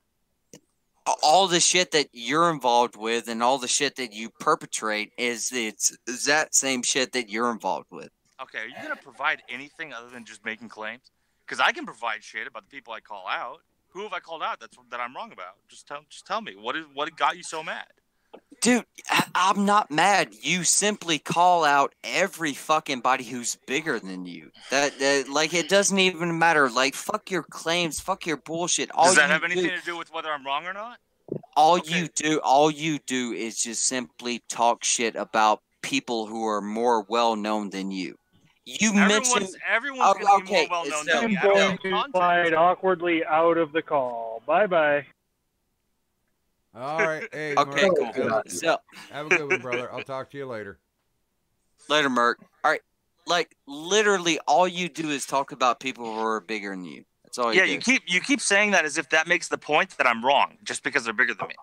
All the shit that you're involved with and all the shit that you perpetrate is that same shit that you're involved with. Okay, are you gonna provide anything other than just making claims? Because I can provide shit about the people I call out. Who have I called out that I'm wrong about? Just tell me what got you so mad? Dude, I'm not mad. You simply call out every fucking body who's bigger than you. That like, it doesn't even matter. Like, fuck your claims, fuck your bullshit. Does that have anything to do with whether I'm wrong or not? All you do is just simply talk shit about people who are more well known than you. Everyone's gonna be more well known than me. I'm going to slide awkwardly out of the call. Bye. All right. Hey, okay, Merc, cool. So, have a good one, brother. I'll talk to you later. Later, Merc. All right. Like, literally, all you do is talk about people who are bigger than you. That's all you do. You keep saying that as if that makes the point that I'm wrong just because they're bigger than me.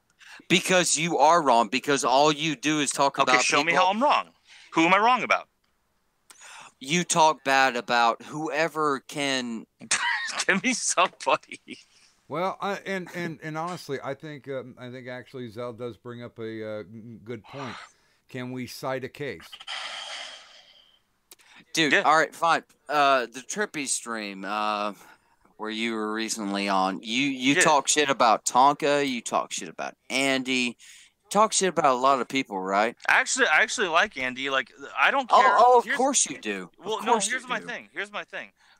Because you are wrong. Because all you do is talk about. Okay, show me how I'm wrong. Who am I wrong about? You talk bad about whoever can. Give me somebody. Well, and honestly, I think actually Zell does bring up a good point. Can we cite a case? Dude, all right, fine. The Trippy stream, where you were recently on, you talk shit about Tonka, you talk shit about Andy, talk shit about a lot of people, right? I actually like Andy. Like, I don't care. Of course you do. Well, no, here's my thing.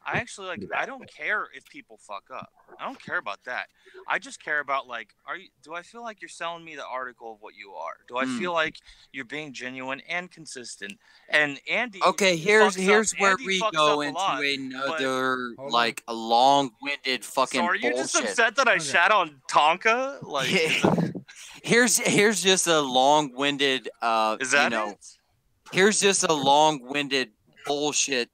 I actually I don't care if people fuck up. I don't care about that. I just care about, like, do I feel like you're selling me the article of what you are? Do I feel like you're being genuine and consistent? And Andy. Okay, here's where we go into another like a long-winded fucking. So are you bullshit. just upset that I shat on Tonka? Like, here's just a long-winded. Is that it? Here's just a long-winded bullshit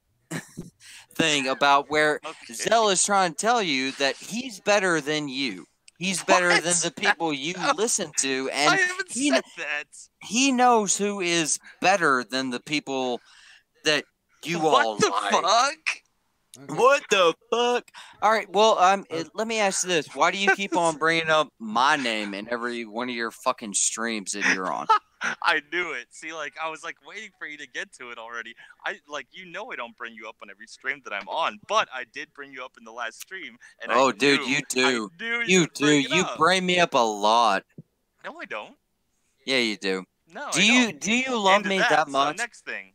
thing about where Zell is trying to tell you that he's better than you. He's better than the people you listen to, and I haven't said that. He knows who is better than the people that you all like. What the fuck? All right, well, let me ask you this: why do you keep on bringing up my name in every one of your fucking streams that you're on? I knew it. See, like I was like waiting for you to get to it already. I don't bring you up on every stream that I'm on, but I did bring you up in the last stream, and Oh, dude, you do. I knew You would do. bring it You up. bring me up a lot. No, I don't. Yeah, you do. No, Do I you don't. do you love Into me that, that so much? next thing.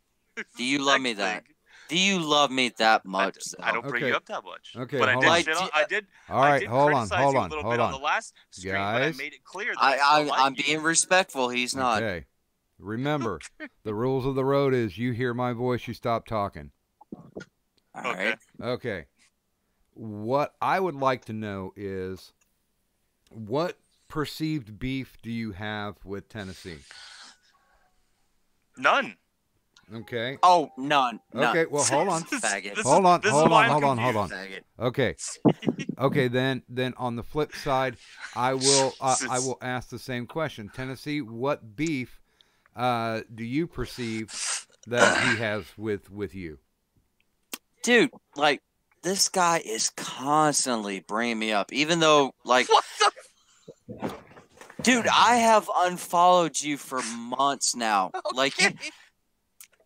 Do you love me Next that? thing. Do you love me that much? I don't bring Okay. you up that much. Okay, But I hold did on. shit on. I did. All I right, did hold on, criticize hold you a on, little hold bit on on. the last stream, but I Guys? made it clear that I still like I'm you. being respectful. He's not. Okay. Remember, the rules of the road is you hear my voice, you stop talking. All right. Okay. What I would like to know is what perceived beef do you have with Tennessee? None. Okay. Oh, none. Okay, well, hold on. Faggot. Hold on. Faggot. Okay. Okay, then on the flip side, I will ask the same question. Tennessee, what beef do you perceive that he has with you? Dude, like, this guy is constantly bringing me up, even though, like, what the? Dude, I have unfollowed you for months now. Okay. Like,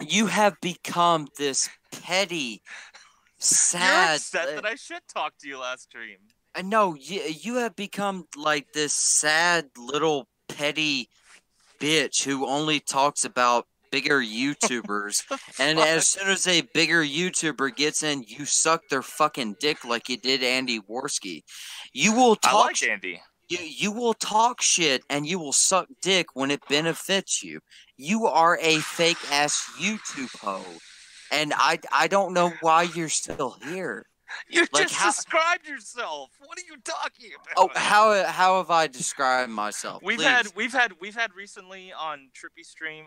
you have become this petty, sad. You're upset that I shit talked to you last stream. No, you have become like this sad little petty bitch who only talks about bigger YouTubers, and as soon as a bigger YouTuber gets in, you suck their fucking dick like you did Andy Worski. You will talk. I like Andy. You will talk shit and you will suck dick when it benefits you. You are a fake ass YouTube hoe, and I don't know why you're still here. You Like, just how- described yourself. What are you talking about? Oh, how have I described myself? We've Please. had recently on Trippy stream.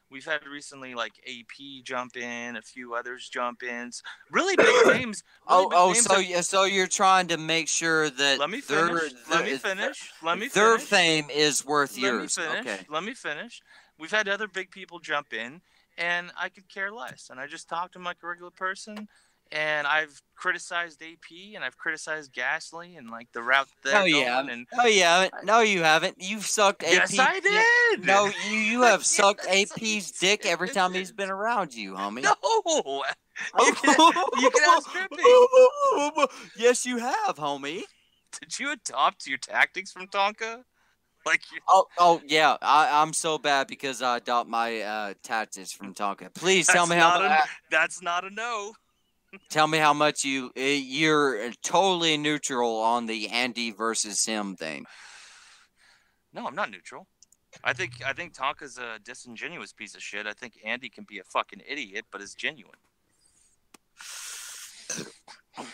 We've had recently like AP jump in, a few others jump ins. Really big names. Really big names So you're trying to make sure that Let me finish. their fame is worth Let yours. me finish. Okay. Let me finish. We've had other big people jump in, and I could care less. And I just talk to them like a regular person. And I've criticized AP, and I've criticized Gasly, and like the route they're No, going. you haven't. And No, you haven't. No, you haven't. You've sucked yes, AP. I did. No, you have sucked AP's dick every time he's been around you, homie. No, you can ask Trippy. Yes, you have, homie. Did you adopt your tactics from Tonka? Like you... Oh yeah. I'm so bad because I adopt my tactics from Tonka. Please tell me how. That's not a no. Tell me how much you're totally neutral on the Andy versus him thing. No, I'm not neutral. I think Tonka's a disingenuous piece of shit. I think Andy can be a fucking idiot, but is genuine.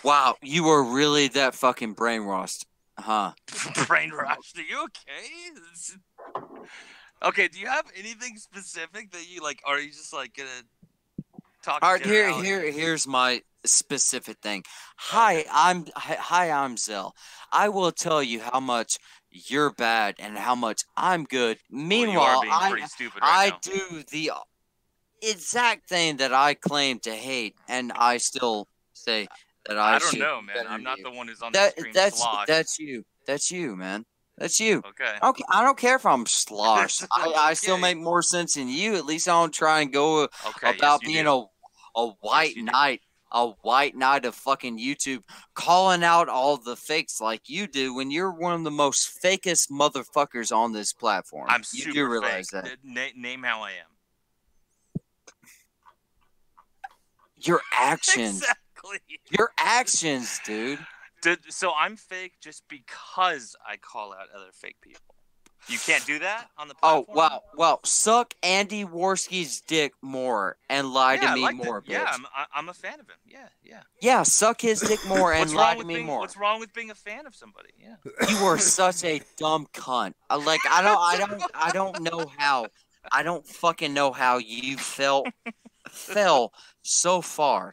Wow, you were really that fucking brainwashed, huh? Brainwashed? Are you okay? Okay, do you have anything specific that you like? Or are you just like gonna talk? All right, here's my specific thing. Hi, I'm Zell. I will tell you how much you're bad and how much I'm good. Meanwhile, I do the exact thing that I claim to hate, and I still say that I don't should know, man. I'm not you. the one who's on the stream slosh. That's you, man. That's you. Okay. I don't care if I'm slosh. I still make more sense than you. At least I don't try and go about being a white knight. A white knight of fucking YouTube, calling out all the fakes like you do when you're one of the most fakest motherfuckers on this platform. I'm you super do realize fake. that. Name how I am. Your actions. Exactly. Your actions, dude. So I'm fake just because I call out other fake people. You can't do that on the platform? Oh, wow. Suck Andy Worski's dick more and lie to me more, bitch. Yeah, I'm a fan of him. Yeah. Yeah, suck his dick more and lie to me more. What's wrong with being a fan of somebody? Yeah. You are such a dumb cunt. I don't know how. I don't fucking know how you fell so far.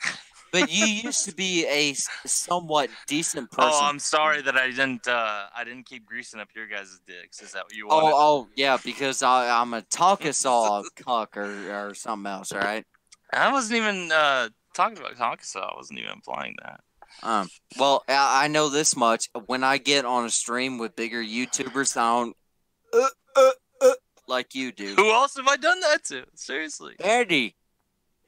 But you used to be a somewhat decent person. Oh, I'm sorry that I didn't keep greasing up your guys' dicks. Is that what you wanted? Oh, yeah, because I'm a Tonkasaw cuck or something else, all right? I wasn't even talking about Tonkasaw. I wasn't even implying that. Well, I know this much. When I get on a stream with bigger YouTubers, I don't like you do. Who else have I done that to? Seriously. Andy,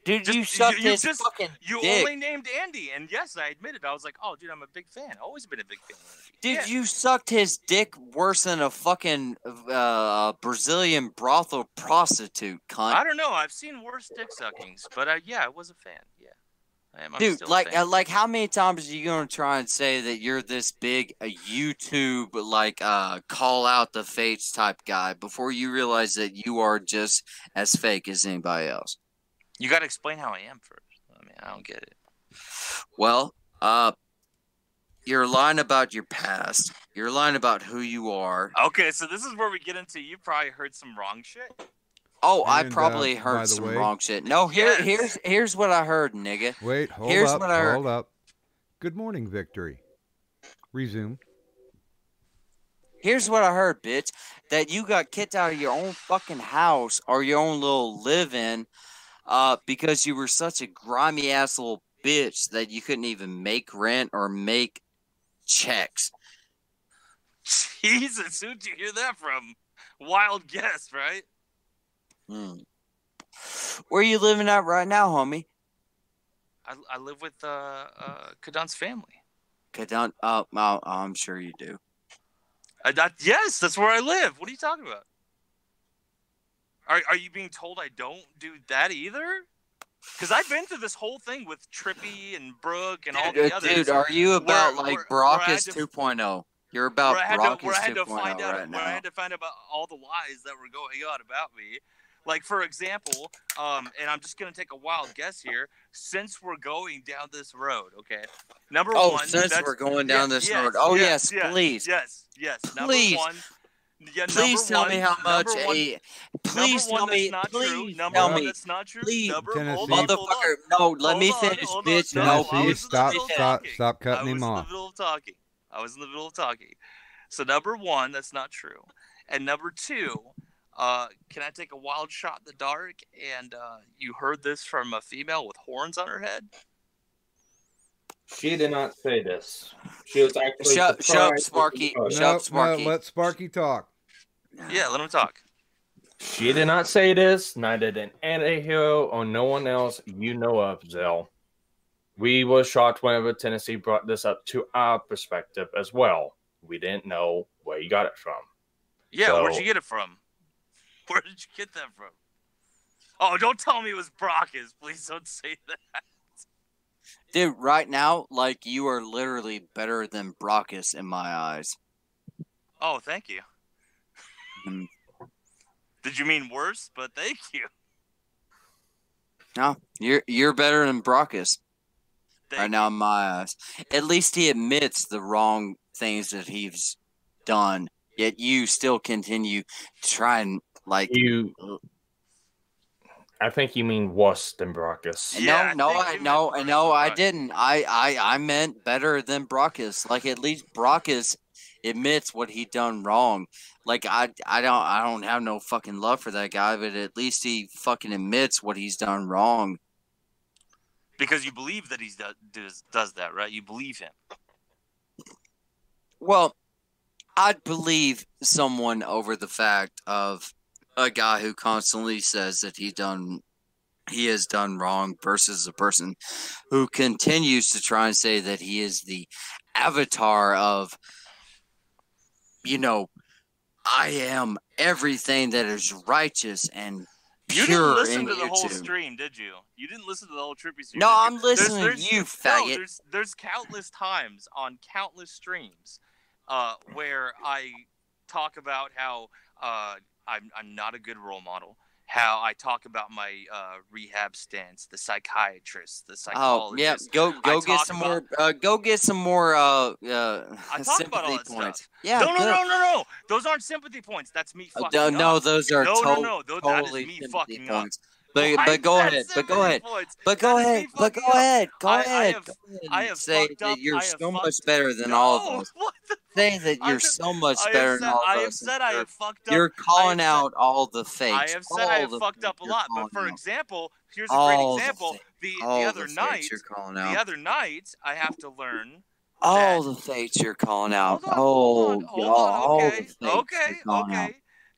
did you suck his fucking You dick? only named Andy, and yes, I admitted. I was like, oh, dude, I'm a big fan. Always been a big fan of Andy. Dude, you sucked his dick worse than a fucking Brazilian brothel prostitute, cunt. I don't know. I've seen worse dick suckings, but I was a fan. Yeah. I'm Dude, still a fan. like, how many times are you gonna try and say that you're this big a YouTube call out the fates type guy before you realize that you are just as fake as anybody else? You got to explain how I am first. I mean, I don't get it. Well, you're lying about your past. You're lying about who you are. Okay, so this is where we get into. You probably heard some wrong shit. Oh, I And, probably by heard the some way- wrong shit. No, here's what I heard, nigga. Wait, hold Here's up, what I heard. hold up. Good morning, Victory. Resume. Here's what I heard, bitch. That you got kicked out of your own fucking house or your own little live-in because you were such a grimy ass little bitch that you couldn't even make rent or make checks. Jesus, who'd you hear that from? Wild guess, right? Where are you living at right now, homie? I live with Kadon's family. Kadon, I'm sure you do. Yes, that's where I live. What are you talking about? Are you being told I don't do that either? Because I've been through this whole thing with Trippy and Brooke and all the others. Dude, are you about Brockus where 2.0? You're about Brockus 2.0 right now. Where I had to find out about all the lies that were going on about me. Like, for example, and I'm just going to take a wild guess here, since we're going down this road, okay? Number one. Since we're going down this road. Oh, yes, please. Yes. Please. Number one. Yeah, please tell me how much Please tell me. Please tell me. That's not true. Tennessee. Motherfucker, no, let me finish, bitch. No, Tennessee, stop cutting him off. I was in the middle of talking. So, number one, that's not true. And number two, can I take a wild shot in the dark? And you heard this from a female with horns on her head? She did not say this. She was actually Shut up, Sparky. Shut up, Sparky. Let Sparky talk. Yeah, let him talk. She did not say this. Neither did an anti-hero or no one else you know of, Zell. We were shocked whenever Tennessee brought this up to our perspective as well. We didn't know where you got it from. Yeah, So- where'd you get it from? Where did you get that from? Oh, don't tell me it was Brockus. Please don't say that. Dude, right now, like, you are literally better than Brockus in my eyes. Oh, thank you. Mm. Did you mean worse? But thank you. No, you're better than Brockus right now in my eyes. At least he admits the wrong things that he's done, yet you still continue to try and, like... I think you mean worse than Brockus. I didn't. I meant better than Brockus. Like, at least Brockus admits what he done wrong. Like, I don't have no fucking love for that guy, but at least he fucking admits what he's done wrong. Because you believe that he does that, right? You believe him. Well, I'd believe someone over the fact of a guy who constantly says that he has done wrong versus a person who continues to try and say that he is the avatar of, I am everything that is righteous and You pure didn't listen in to the whole YouTube. stream, did you? You didn't listen to the whole Trippy stream. No, did I'm listening to you, faggot. No, there's countless times on countless streams where I talk about how I'm not a good role model. How I talk about my rehab stance, the psychiatrist, the psychologist. Oh yeah, go get some more. Go get some more. I talk about all that points. stuff. Yeah, no. Those aren't sympathy points. That's me fucking no, up. those are no. That totally is me sympathy fucking points. up. But go ahead. Go ahead. I have say fucked that up. you're I have so fucked- much better than all of us. What the Say that you're so much better than all I of have us. said I have fucked up. You're calling out all the fakes. I have said I have all the fucked up a fakes lot. you're But for calling out. example, here's a All great the example. fakes. The All other the night, fakes you're calling the out. other night, I have to learn. All the fakes you're calling out. Hold on. Okay. Calling out.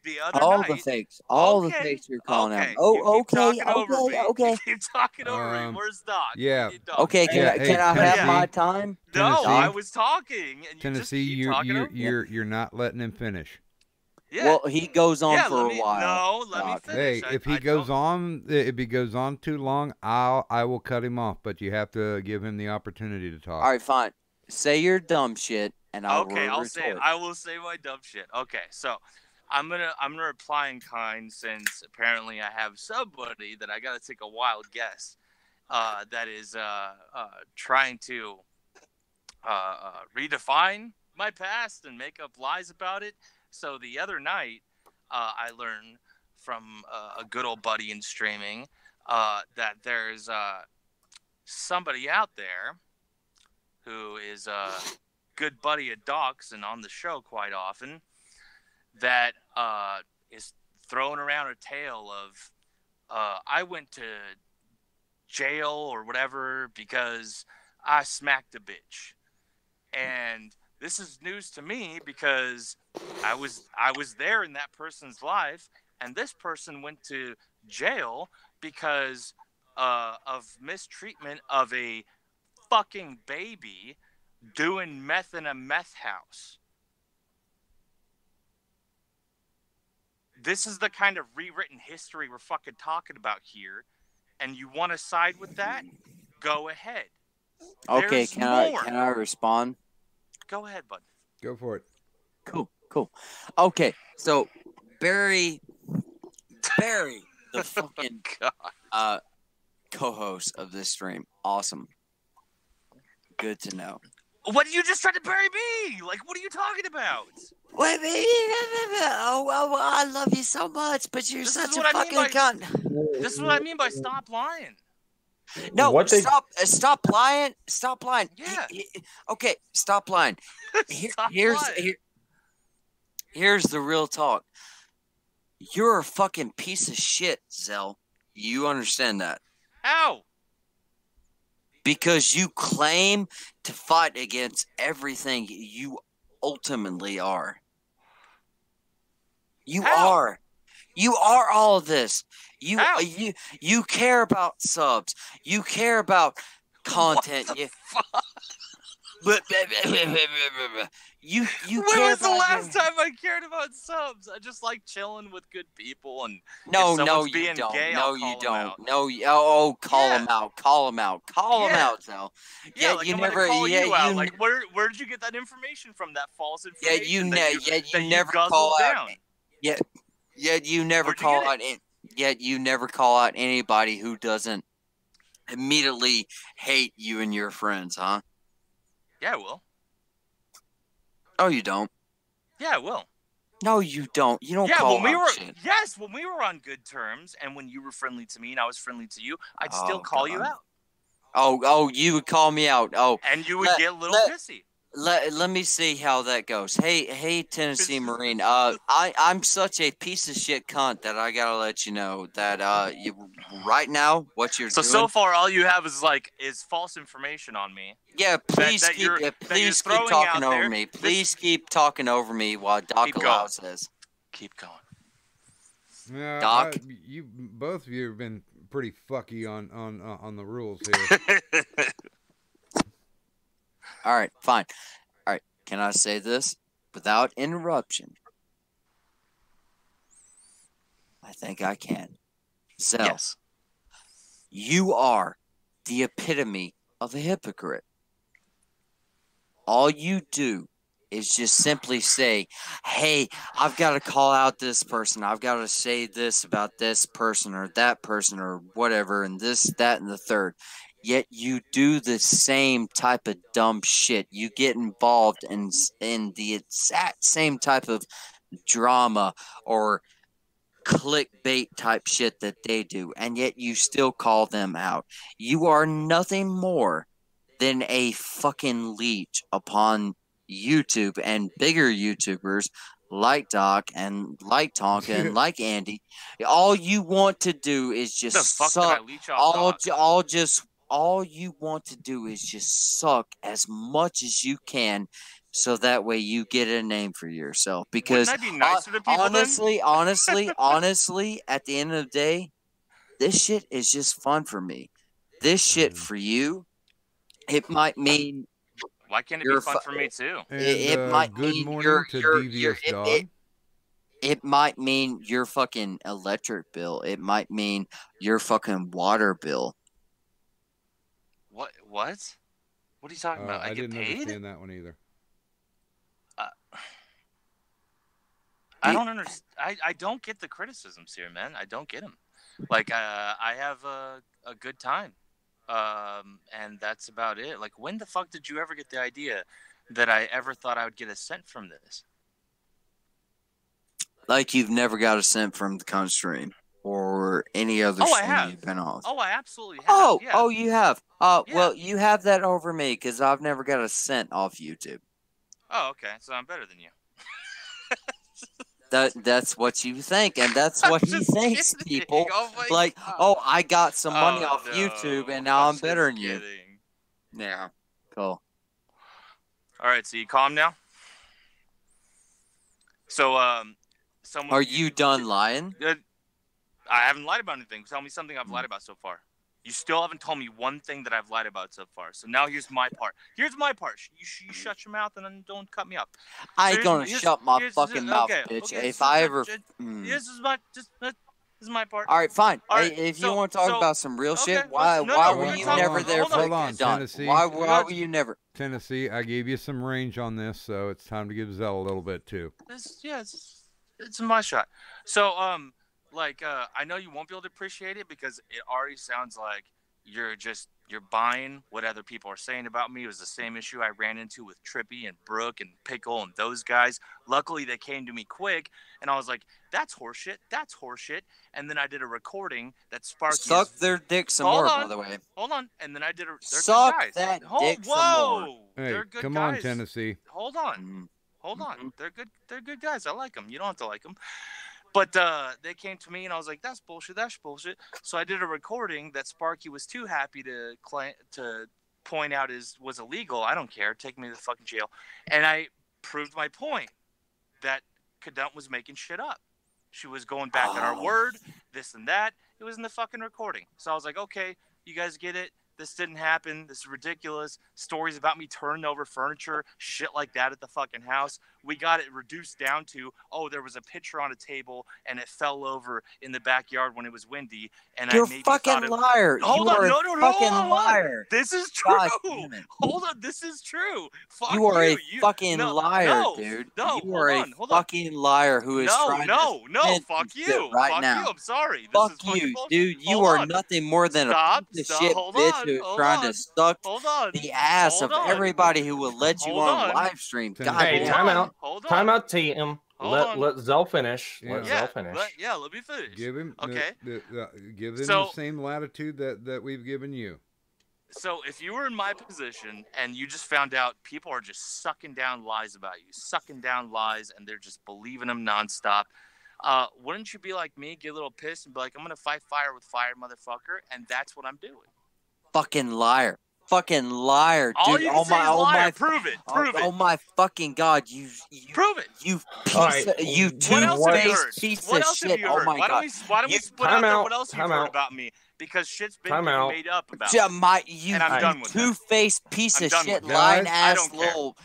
the other All night. the fakes. All the Okay, fakes you're calling out. okay. Oh, You keep okay, talking over me. okay. You keep talking over me. Where's Doc? Yeah. Doc. Okay, Yeah, can I Tennessee, have my time? No, Tennessee, I was talking, and you Tennessee, just keep talking over. you're not letting him finish. Yeah. Well, he goes on Yeah, for let a me- while. no, let me Doc. finish. Hey, if he goes on too long, I will cut him off. But you have to give him the opportunity to talk. All right, fine. Say your dumb shit, and I'll Okay, retort. I will say my dumb shit. Okay, so I'm gonna reply in kind since apparently I have somebody that I gotta take a wild guess that is trying to redefine my past and make up lies about it. So the other night I learned from a good old buddy in streaming that there's somebody out there who is a good buddy of Doc's and on the show quite often that is throwing around a tale of I went to jail or whatever because I smacked a bitch. And this is news to me because I was there in that person's life, and this person went to jail because of mistreatment of a fucking baby doing meth in a meth house. This is the kind of rewritten history we're fucking talking about here, and you want to side with that? Go ahead. Okay, There's can more. I respond? Go ahead, bud. Go for it. Cool. Okay, so Barry, the fucking co-host of this stream, awesome. Good to know. What did you just try to bury me? Like, what are you talking about? Wait, baby. Oh, I love you so much, but you're such a fucking cunt. This is what I mean by stop lying. No, stop lying. Stop lying. Yeah. Okay, stop lying. Here's the real talk. You're a fucking piece of shit, Zell. You understand that? How? Because you claim to fight against everything you ultimately are. You are all of this. You care about subs. You care about content. But you When care was the about last time I cared about subs? I just like chilling with good people, and No, if no, someone's you being don't. gay, No, I'll you call 'em out. don't. No, call them out. Call them out. Call them out, Zell. Yeah, like you I'm never. gonna call Yeah, you out. you. Like, where did you get that information from? That false Yeah, information. you never call out. Yeah, you never Where'd you call get out. Yet you never call out anybody who doesn't immediately hate you and your friends, huh? Yeah, I will. Oh, you don't. Yeah, I will. No, you don't. You don't Yeah, call when we out were shit. when we were on good terms, and when you were friendly to me and I was friendly to you, I'd still Oh, call you God. out, Oh, you would call me out. Oh, and you would get a little pissy. Let me see how that goes. Hey, Tennessee Marine. I'm such a piece of shit cunt that I gotta let you know that right now what you're doing. So far, all you have is false information on me. Yeah, please that keep you're please keep throwing talking out over there. me. Please keep talking over me while Doc Keep going. allows this. Keep going. Yeah, Doc? you both of you have been pretty fucky on the rules here. All right, fine. All right, can I say this without interruption? I think I can. Zell, Yes. you are the epitome of a hypocrite. All you do is just simply say, hey, I've got to call out this person. I've got to say this about this person or that person or whatever, and this, that, and the third. Yet you do the same type of dumb shit. You get involved in the exact same type of drama or clickbait type shit that they do, and yet you still call them out. You are nothing more than a fucking leech upon YouTube and bigger YouTubers like Doc and like Tonka and like Andy. All you want to do is just The fuck did I leech off Doc? all you want to do is just suck as much as you can, so that way you get a name for yourself. Because Wouldn't I be nicer to people honestly, at the end of the day, this shit is just fun for me. This shit for you, it might mean Why can't it be you're fun for me too? And it might good mean morning to Devious Dog. it might mean your fucking electric bill. It might mean your fucking water bill. What? What are you talking about? I get didn't paid? understand that one either. I don't understand. I don't get the criticisms here, man. I don't get them. Like, I have a good time, and that's about it. Like, when the fuck did you ever get the idea that I ever thought I would get a cent from this? Like you've never got a cent from the con stream or any other Oh, I stream have. you've been off. Oh, I absolutely have. Oh, yeah. oh, you have. Yeah. Well, you have that over me because I've never got a cent off YouTube. Oh, okay. So I'm better than you. That's what you think, and that's what he thinks, people. Like, oh, I got some money off YouTube, and now I'm better than you. Yeah, cool. All right, so you calm now? So, Are you done lying? I haven't lied about anything. Tell me something I've lied about so far. You still haven't told me one thing that I've lied about so far. So now here's my part. Here's my part. You shut your mouth and then don't cut me up. I ain't gonna shut my fucking mouth, bitch. Okay, if I ever... This is my part. All right, fine. All right, if you want to talk about some real shit, why were you hold never on, there for hold on, it done? Tennessee. Why were you never... Tennessee, I gave you some range on this, so it's time to give Zell a little bit, too. It's my shot. So, I know you won't be able to appreciate it because it already sounds like you're buying what other people are saying about me. It was the same issue I ran into with Trippy and Brooke and Pickle and those guys. Luckily, they came to me quick, and I was like, that's horseshit. That's horseshit. And then I did a recording that Sparky... Suck their dick some more, by the way. Hold on. And then I did a... Suck that dick some more. Hey, They're good come guys. on, Tennessee. Hold on. Hold on. They're good. They're good guys. I like them. You don't have to like them. But they came to me, and I was like, that's bullshit. That's bullshit. So I did a recording that Sparky was too happy to point out was illegal. I don't care. Take me to the fucking jail. And I proved my point that Cadunt was making shit up. She was going back on her word, this and that. It was in the fucking recording. So I was like, okay, you guys get it. This didn't happen. This is ridiculous. Stories about me turning over furniture, shit like that at the fucking house. We got it reduced down to, there was a picture on a table and it fell over in the backyard when it was windy. And You're I maybe a fucking liar. Hold you on, are no, a fucking liar. This is true. God, hold on, this is true. Fuck you are a you. fucking liar, dude. No, you are a fucking liar who is trying to fuck you you. right fuck now. You. I'm sorry. Fuck you, dude. You are nothing more than a piece of shit bitch who is trying to suck the ass of everybody who will let you on live stream. God Hey, damn. time out. Hold on. Time out, TM. Hold Let Zell finish. Yeah. Let Zell finish. Let me finish. Give him okay. Give him the same latitude that we've given you. So if you were in my position and you just found out people are just sucking down lies about you, and they're just believing them nonstop, wouldn't you be like me, get a little pissed and be like, I'm gonna fight fire with fire, motherfucker? And that's what I'm doing. Fucking liar. Fucking liar, dude. All you can say is liar. Prove it. Oh my fucking God. You prove it. You piece of, you two-faced piece of shit. Oh my God. Why don't we split out there? What else you've heard about me? Because shit's been made up about me. You and I'm done with two-faced piece of shit, guys, lying-ass little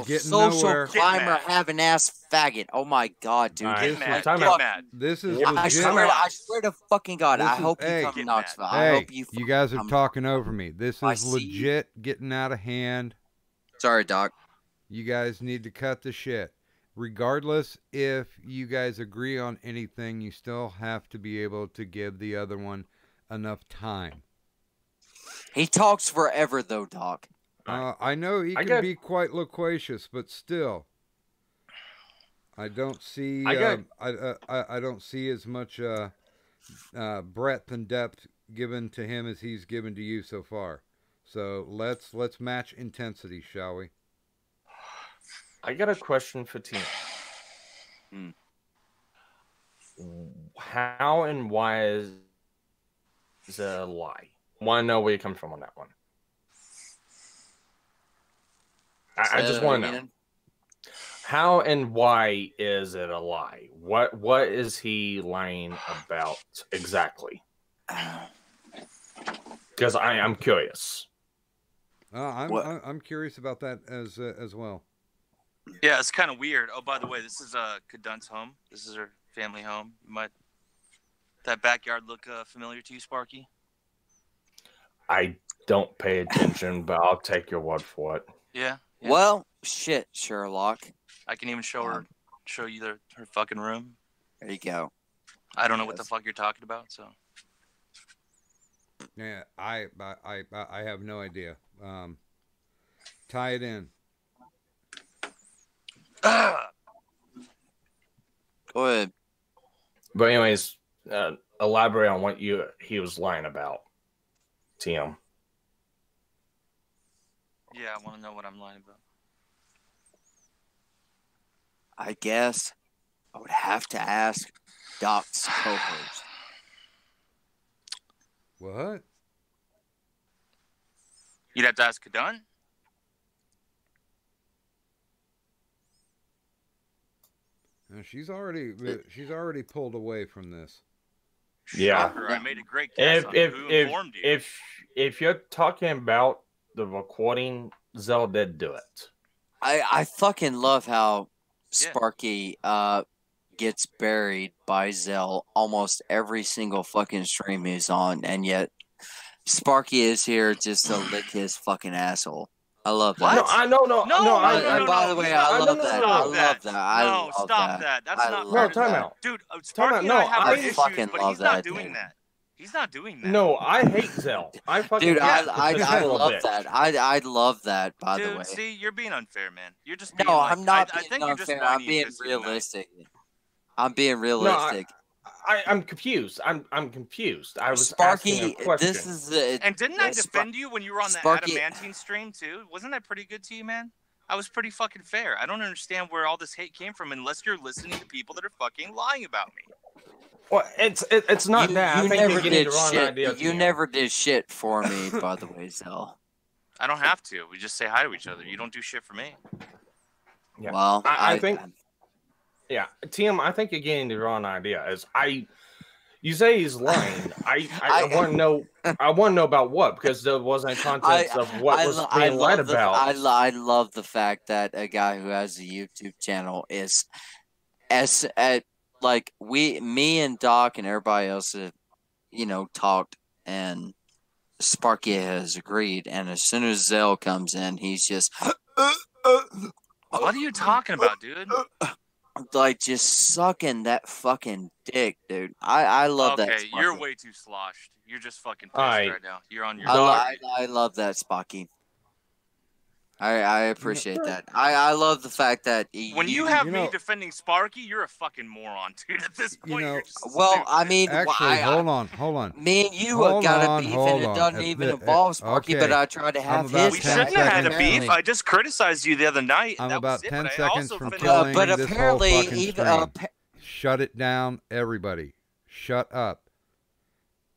social climber having ass faggot. Oh my God, dude. Get mad. This is I swear to fucking God, I hope you come to Knoxville. I hope you guys are talking over me. This is legit getting out of hand. Sorry, Doc. You guys need to cut the shit. Regardless if you guys agree on anything, you still have to be able to give the other one enough time. He talks forever, though, Doc. I know he can be quite loquacious, but still, I don't see. I don't see as much breadth and depth given to him as he's given to you so far. So let's match intensity, shall we? I got a question for Tina. How and why is a lie? Want to know where you come from on that one. I just want to know. How and why is it a lie? What is he lying about exactly? Because I'm curious. I'm curious about that as well. Yeah, it's kind of weird. Oh, by the way, this is Cadunt's home. This is her family home. That backyard look familiar to you, Sparky? I don't pay attention, but I'll take your word for it. Yeah. Well, shit, Sherlock. I can even show you her fucking room. There you go. I don't know what the fuck you're talking about, so. Yeah, I have no idea. Tie it in. Go ahead. But anyways, elaborate on what he was lying about, TM. Yeah, I want to know what I'm lying about. I guess I would have to ask Doc's co-host. What? You'd have to ask Kadun? She's already pulled away from this. Yeah. Shocker, I made a great guess on who informed you. If you're talking about the recording, Zell did do it. I fucking love how Sparky gets buried by Zell almost every single fucking stream he's on, and yet Sparky is here just to lick his fucking asshole. I love that. No. By the way, I love that. I love that. No, stop that. That's not fair. No, time out. Dude, Sparky and I have our issues, but he's not doing that. He's not doing that. No, I hate Zell. I fucking Dude, I love bitch. that. I love that, by the way. Dude, see, you're being unfair, man. You're just being I'm not I being think unfair. you're just I'm being realistic. I'm being realistic. I'm confused. I'm confused. I was Sparky, asking a question. this is the... And didn't I defend you when you were on the Sparky- Adamantine stream, too? Wasn't that pretty good to you, man? I was pretty fucking fair. I don't understand where all this hate came from unless you're listening to people that are fucking lying about me. Well, it's not that. I think never you're getting did the wrong shit. idea. You never did shit for me, by the way, Zell. I don't have to. We just say hi to each other. You don't do shit for me. Yeah. Well, I think. Yeah, Tim, I think you're getting the wrong idea. You say he's lying. I want to know. I want to know about what, because there wasn't context of what was being lied about. I love the fact that a guy who has a YouTube channel is like me and Doc and everybody else have, talked, and Sparky has agreed. And as soon as Zell comes in, he's just what are you talking about, dude? Like just sucking that fucking dick, dude. I love that. Okay, you're way too sloshed. You're just fucking pissed right now. You're on your. I love that, Sparky. I appreciate that. I love the fact that when you have me defending Sparky, you're a fucking moron, dude. At this point, you're just I mean, actually, hold on. Me and you got a beef, and it doesn't even involve Sparky. But I tried to have his. We shouldn't have had a beef. I just criticized you the other night. I'm about 10 seconds from but killing this apparently, whole fucking even stream. Shut it down, everybody. Shut up.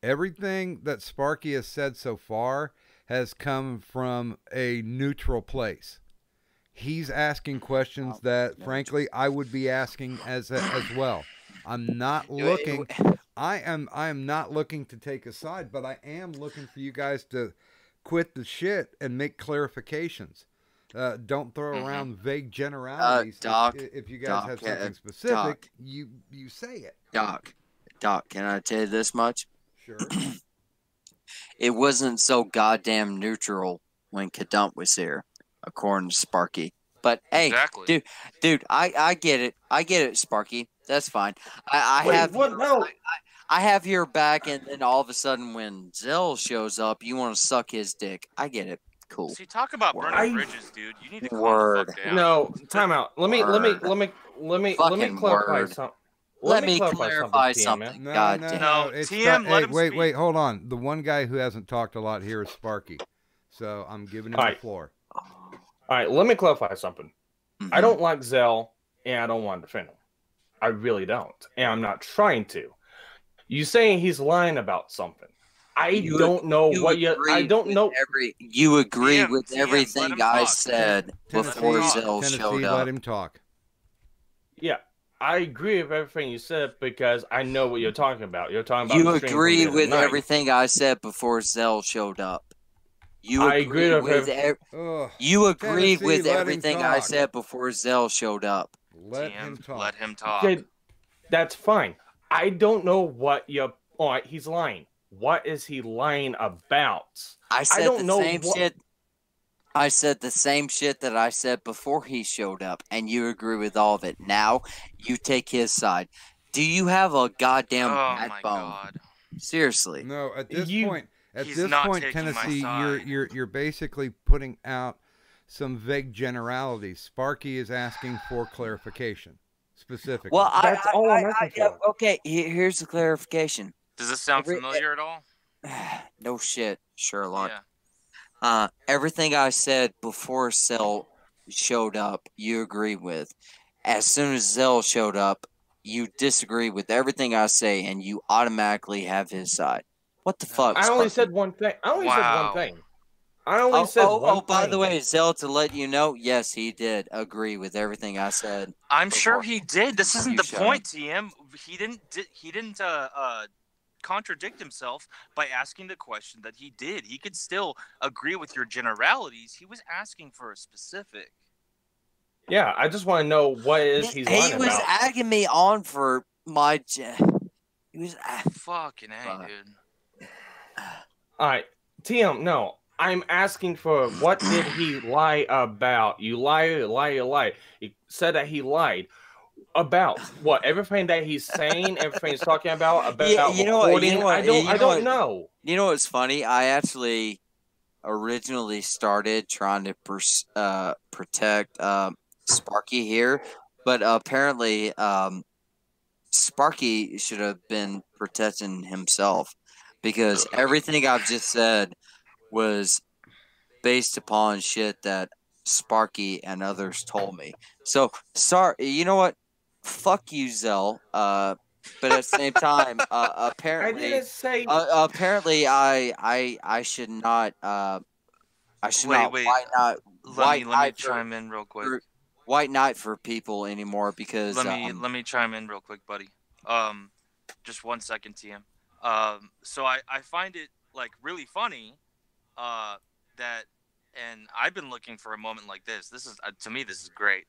Everything that Sparky has said so far has come from a neutral place. He's asking questions that, frankly, I would be asking as well. I'm not looking. I am not looking to take a side, but I am looking for you guys to quit the shit and make clarifications. Don't throw around vague generalities. Doc, if you guys have something specific, you say it. Doc, can I tell you this much? Sure. It wasn't so goddamn neutral when Kadump was here, according to Sparky. But hey, exactly. dude, I get it. I get it, Sparky. That's fine. I have your back, and then all of a sudden, when Zell shows up, you want to suck his dick. I get it. Cool. See, talk about burning bridges, dude. You need to calm the fuck down. No, time out. Let me clarify something. Let me clarify something. God damn. No, TM, let him speak. Wait, hold on. The one guy who hasn't talked a lot here is Sparky. So I'm giving him the floor. All right, let me clarify something. I don't like Zell, and I don't want to defend him. I really don't. And I'm not trying to. You saying he's lying about something. I don't know what you. I don't know. You agree TM, with TM, everything let him I talk. said before Zell showed let up. him talk. Yeah, I agree with everything you said because I know what you're talking about. You're talking about You the stream from agree the other with night. everything I said before Zell showed up. You I agree agree with you agreed Tennessee, with let him everything I talk. said before Zell showed up. Let him talk. Let him talk. Okay, that's fine. I don't know what you're. All right, he's lying. What is he lying about? I said don't the know same what... shit. I said the same shit that I said before he showed up, and you agree with all of it. Now you take his side. Do you have a goddamn backbone? Seriously. No, at this point, He's not taking my Tennessee, side. you're basically putting out some vague generalities. Sparky is asking for clarification, specifically. Well, That's all I'm asking for. okay. Here's the clarification. Does this sound familiar at all? No shit, Sherlock. Everything I said before Zell showed up, you agree with. As soon as Zell showed up, you disagree with everything I say, and you automatically have his side. What the fuck? I only said one thing. I only said one thing. I only said one thing. By the way, Zell, to let you know, yes, he did agree with everything I said. I'm sure he did. This isn't the shut point, TM. He didn't contradict himself by asking the question that he did. He could still agree with your generalities. He was asking for a specific. Yeah, I just want to know what it is he's lying He was about. egging me on for my. He was fucking A, dude. All right, TM, no. I'm asking for what did he lie about? You lie. He said that he lied about what? Everything that he's saying, everything he's talking about you know what? recording. You know what? I don't know. You know what's funny? I actually originally started trying to protect Sparky here, but apparently Sparky should have been protecting himself because everything I've just said was based upon shit that Sparky and others told me. So, sorry, you know what? Fuck you, Zell. But at the same time, apparently, I didn't say. Apparently, I should not. I should not. Wait. Let me chime in real quick. White knight for people anymore because let me chime in real quick, buddy. Just 1 second, TM. So I find it like really funny that, and I've been looking for a moment like this. This is to me, this is great.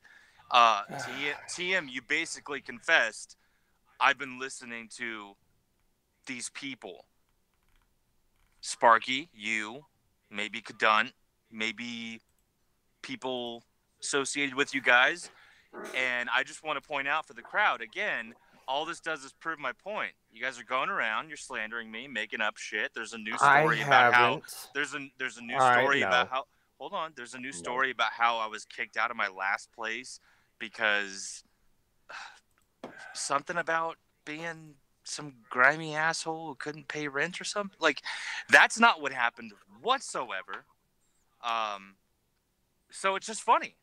TM, you basically confessed I've been listening to these people. Sparky, you, maybe Kadunt, maybe people associated with you guys. And I just want to point out for the crowd, again, all this does is prove my point. You guys are going around, you're slandering me, making up shit. There's a new story about how there's a new story about how hold on, there's a new story about how I was kicked out of my last place because something about being some grimy asshole who couldn't pay rent or something. Like, that's not what happened whatsoever. So it's just funny.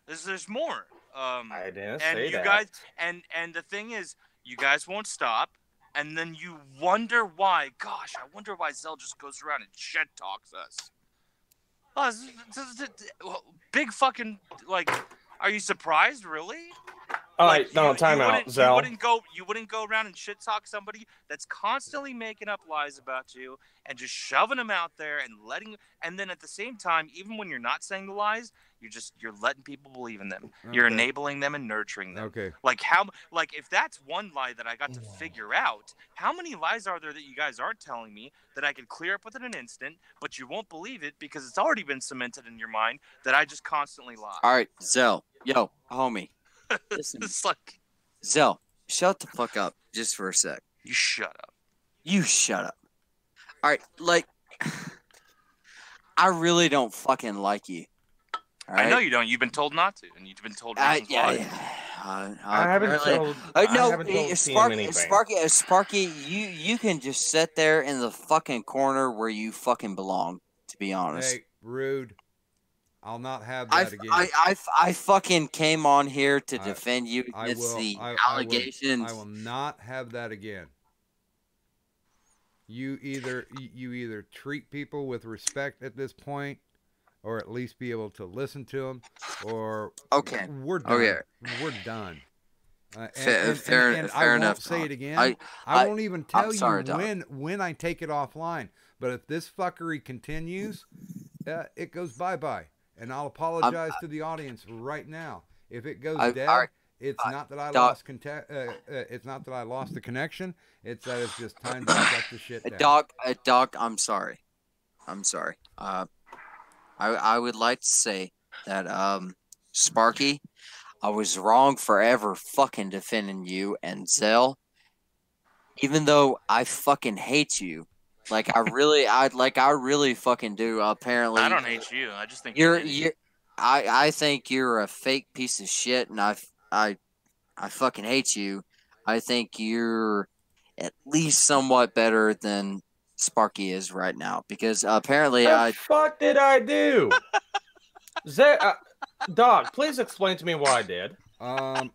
There's more. I didn't and say you that. Guys, and the thing is, you guys won't stop, and then you wonder why. Gosh, I wonder why Zell just goes around and shit talks us. Big fucking like. Are you surprised, really? All right, no, time out, Zell. You wouldn't go around and shit talk somebody that's constantly making up lies about you and just shoving them out there and then at the same time, even when you're not saying the lies, you're letting people believe in them. Okay. You're enabling them and nurturing them. Okay. Like if that's one lie that I got to figure out, how many lies are there that you guys aren't telling me that I could clear up within an instant, but you won't believe it because it's already been cemented in your mind that I just constantly lie. All right, Zell, yo, homie. Listen, it's like Zell, shut the fuck up just for a sec. You shut up. You shut up. All right, like, I really don't fucking like you. All right? I know you don't. You've been told not to, and you've been told reasons why. I haven't told Sparky, you can just sit there in the fucking corner where you fucking belong. To be honest. Hey, rude. I'll not have that again. I fucking came on here to defend you against the allegation. I will not have that again. you either treat people with respect at this point, or at least be able to listen to them, or Okay. we're done. Okay. We're done. Fair I won't enough, say Doc. it again. I won't even tell sorry, you Doc. when I take it offline. But if this fuckery continues, it goes bye-bye. And I'll apologize to the audience right now. If it goes dead, it's not that I lost it's not that I lost the connection. It's that it's just time to shut the shit down. Doc, I'm sorry. I would like to say that Sparky, I was wrong forever fucking defending you and Zell. Even though I fucking hate you. I really fucking do. Apparently, I don't hate you. I just think I think you're a fake piece of shit, and I fucking hate you. I think you're at least somewhat better than Sparky is right now, because apparently What the fuck did I do? Doc, please explain to me what I did. I'm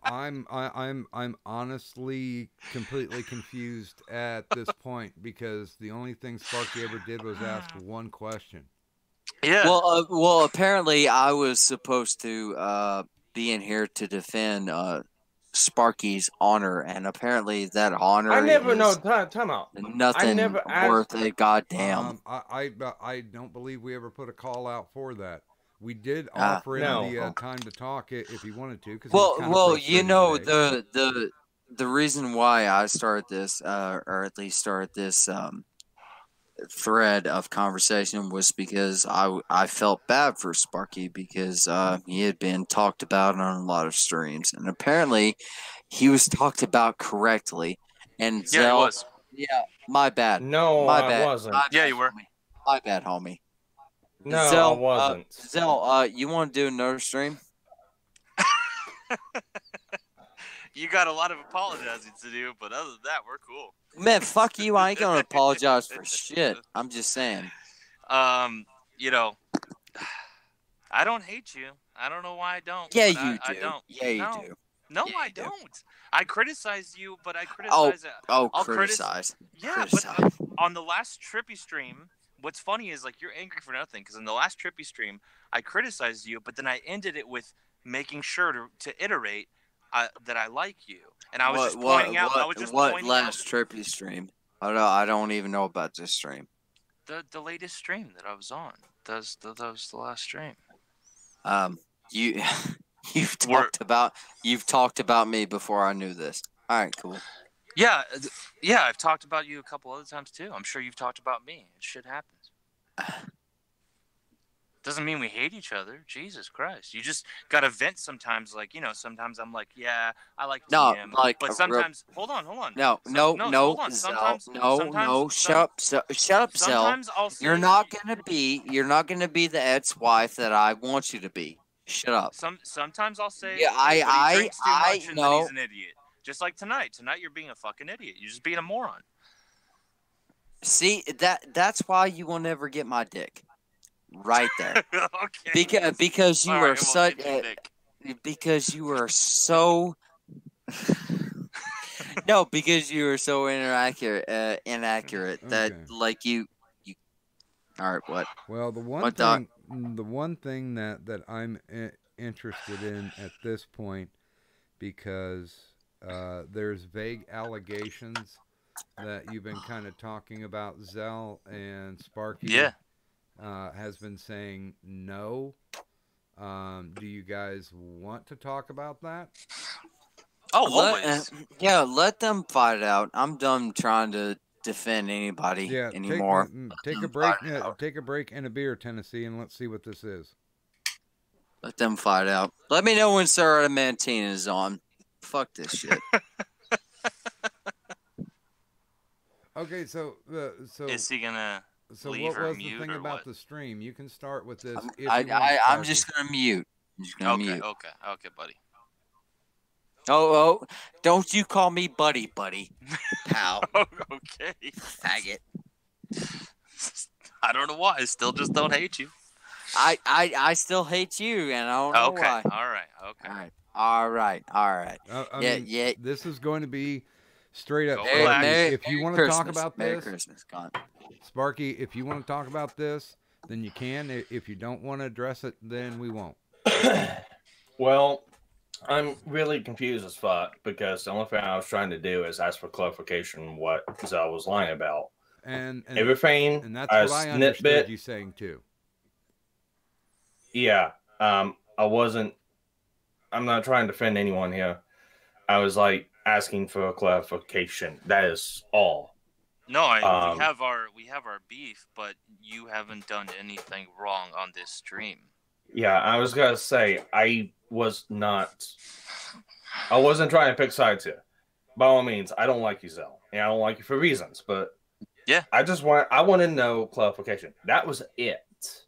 honestly completely confused at this point, because the only thing Sparky ever did was ask one question. Yeah. Well, apparently I was supposed to be in here to defend Sparky's honor, and apparently that honor time out. Nothing worth a goddamn. I don't believe we ever put a call out for that. We did offer him the time to talk if he wanted to. You know, the reason why I started this, or at least started this thread of conversation, was because I felt bad for Sparky, because he had been talked about on a lot of streams, and apparently he was talked about correctly. And yeah, he was. Yeah, my bad. No, I wasn't. Yeah, you were. My bad, homie. No, Zell, I wasn't. Zell, you want to do another stream? You got a lot of apologizing to do, but other than that, we're cool. Man, fuck you. I ain't gonna apologize for shit. I'm just saying. You know, I don't hate you. I don't know why I don't. Yeah, but you do. I don't. Yeah, you no. do. No, yeah, I do. don't. I criticize you, but I criticize. I'll criticize. Yeah, criticize. But on the last Trippy stream, what's funny is you're angry for nothing, because in the last Trippy stream, I criticized you, but then I ended it with making sure to iterate that I like you, and I was pointing out. What last Trippy stream? I don't even know about this stream. The latest stream that I was on. That was the last stream. You've talked about me before I knew this. All right, cool. Yeah, I've talked about you a couple other times too. I'm sure you've talked about me. Shit happens. Doesn't mean we hate each other. Jesus Christ. You just gotta vent sometimes. Sometimes I'm like, yeah, I like TM. But sometimes, hold on. No. Hold on. Sometimes, Shut up, Zell. I'll say You're not gonna be the ex-wife that I want you to be. Shut up. Sometimes I'll say, yeah, he drinks too much and then he's an idiot. Just like tonight. Tonight you're being a fucking idiot. You're just being a moron. See, that's why you will never get my dick. Right there. Okay. Because you are such because you are so no, because you are so inaccurate that you all right, what? Well, the one thing that I'm interested in at this point, because there's vague allegations that you've been kind of talking about, Zell and Sparky. Yeah. Has been saying no. Do you guys want to talk about that? Oh, always. Let them fight it out. I'm done trying to defend anybody anymore. Take a break. Take a break and a beer, Tennessee, and let's see what this is. Let them fight out. Let me know when Sarah Mantina is on. Fuck this shit. Okay, so is he gonna? So what was the thing about the stream? You can start with this. I'm just gonna mute. Okay, buddy. Oh, don't you call me buddy, pal. Okay, faggot. I don't know why. I still just don't hate you. I still hate you, and I don't know why. All right. Okay. All right. Yeah. This is going to be straight up, Go Sparky, relax. if you want to talk about Merry this, Christmas, gone. Sparky, if you want to talk about this, then you can. If you don't want to address it, then we won't. Well, I'm really confused as fuck because the only thing I was trying to do is ask for clarification what Zell was lying about. And everything, and that's what I understood you saying too. Yeah, I'm not trying to offend anyone here. I was like asking for clarification. That is all. No, we have our beef, but you haven't done anything wrong on this stream. Yeah, I was gonna say I wasn't trying to pick sides here. By all means, I don't like you, Zell, and I don't like you for reasons. But yeah, I want to know clarification. That was it.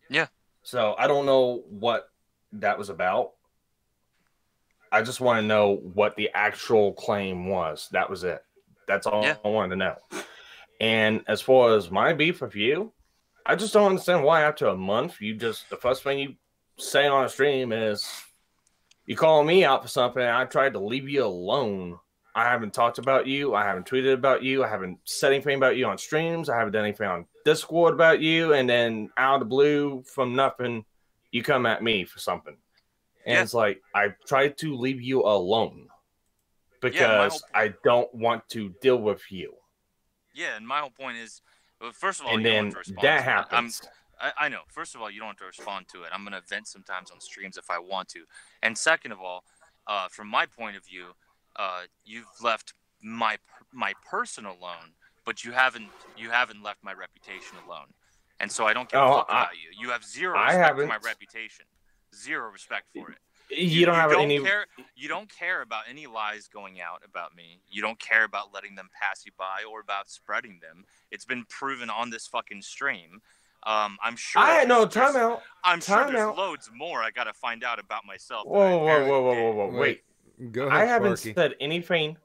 Yeah. So I don't know what that was about. I just want to know what the actual claim was. That was it. That's all I wanted to know. And as far as my beef with you, I just don't understand why after a month, the first thing you say on a stream is you call me out for something and I tried to leave you alone. I haven't talked about you. I haven't tweeted about you. I haven't said anything about you on streams. I haven't done anything on Discord about you. And then out of the blue, from nothing, you come at me for something. And it's like, I tried to leave you alone because I don't want to deal with you. Yeah, and my whole point is, well, first of all, And you don't then have to respond that to it. happens. I know. First of all, you don't have to respond to it. I'm going to vent sometimes on streams if I want to. And second of all, from my point of view, you've left my person alone, but you haven't left my reputation alone. And so I don't give a fuck about you. You have zero respect for my reputation. Zero respect for it. You don't care about any lies going out about me. You don't care about letting them pass you by or about spreading them. It's been proven on this fucking stream. I'm sure. Time out. I'm sure there's loads more I gotta find out about myself. Whoa. Wait. Go ahead, I haven't Sparky. said anything.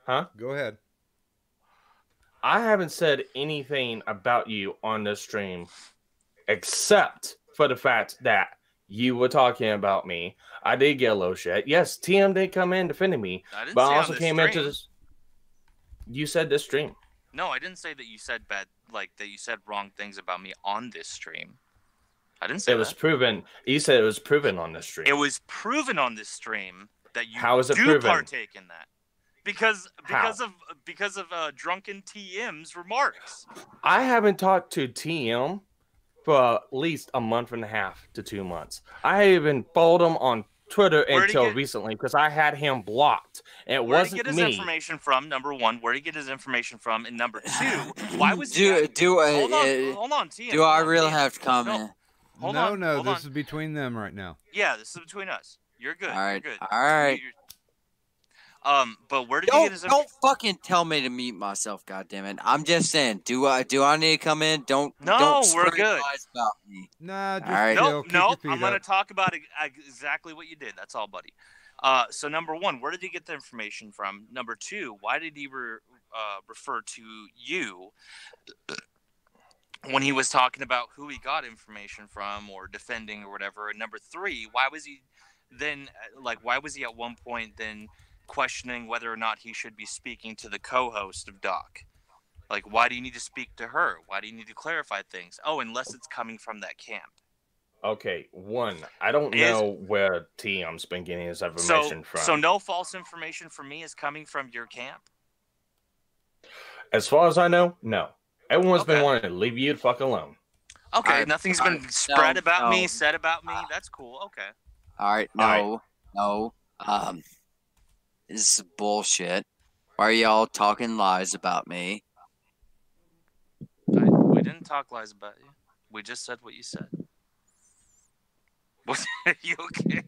Huh? Go ahead. I haven't said anything about you on this stream except for the fact that you were talking about me. I did get a little shit. Yes, TM did come in defending me, but I also came into this. You said this stream. No, I didn't say that you said that you said wrong things about me on this stream. I didn't say it was proven. You said it was proven on this stream. It was proven on this stream that you How is it proven? Partake in that. Because of drunken TM's remarks. I haven't talked to TM for at least a month and a half to 2 months. I even followed him on Twitter until recently because I had him blocked. And it wasn't me. Where did he get his information from? Number one, where did he get his information from? And number two, why was hold on, TM. Do I really have to comment? No, this is between them right now. Yeah, this is between us. You're good. All right. You're good. All right. But where did he get his Don't fucking tell me to mute myself, goddammit. I'm just saying, do I need to come in? Don't we're good. Lies about me. Nah, just all right. Nope. I'm gonna talk about exactly what you did. That's all, buddy. So number one, where did he get the information from? Number two, why did he refer to you when he was talking about who he got information from or defending or whatever? And number three, why was he at one point then questioning whether or not he should be speaking to the co-host of Doc? Like, why do you need to speak to her? Why do you need to clarify things? Oh, unless it's coming from that camp. Okay, one, I don't know where TM's been getting his information from. So no false information from me is coming from your camp? As far as I know, no. Everyone's been wanting to leave you the fuck alone. Okay, nothing's been said about me. That's cool. Okay. All right, no. This is bullshit. Why are y'all talking lies about me? We didn't talk lies about you. We just said what you said. Are you okay?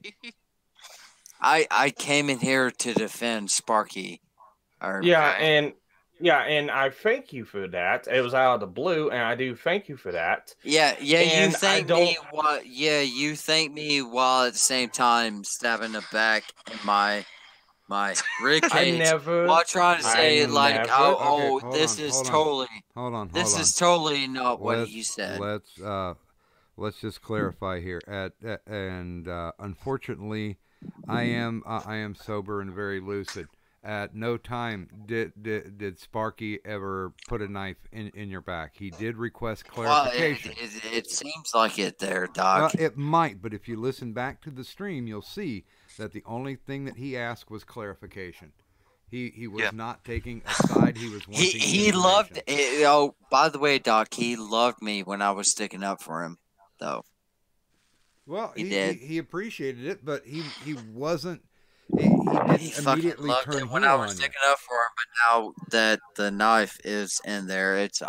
I came in here to defend Sparky. And I thank you for that. It was out of the blue, and I do thank you for that. Yeah, you thank me while at the same time stabbing the back in my ribcage while trying to say this is totally not what he said. Let's just clarify here. Unfortunately, I am sober and very lucid. at no time did Sparky ever put a knife in your back. He did request Well, clarification. it seems like it there, Well, Doc. it might, but if you listen back to the stream, you'll see that the only thing that he asked was clarification. He was not taking a side. He was wanting He loved. Oh, by the way, Doc, he loved me when I was sticking up for him, though. Well, he did. He appreciated it, but he wasn't. He didn't immediately loved turn it when heel I on was you. sticking up for him, but now that the knife is in there, it's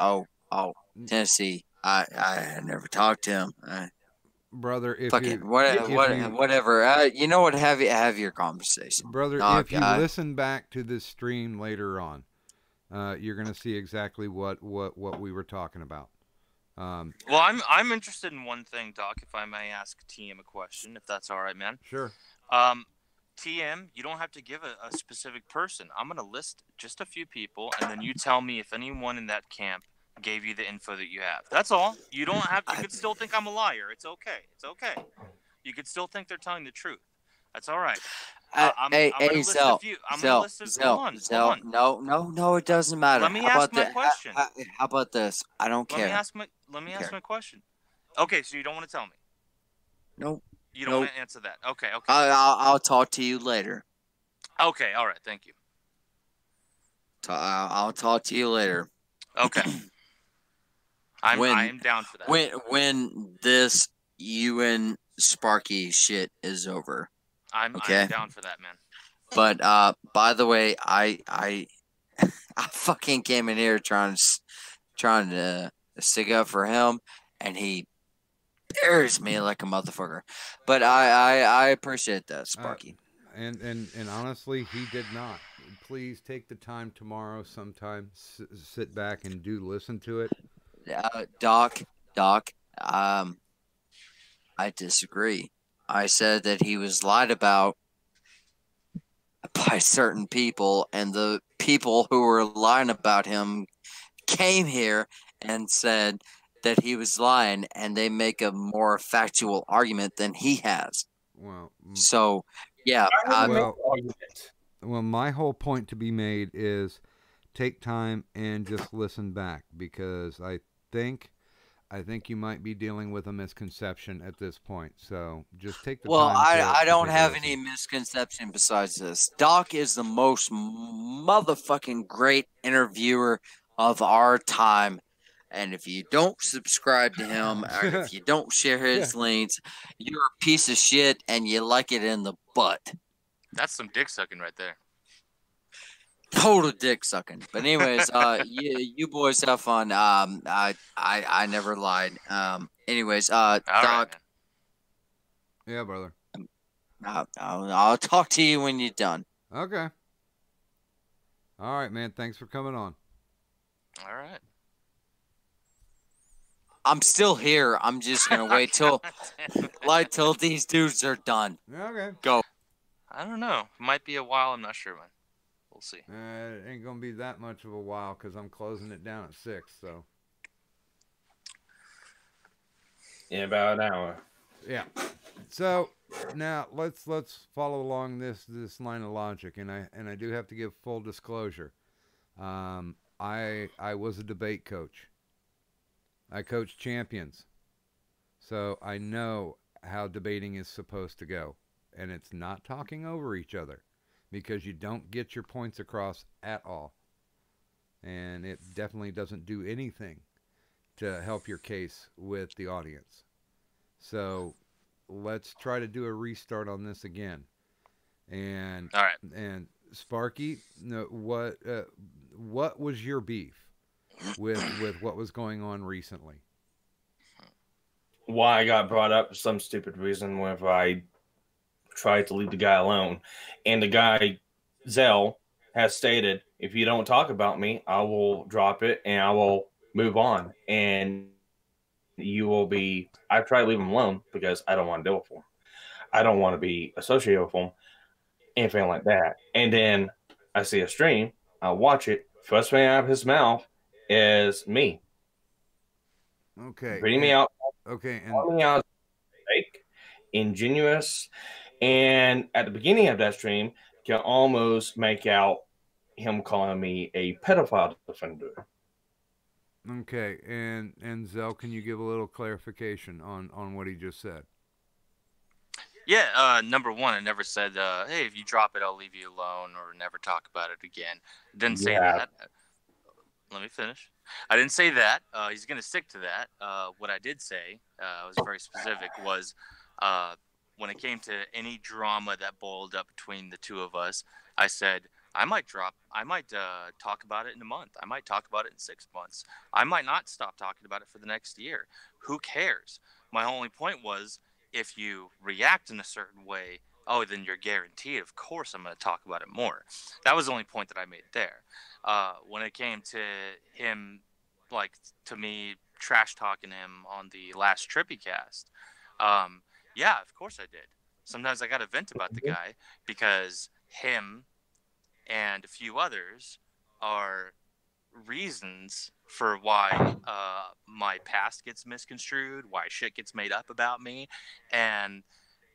Tennessee. I never talked to him. Brother, if Fucking you whatever. You know what? Have your conversation, brother. Doc, If you listen back to this stream later on, you're gonna see exactly what we were talking about. Well, I'm interested in one thing, Doc. If I may ask TM a question, if that's all right, man. Sure. TM, you don't have to give a specific person. I'm gonna list just a few people, and then you tell me if anyone in that camp gave you the info that you have. That's all. You don't have. You could still think I'm a liar. It's okay. It's okay. You could still think they're telling the truth. That's all right. I'm gonna list a few. I'm gonna list a few. Hold on. No, it doesn't matter. Let me ask my question. How about this? I don't care. Let me ask my question. Okay, so you don't want to tell me? Nope. You don't want to answer that? Okay. I'll talk to you later. Okay, all right. Thank you. I'll talk to you later. Okay. I am down for that. When this you and Sparky shit is over. I'm down for that, man. But by the way, I fucking came in here trying to stick up for him, and he buries me like a motherfucker. But I appreciate that, Sparky. And honestly, he did not. Please take the time tomorrow sometime, sit back and do listen to it. Doc, I disagree. I said that he was lied about by certain people, and the people who were lying about him came here and said that he was lying, and they make a more factual argument than he has. Well, so yeah. Well, my whole point to be made is take time and just listen back, because I think you might be dealing with a misconception at this point. So just take the time. Well, I don't have any misconception besides this. Doc is the most motherfucking great interviewer of our time. And if you don't subscribe to him, or if you don't share his links, you're a piece of shit and you like it in the butt. That's some dick sucking right there. Total dick sucking. But anyways, you boys have fun. I never lied. Anyways, Doc. Right, yeah, brother. I'll talk to you when you're done. Okay. All right, man. Thanks for coming on. All right. I'm still here. I'm just gonna wait till these dudes are done. Okay. Go. I don't know. Might be a while. I'm not sure when. We'll see. It ain't gonna be that much of a while because I'm closing it down at 6. So. In about an hour. Yeah. So now let's follow along this line of logic, and I do have to give full disclosure. I was a debate coach. I coach champions, so I know how debating is supposed to go, and it's not talking over each other, because you don't get your points across at all, and it definitely doesn't do anything to help your case with the audience. So let's try to do a restart on this again. And all right. And Sparky, what was your beef with what was going on recently? Why I got brought up for some stupid reason whenever I tried to leave the guy alone. And the guy, Zell, has stated, if you don't talk about me, I will drop it and I will move on. And you will be... I tried to leave him alone because I don't want to deal with him. I don't want to be associated with him. Anything like that. And then I see a stream. I watch it. First thing out of his mouth is me. Okay. Reading me out. Okay. And calling me out fake, ingenuous, and at the beginning of that stream, you can almost make out him calling me a pedophile defender. Okay, and Zell, can you give a little clarification on what he just said? Yeah, number one, I never said, hey, if you drop it, I'll leave you alone or never talk about it again. Didn't say Yeah. that. Let me finish. I didn't say that. He's going to stick to that. What I did say, I was very specific, was when it came to any drama that boiled up between the two of us, I said, I might talk about it in a month. I might talk about it in 6 months. I might not stop talking about it for the next year. Who cares? My only point was, if you react in a certain way, oh, then you're guaranteed. Of course, I'm going to talk about it more. That was the only point that I made there. When it came to him, like, to me trash talking him on the last Trippy cast, yeah, of course I did. Sometimes I got to vent about the guy because him and a few others are reasons for why my past gets misconstrued, why shit gets made up about me, and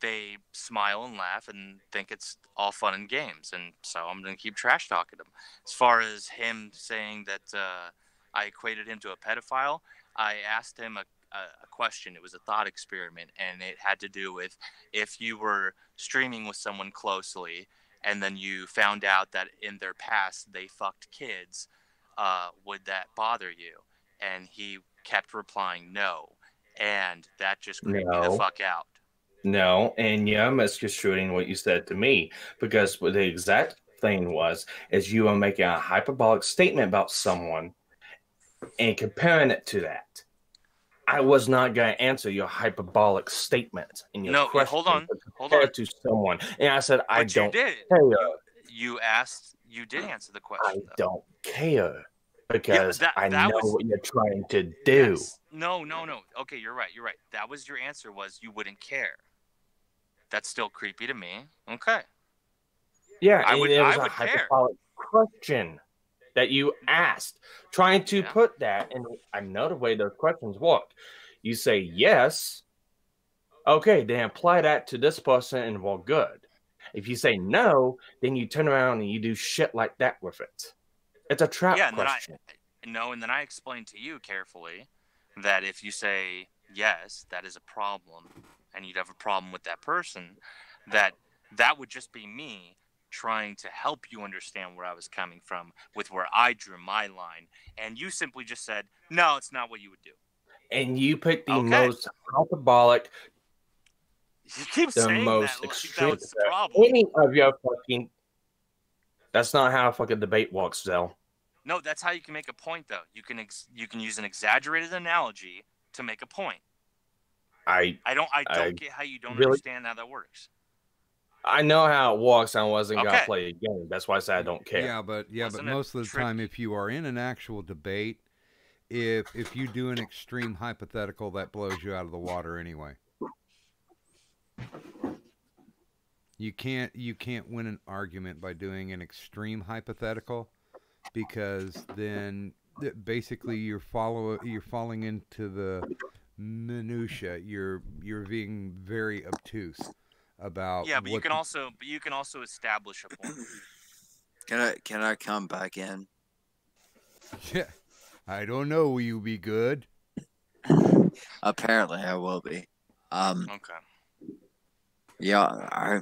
they smile and laugh and think it's all fun and games, and so I'm going to keep trash talking him. As far as him saying that I equated him to a pedophile, I asked him a question. It was a thought experiment, and it had to do with if you were streaming with someone closely and then you found out that in their past they fucked kids, would that bother you? And he kept replying no, and that just creeped me the No. fuck out. No, and yeah, I'm misconstruing what you said to me, because what the exact thing was is you are making a hyperbolic statement about someone and comparing it to that. I was not going to answer your hyperbolic statement in your No, question. hold on. To someone, and I said I But don't you did. care. You asked. You did answer the question. I don't care because that I know was- what you're trying to do. Yes. No. Okay, you're right. That was your answer. Was you wouldn't care. That's still creepy to me. Okay. Yeah, I and would. it was I a would care. hyperbolic question that you asked, trying to put that in another way those questions work. You say yes, okay, then apply that to this person and we're good. If you say no, then you turn around and you do shit like that with it. It's a trap question. And then I explained to you carefully that if you say yes, that is a problem, and you'd have a problem with that person, that would just be me trying to help you understand where I was coming from with where I drew my line, and you simply just said, no, it's not what you would do. And you picked the most hyperbolic, you keep the saying most that, extreme. that was the problem. Any of your fucking. That's not how a fucking debate works, Zell. No, that's how you can make a point, though. You can use an exaggerated analogy to make a point. I don't get how you don't understand how that works. I know how it works. I wasn't gonna play a game. That's why I said I don't care. Yeah, but most of the time, if you are in an actual debate, if you do an extreme hypothetical, that blows you out of the water anyway. You can't win an argument by doing an extreme hypothetical, because then basically you're falling into the minutia. You're being very obtuse about. Yeah, but you can also establish a point. Can I come back in? Yeah, I don't know. Will you be good? Apparently, I will be. Okay. Yeah,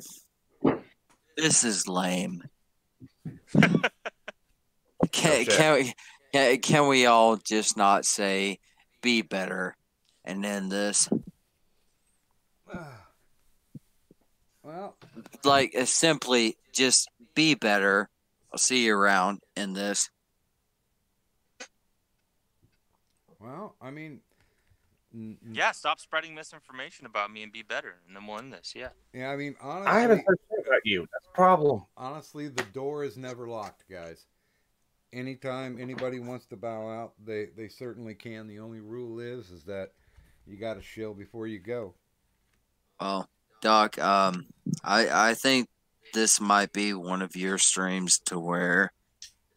this is lame. Can we all just not say be better and end this? Well, like simply just be better. I'll see you around in this. Well, I mean, yeah, stop spreading misinformation about me and be better, and then we'll end this. Yeah. Yeah, I mean, honestly, I haven't heard shit about you. That's the problem. Honestly, the door is never locked, guys. Anytime anybody wants to bow out, they certainly can. The only rule is that you got to shill before you go. Well, Doc, I think this might be one of your streams to where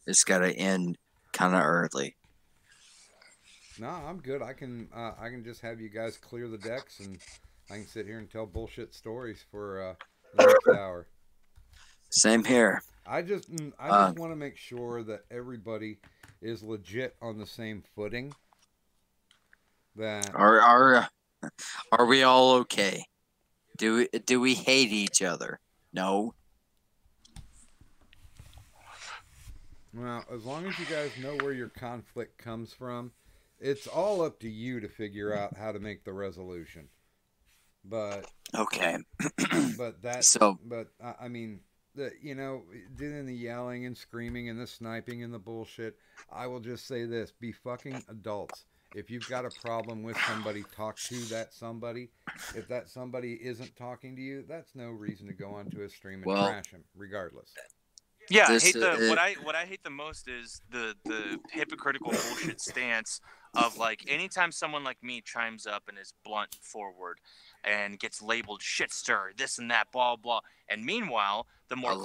it's got to end kind of early. No, I'm good. I can just have you guys clear the decks, and I can sit here and tell bullshit stories for the next hour. Same here. I just want to make sure that everybody is legit on the same footing. That are we all okay? Do we hate each other? No. Well, as long as you guys know where your conflict comes from, it's all up to you to figure out how to make the resolution. But okay. I mean, doing the yelling and screaming and the sniping and the bullshit. I will just say this: be fucking adults. If you've got a problem with somebody, talk to that somebody. If that somebody isn't talking to you, that's no reason to go onto a stream and trash him, regardless. Yeah, I hate what I hate the most is the hypocritical bullshit stance of like anytime someone like me chimes up and is blunt and forward and gets labeled shit stir, this and that, blah blah. And meanwhile, the more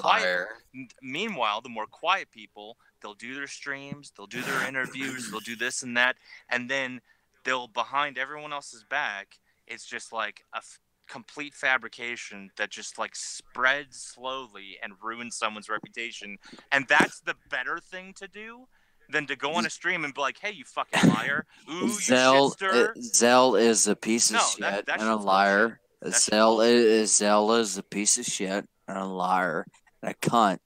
quiet people, they'll do their streams, they'll do their interviews, they'll do this and that, and then they'll behind everyone else's back. It's just like a complete fabrication that just like spreads slowly and ruins someone's reputation. And that's the better thing to do than to go on a stream and be like, hey, you fucking liar. Ooh, you shitster. Zell is a piece of shit and a liar. Zell is a piece of shit and a liar and a cunt.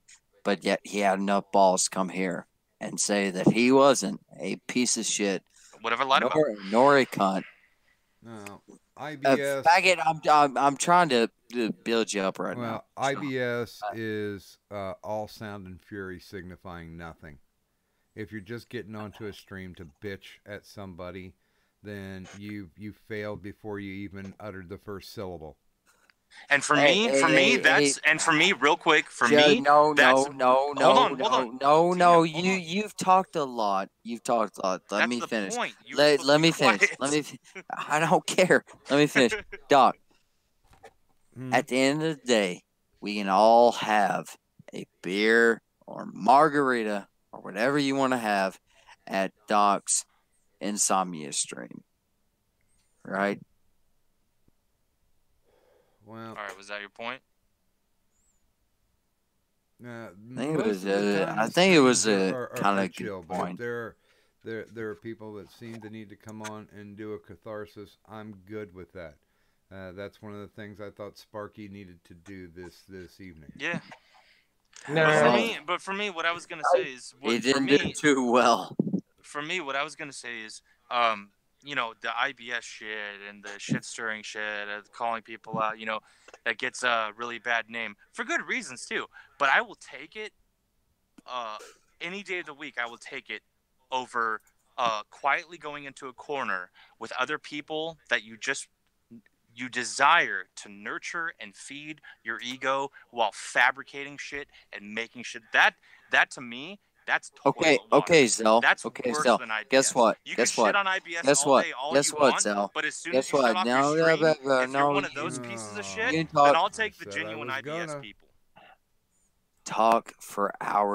But yet he had enough balls to come here and say that he wasn't a piece of shit. Whatever lied about. Nor a cunt. No. IBS. Faggot, I'm trying to build you up right now. Well, IBS is all sound and fury signifying nothing. If you're just getting onto a stream to bitch at somebody, then you failed before you even uttered the first syllable. And for me, real quick, no. You've talked a lot. Let me finish. Let me finish. I don't care. Let me finish. Doc, at the end of the day, we can all have a beer or margarita or whatever you want to have at Doc's Insomnia stream. Right? Well, all right, was that your point? I think it was a kind of good point. There are people that seem to need to come on and do a catharsis. I'm good with that. That's one of the things I thought Sparky needed to do this evening. Yeah. No. But for me, what I was gonna say is he didn't do too well. For me, what I was gonna say is, the IBS shit and the shit stirring shit, calling people out, that gets a really bad name for good reasons too. But I will take it any day of the week. I will take it over quietly going into a corner with other people that you desire to nurture and feed your ego while fabricating shit and making shit. That to me, that's okay, Zell. That's worse Zell. than IBS. Guess what? You Guess can what? shit on IBS Guess all what? day, all Guess you what, want, Zell? but as soon Guess as you what? shut off your stream, if no, you're one of those pieces of shit, you then I'll take the genuine IBS people. Talk for hours.